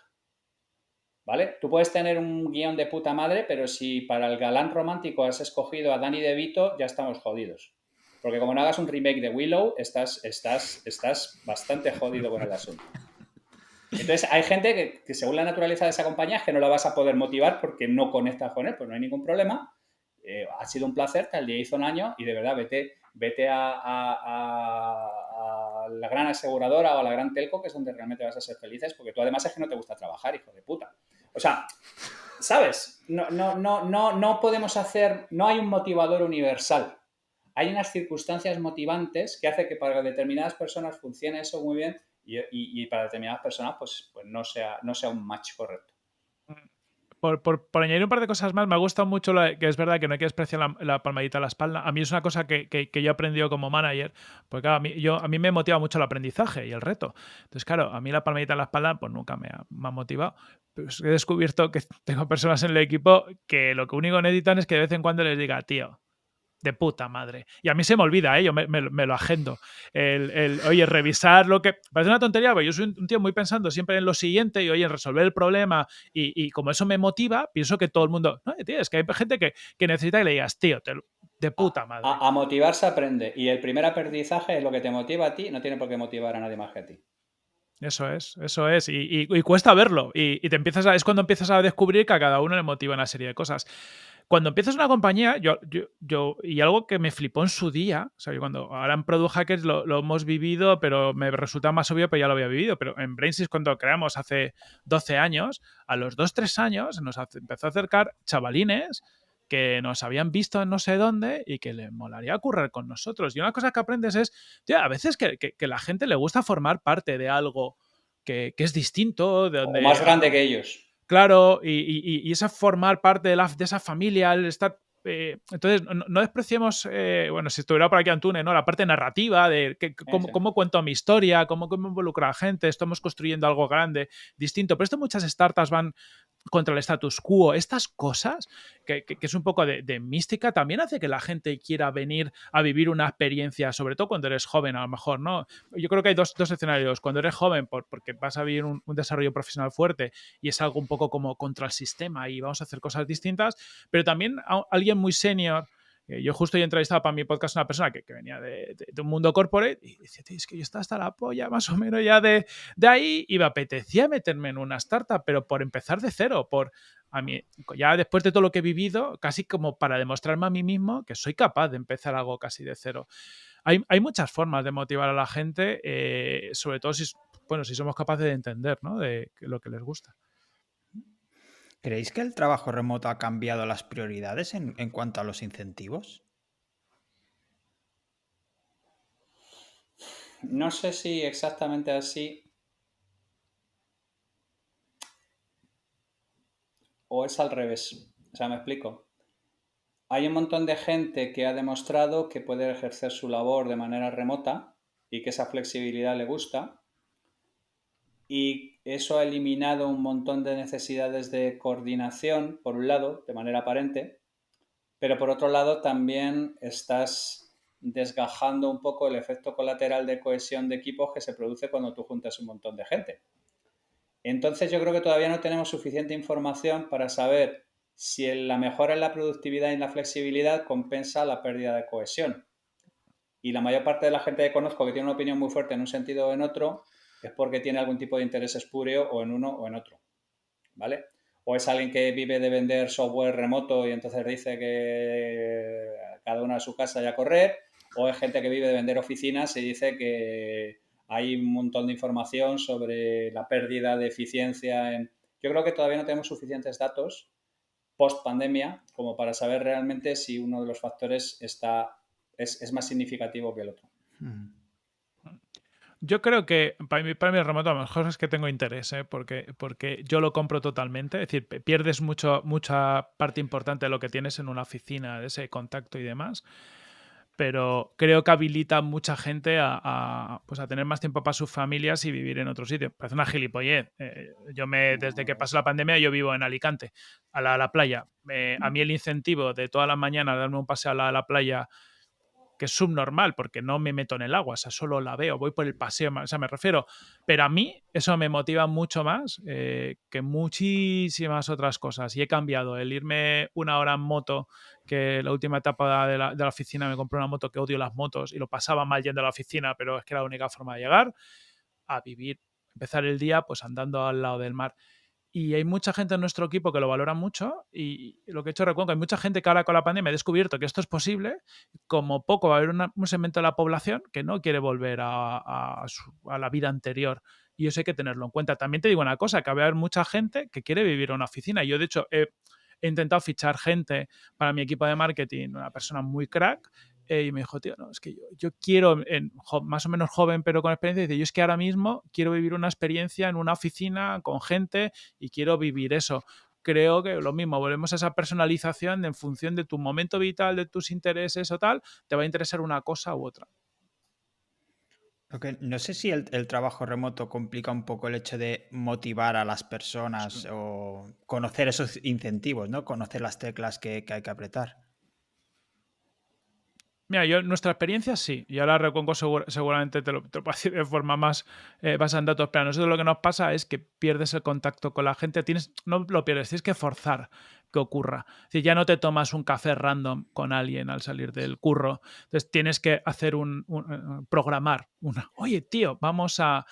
D: ¿Vale? Tú puedes tener un guión de puta madre, pero si para el galán romántico has escogido a Danny DeVito, ya estamos jodidos. Porque como no hagas un remake de Willow, estás bastante jodido con el asunto. Entonces, hay gente que según la naturaleza de esa compañía es que no la vas a poder motivar porque no conectas con él, pues no hay ningún problema. Ha sido un placer, tal día hizo un año y de verdad vete a la gran aseguradora o a la gran telco, que es donde realmente vas a ser felices, porque tú además es que no te gusta trabajar, hijo de puta. O sea, ¿sabes? No podemos hacer, no hay un motivador universal. Hay unas circunstancias motivantes que hacen que para determinadas personas funcione eso muy bien y para determinadas personas pues no sea un match correcto.
C: Por añadir un par de cosas más, me ha gustado mucho que es verdad que no hay que despreciar la palmadita a la espalda. A mí es una cosa que yo he aprendido como manager, porque claro, a mí me motiva mucho el aprendizaje y el reto. Entonces, claro, a mí la palmadita a la espalda pues nunca me ha motivado. Pues he descubierto que tengo personas en el equipo que lo único que necesitan es que de vez en cuando les diga, tío, de puta madre. Y a mí se me olvida, yo me lo agendo. Oye, revisar lo que... Parece una tontería, pero yo soy un tío muy pensando siempre en lo siguiente y, oye, en resolver el problema. Y como eso me motiva, pienso que todo el mundo... No, tío, es que hay gente que necesita que le digas, tío, de puta madre.
D: A motivar se aprende. Y el primer aprendizaje es lo que te motiva a ti, no tiene por qué motivar a nadie más que a ti.
C: Eso es. Y cuesta verlo. Y te es cuando empiezas a descubrir que a cada uno le motiva una serie de cosas. Cuando empiezas una compañía, y algo que me flipó en su día, o sea, ahora en Product Hackers lo hemos vivido, pero me resulta más obvio, pero ya lo había vivido, pero en Brainsys cuando creamos hace 12 años, a los 2-3 años nos empezó a acercar chavalines que nos habían visto en no sé dónde y que le molaría currar con nosotros. Y una cosa que aprendes es, tío, a veces que la gente le gusta formar parte de algo que es distinto. De donde,
D: o más grande que ellos.
C: Claro, y esa formar parte de esa familia, el estar... entonces, no despreciemos, bueno, si estuviera por aquí Antune, ¿no? La parte narrativa de cómo cuento mi historia, cómo involucro a la gente, estamos construyendo algo grande, distinto. Pero esto muchas startups van contra el status quo, estas cosas, que es un poco de mística, también hace que la gente quiera venir a vivir una experiencia, sobre todo cuando eres joven, a lo mejor, ¿no? Yo creo que hay dos escenarios. Cuando eres joven, porque vas a vivir un desarrollo profesional fuerte y es algo un poco como contra el sistema y vamos a hacer cosas distintas, pero también alguien muy senior. Yo justo he entrevistado para mi podcast a una persona que venía de un mundo corporate y decía, tío, es que yo estaba hasta la polla más o menos ya de ahí y me apetecía meterme en una startup, pero por empezar de cero, a mí, ya después de todo lo que he vivido, casi como para demostrarme a mí mismo que soy capaz de empezar algo casi de cero. Hay muchas formas de motivar a la gente, sobre todo si somos capaces de entender, ¿no? De lo que les gusta.
A: ¿Creéis que el trabajo remoto ha cambiado las prioridades en cuanto a los incentivos?
D: No sé si exactamente así o es al revés. O sea, me explico. Hay un montón de gente que ha demostrado que puede ejercer su labor de manera remota y que esa flexibilidad le gusta. Y eso ha eliminado un montón de necesidades de coordinación, por un lado, de manera aparente, pero por otro lado también estás desgajando un poco el efecto colateral de cohesión de equipos que se produce cuando tú juntas un montón de gente. Entonces yo creo que todavía no tenemos suficiente información para saber si la mejora en la productividad y en la flexibilidad compensa la pérdida de cohesión. Y la mayor parte de la gente que conozco que tiene una opinión muy fuerte en un sentido o en otro es porque tiene algún tipo de interés espúreo o en uno o en otro, ¿vale? O es alguien que vive de vender software remoto y entonces dice que cada uno a su casa y a correr, o es gente que vive de vender oficinas y dice que hay un montón de información sobre la pérdida de eficiencia en... Yo creo que todavía no tenemos suficientes datos post pandemia como para saber realmente si uno de los factores es más significativo que el otro.
C: Yo creo que para mí el remoto a lo mejor es que tengo interés, ¿eh? Porque yo lo compro totalmente. Es decir, pierdes mucha parte importante de lo que tienes en una oficina, de ese contacto y demás. Pero creo que habilita a mucha gente pues a tener más tiempo para sus familias y vivir en otro sitio. Parece una gilipollez. Desde que pasó la pandemia, yo vivo en Alicante, a la playa. A mí el incentivo de todas las mañanas darme un paseo a la playa, que es subnormal porque no me meto en el agua, o sea, solo la veo, voy por el paseo, o sea, me refiero, pero a mí eso me motiva mucho más que muchísimas otras cosas y he cambiado el irme una hora en moto, que la última etapa de la oficina me compré una moto, que odio las motos y lo pasaba mal yendo a la oficina, pero es que era la única forma de llegar, a vivir, empezar el día pues andando al lado del mar. Y hay mucha gente en nuestro equipo que lo valora mucho y lo que he hecho recuerdo, hay mucha gente que ahora con la pandemia ha descubierto que esto es posible. Como poco va a haber un segmento de la población que no quiere volver a la vida anterior. Y eso hay que tenerlo en cuenta. También te digo una cosa, que va a haber mucha gente que quiere vivir en una oficina. Yo, de hecho, he intentado fichar gente para mi equipo de marketing, una persona muy crack, y me dijo, tío, no, es que yo quiero, más o menos joven, pero con experiencia, dice, yo es que ahora mismo quiero vivir una experiencia en una oficina con gente y quiero vivir eso. Creo que lo mismo, volvemos a esa personalización en función de tu momento vital, de tus intereses o tal, te va a interesar una cosa u otra.
A: No sé si el trabajo remoto complica un poco el hecho de motivar a las personas
C: Sí.
A: o conocer esos incentivos, ¿no? Conocer las teclas que hay que apretar.
C: Mira, yo nuestra experiencia sí, y ahora Reconco seguramente te lo puedo decir de forma más basada en datos, pero a nosotros lo que nos pasa es que pierdes el contacto con la gente, no lo pierdes, tienes que forzar que ocurra. Es decir, ya no te tomas un café random con alguien al salir del curro, entonces tienes que hacer programar oye tío, vamos a...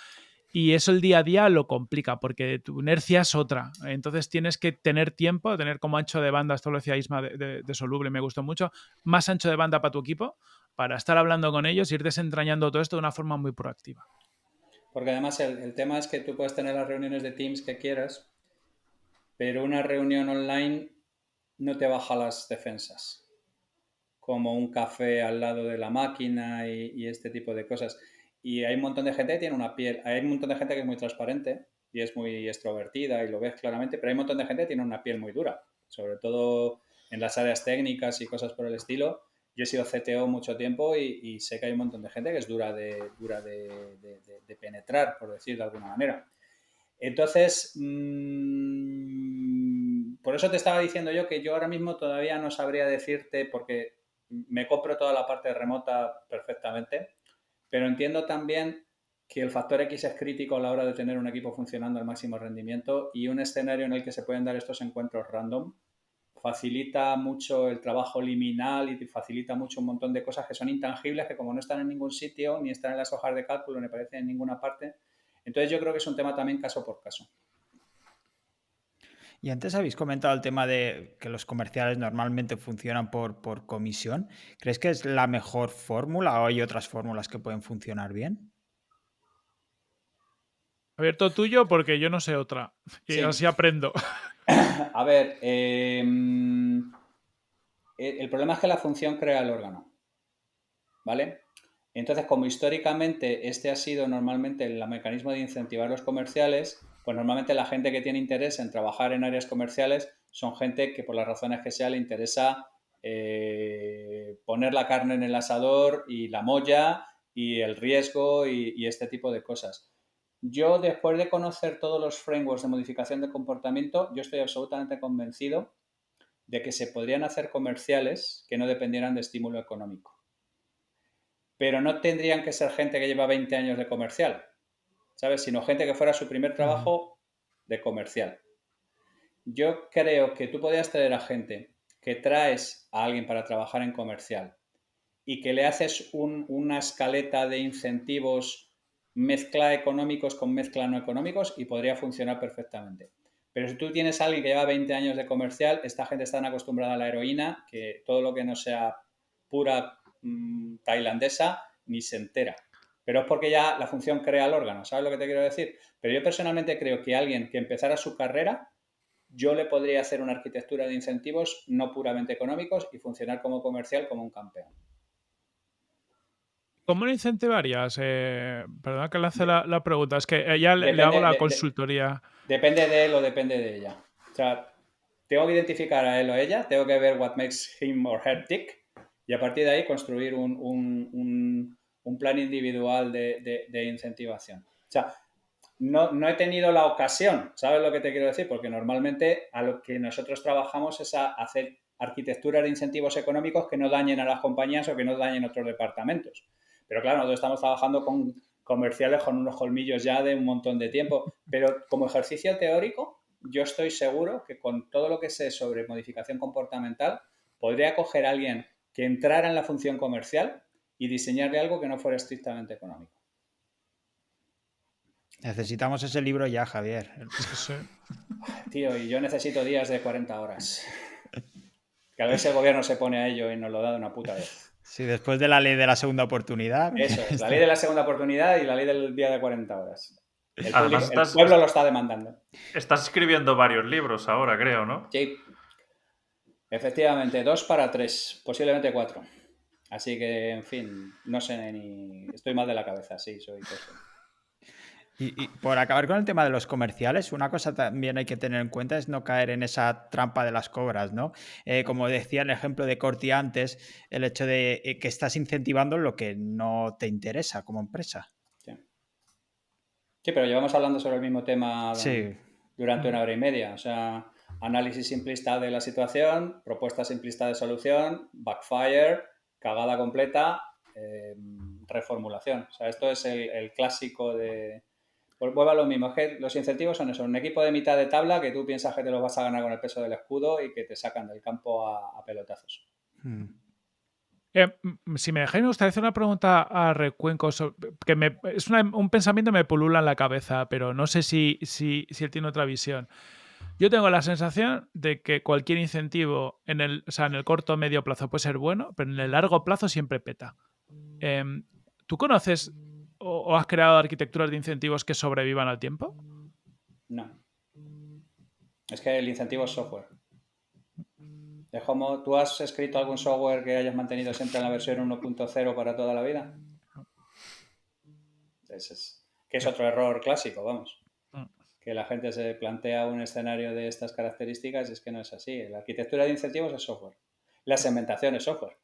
C: Y eso el día a día lo complica porque tu inercia es otra. Entonces tienes que tener tiempo, tener como ancho de banda, esto lo decía Isma de Soluble, me gustó mucho, más ancho de banda para tu equipo, para estar hablando con ellos, ir desentrañando todo esto de una forma muy proactiva.
D: Porque además el tema es que tú puedes tener las reuniones de Teams que quieras, pero una reunión online no te baja las defensas, como un café al lado de la máquina y este tipo de cosas. Y hay un montón de gente que tiene una piel, hay un montón de gente que es muy transparente y es muy extrovertida y lo ves claramente, pero hay un montón de gente que tiene una piel muy dura, sobre todo en las áreas técnicas y cosas por el estilo. Yo he sido CTO mucho tiempo y sé que hay un montón de gente que es dura de penetrar, por decir de alguna manera. Entonces, por eso te estaba diciendo yo que yo ahora mismo todavía no sabría decirte, porque me compro toda la parte remota perfectamente, pero entiendo también que el factor X es crítico a la hora de tener un equipo funcionando al máximo rendimiento, y un escenario en el que se pueden dar estos encuentros random facilita mucho el trabajo liminal y facilita mucho un montón de cosas que son intangibles, que como no están en ningún sitio, ni están en las hojas de cálculo, ni aparecen en ninguna parte. Entonces yo creo que es un tema también caso por caso.
A: Y antes habéis comentado el tema de que los comerciales normalmente funcionan por comisión. ¿Crees que es la mejor fórmula o hay otras fórmulas que pueden funcionar bien?
C: Abierto tuyo porque yo no sé otra. Y
D: Sí.
C: así aprendo.
D: A ver, el problema es que la función crea el órgano, ¿vale? Entonces, como históricamente este ha sido normalmente el mecanismo de incentivar los comerciales, pues normalmente la gente que tiene interés en trabajar en áreas comerciales son gente que por las razones que sea le interesa poner la carne en el asador y la molla y el riesgo y este tipo de cosas. Yo, después de conocer todos los frameworks de modificación de comportamiento, yo estoy absolutamente convencido de que se podrían hacer comerciales que no dependieran de estímulo económico. Pero no tendrían que ser gente que lleva 20 años de comercial, ¿sabes? Sino gente que fuera su primer trabajo de comercial. Yo creo que tú podrías traer a gente que traes a alguien para trabajar en comercial y que le haces una escaleta de incentivos mezcla económicos con mezcla no económicos y podría funcionar perfectamente. Pero si tú tienes a alguien que lleva 20 años de comercial, esta gente está tan acostumbrada a la heroína que todo lo que no sea pura tailandesa ni se entera. Pero es porque ya la función crea el órgano, ¿sabes lo que te quiero decir? Pero yo personalmente creo que alguien que empezara su carrera, yo le podría hacer una arquitectura de incentivos no puramente económicos y funcionar como comercial como un campeón.
C: ¿Cómo lo incentivarías? Perdona que le hace la pregunta. Es que ya le hago
D: Depende,
C: la consultoría.
D: depende de él o depende de ella. O sea, tengo que identificar a él o ella, tengo que ver what makes him or her tick y a partir de ahí construir un plan individual de incentivación. O sea, no he tenido la ocasión, ¿sabes lo que te quiero decir? Porque normalmente a lo que nosotros trabajamos es a hacer arquitecturas de incentivos económicos que no dañen a las compañías o que no dañen otros departamentos. Pero claro, nosotros estamos trabajando con comerciales con unos colmillos ya de un montón de tiempo. Pero como ejercicio teórico, yo estoy seguro que con todo lo que sé sobre modificación comportamental, podría coger a alguien que entrara en la función comercial y diseñarle algo que no fuera estrictamente económico.
A: Necesitamos ese libro ya, Javier.
C: Sí.
D: Tío, y yo necesito días de 40 horas. Que a veces el gobierno se pone a ello y nos lo da de una puta vez.
A: Sí, después de la ley de la segunda oportunidad.
D: Eso es, la ley de la segunda oportunidad y la ley del día de 40 horas.
B: Además,
D: El pueblo lo está demandando.
B: Estás escribiendo varios libros ahora, creo, ¿no?
D: Sí, efectivamente, 2 para 3, posiblemente 4. Así que, en fin, no sé ni... Estoy mal de la cabeza, sí, soy consciente.
A: Y por acabar con el tema de los comerciales, una cosa también hay que tener en cuenta es no caer en esa trampa de las cobras, ¿no? Como decía en el ejemplo de Corti antes, el hecho de que estás incentivando lo que no te interesa como empresa.
D: Sí. Sí, pero llevamos hablando sobre el mismo tema
A: Sí.
D: durante 1 hora y media. O sea, análisis simplista de la situación, propuesta simplista de solución, backfire, cagada completa, reformulación. O sea, esto es el clásico de... Pues vuelvo a lo mismo, es que los incentivos son eso, un equipo de mitad de tabla que tú piensas que te lo vas a ganar con el peso del escudo y que te sacan del campo a pelotazos.
C: Si me dejáis, me gustaría hacer una pregunta a Recuenco. Es un pensamiento que me pulula en la cabeza, pero no sé si él tiene otra visión. Yo tengo la sensación de que cualquier incentivo en el corto o medio plazo puede ser bueno, pero en el largo plazo siempre peta. ¿Tú conoces o has creado arquitecturas de incentivos que sobrevivan al tiempo?
D: No. Es que el incentivo es software. Es como, ¿tú has escrito algún software que hayas mantenido siempre en la versión 1.0 para toda la vida? Que es otro error clásico, vamos. Que la gente se plantea un escenario de estas características y es que no es así. La arquitectura de incentivos es software. La segmentación es software.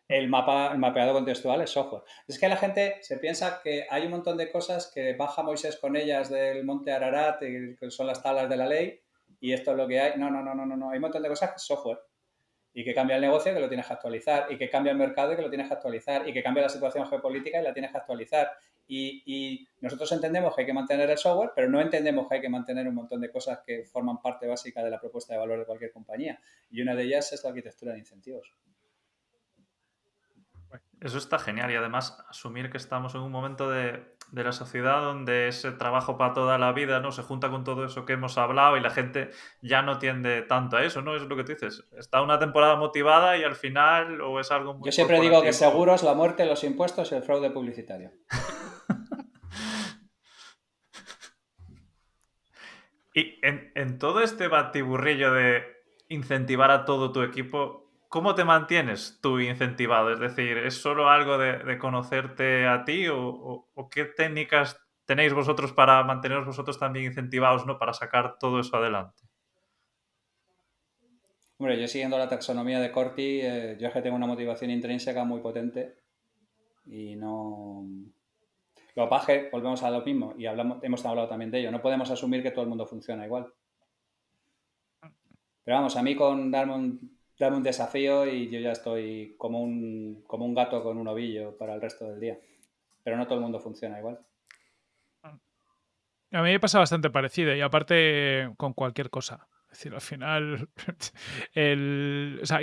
D: El mapeado contextual es software. Es que la gente se piensa que hay un montón de cosas que baja Moisés con ellas del monte Ararat, que son las tablas de la ley, y esto es lo que hay. No. Hay un montón de cosas que es software. Y que cambia el negocio, que lo tienes que actualizar. Y que cambia el mercado, y que lo tienes que actualizar. Y que cambia la situación geopolítica, y la tienes que actualizar. Y nosotros entendemos que hay que mantener el software, pero no entendemos que hay que mantener un montón de cosas que forman parte básica de la propuesta de valor de cualquier compañía. Y una de ellas es la arquitectura de incentivos.
B: Eso está genial y además asumir que estamos en un momento de la sociedad donde ese trabajo para toda la vida, ¿no? Se junta con todo eso que hemos hablado y la gente ya no tiende tanto a eso, ¿no? Eso es lo que tú dices. Está una temporada motivada y al final o es algo muy
D: Yo siempre digo que
B: corporativo.
D: seguros, la muerte, los impuestos y el fraude publicitario.
B: Y en todo este batiburrillo de incentivar a todo tu equipo, ¿cómo te mantienes tú incentivado? Es decir, ¿es solo algo de conocerte a ti o qué técnicas tenéis vosotros para manteneros vosotros también incentivados, ¿no? Para sacar todo eso adelante?
D: Hombre, yo siguiendo la taxonomía de Corti, yo es que tengo una motivación intrínseca muy potente y no... Lo que pasa es que volvemos a lo mismo y hemos hablado también de ello. No podemos asumir que todo el mundo funciona igual. Pero vamos, a mí con darme un desafío y yo ya estoy como un gato con un ovillo para el resto del día. Pero no todo el mundo funciona igual.
C: A mí me pasa bastante parecido y aparte con cualquier cosa. Es decir, al final, o sea,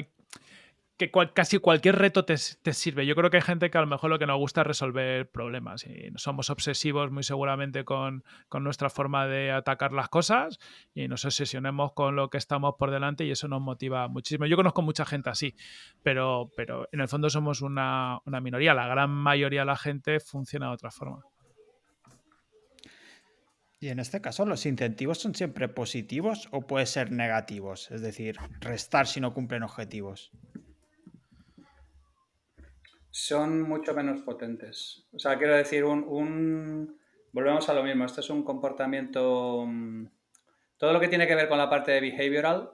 C: que casi cualquier reto te sirve. Yo creo que hay gente que a lo mejor lo que nos gusta es resolver problemas y somos obsesivos muy seguramente con nuestra forma de atacar las cosas y nos obsesionemos con lo que estamos por delante y eso nos motiva muchísimo. Yo conozco mucha gente así, pero en el fondo somos una minoría. La gran mayoría de la gente funciona de otra forma.
A: Y en este caso, ¿los incentivos son siempre positivos o pueden ser negativos? Es decir, restar si no cumplen objetivos.
D: Son mucho menos potentes. O sea, quiero decir, volvemos a lo mismo. Esto es un comportamiento... todo lo que tiene que ver con la parte de behavioral,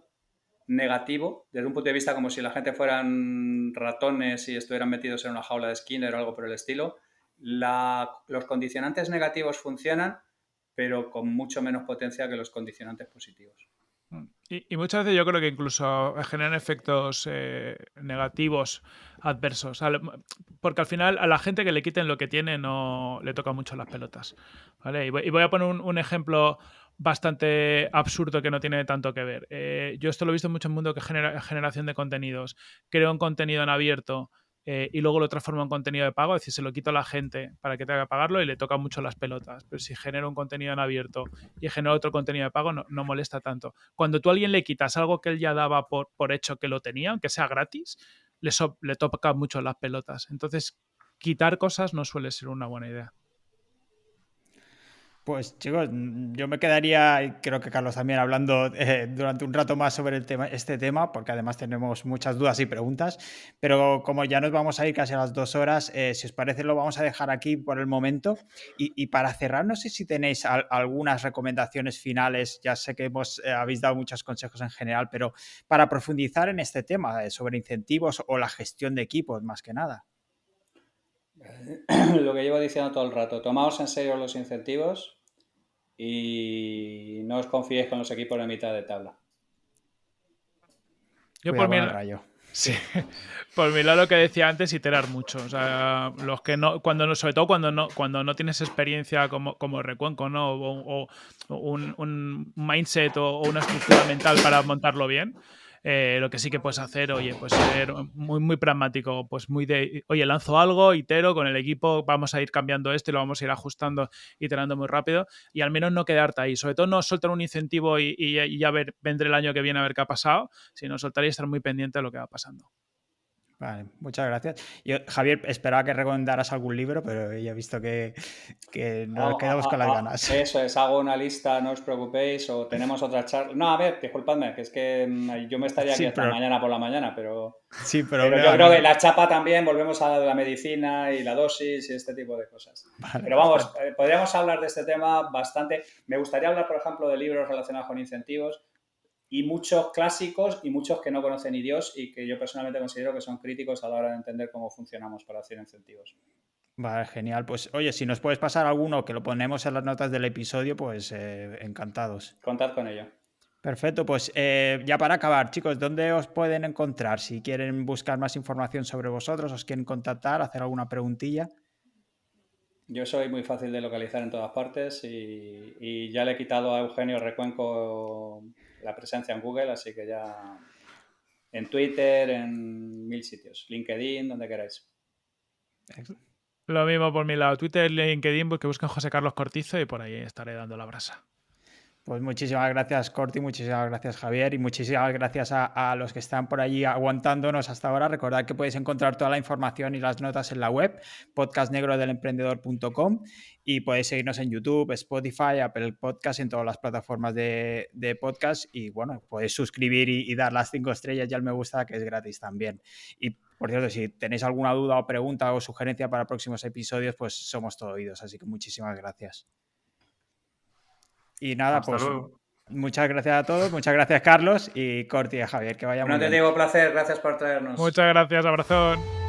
D: negativo, desde un punto de vista como si la gente fueran ratones y estuvieran metidos en una jaula de Skinner o algo por el estilo. Los condicionantes negativos funcionan, pero con mucho menos potencia que los condicionantes positivos.
C: Y muchas veces yo creo que incluso generan efectos negativos, adversos. Porque al final a la gente que le quiten lo que tiene no le toca mucho las pelotas. ¿Vale? Y voy a poner un ejemplo bastante absurdo que no tiene tanto que ver. Yo esto lo he visto mucho en el mundo que generación de contenidos. Creo un contenido en abierto y luego lo transformo en contenido de pago, es decir, se lo quito a la gente para que tenga que pagarlo y le toca mucho las pelotas. Pero si genero un contenido en abierto y genero otro contenido de pago, no molesta tanto. Cuando tú a alguien le quitas algo que él ya daba por hecho que lo tenía, aunque sea gratis, le toca mucho las pelotas. Entonces, quitar cosas no suele ser una buena idea.
A: Pues chicos, yo me quedaría, y creo que Carlos también, hablando durante un rato más sobre este tema, porque además tenemos muchas dudas y preguntas, pero como ya nos vamos a ir casi a las 2 horas, si os parece lo vamos a dejar aquí por el momento. Y para cerrar, no sé si tenéis algunas recomendaciones finales, ya sé que habéis dado muchos consejos en general, pero para profundizar en este tema sobre incentivos o la gestión de equipos, más que nada.
D: Lo que llevo diciendo todo el rato, tomaos en serio los incentivos y no os confiéis con los equipos de mitad de tabla.
C: Yo
A: Cuidado con el rayo.
C: Sí, por mi lado lo que decía antes, iterar mucho. O sea, los que no, sobre todo cuando no tienes experiencia como Recuenco, ¿no? O un mindset o una estructura mental para montarlo bien. Lo que sí que puedes hacer, oye, pues ser muy, muy pragmático, pues oye, lanzo algo, itero con el equipo, vamos a ir cambiando esto y lo vamos a ir ajustando, iterando muy rápido y al menos no quedarte ahí. Sobre todo no soltar un incentivo y ya vendré el año que viene a ver qué ha pasado, sino soltar y estar muy pendiente de lo que va pasando.
A: Vale, muchas gracias. Yo, Javier, esperaba que recomendaras algún libro, pero ya he visto que nos quedamos con las ganas.
D: Eso es, hago una lista, no os preocupéis, o tenemos otra charla. No, a ver, disculpadme, que es que yo me estaría aquí hasta mañana por la mañana, pero yo creo que la chapa también, volvemos a la medicina y la dosis y este tipo de cosas. Vale, pero vamos, podríamos hablar de este tema bastante. Me gustaría hablar, por ejemplo, de libros relacionados con incentivos. Y muchos clásicos y muchos que no conocen ni Dios y que yo personalmente considero que son críticos a la hora de entender cómo funcionamos para hacer incentivos.
A: Vale, genial. Pues oye, si nos puedes pasar alguno que lo ponemos en las notas del episodio, pues encantados.
D: Contad con ello.
A: Perfecto, pues ya para acabar, chicos, ¿dónde os pueden encontrar? Si quieren buscar más información sobre vosotros, os quieren contactar, hacer alguna preguntilla.
D: Yo soy muy fácil de localizar en todas partes y ya le he quitado a Eugenio Recuenco la presencia en Google, así que ya en Twitter, en 1000 sitios, LinkedIn, donde queráis.
C: Lo mismo por mi lado. Twitter, LinkedIn, que busquen José Carlos Cortizo y por ahí estaré dando la brasa.
A: Pues muchísimas gracias, Corti, muchísimas gracias, Javier, y muchísimas gracias a los que están por allí aguantándonos hasta ahora. Recordad que podéis encontrar toda la información y las notas en la web, podcastnegrodelemprendedor.com, y podéis seguirnos en YouTube, Spotify, Apple Podcast, en todas las plataformas de podcast. Y bueno, podéis suscribir y dar las 5 estrellas y al me gusta, que es gratis también. Y por cierto, si tenéis alguna duda o pregunta o sugerencia para próximos episodios, pues somos todo oídos. Así que muchísimas gracias. Y nada,
B: Hasta
A: pues
B: luego.
A: muchas gracias a todos, muchas gracias Carlos y Corti y a Javier, que vaya muy
D: Bueno, te
A: bien.
D: digo placer, gracias por traernos.
C: Muchas gracias, abrazón.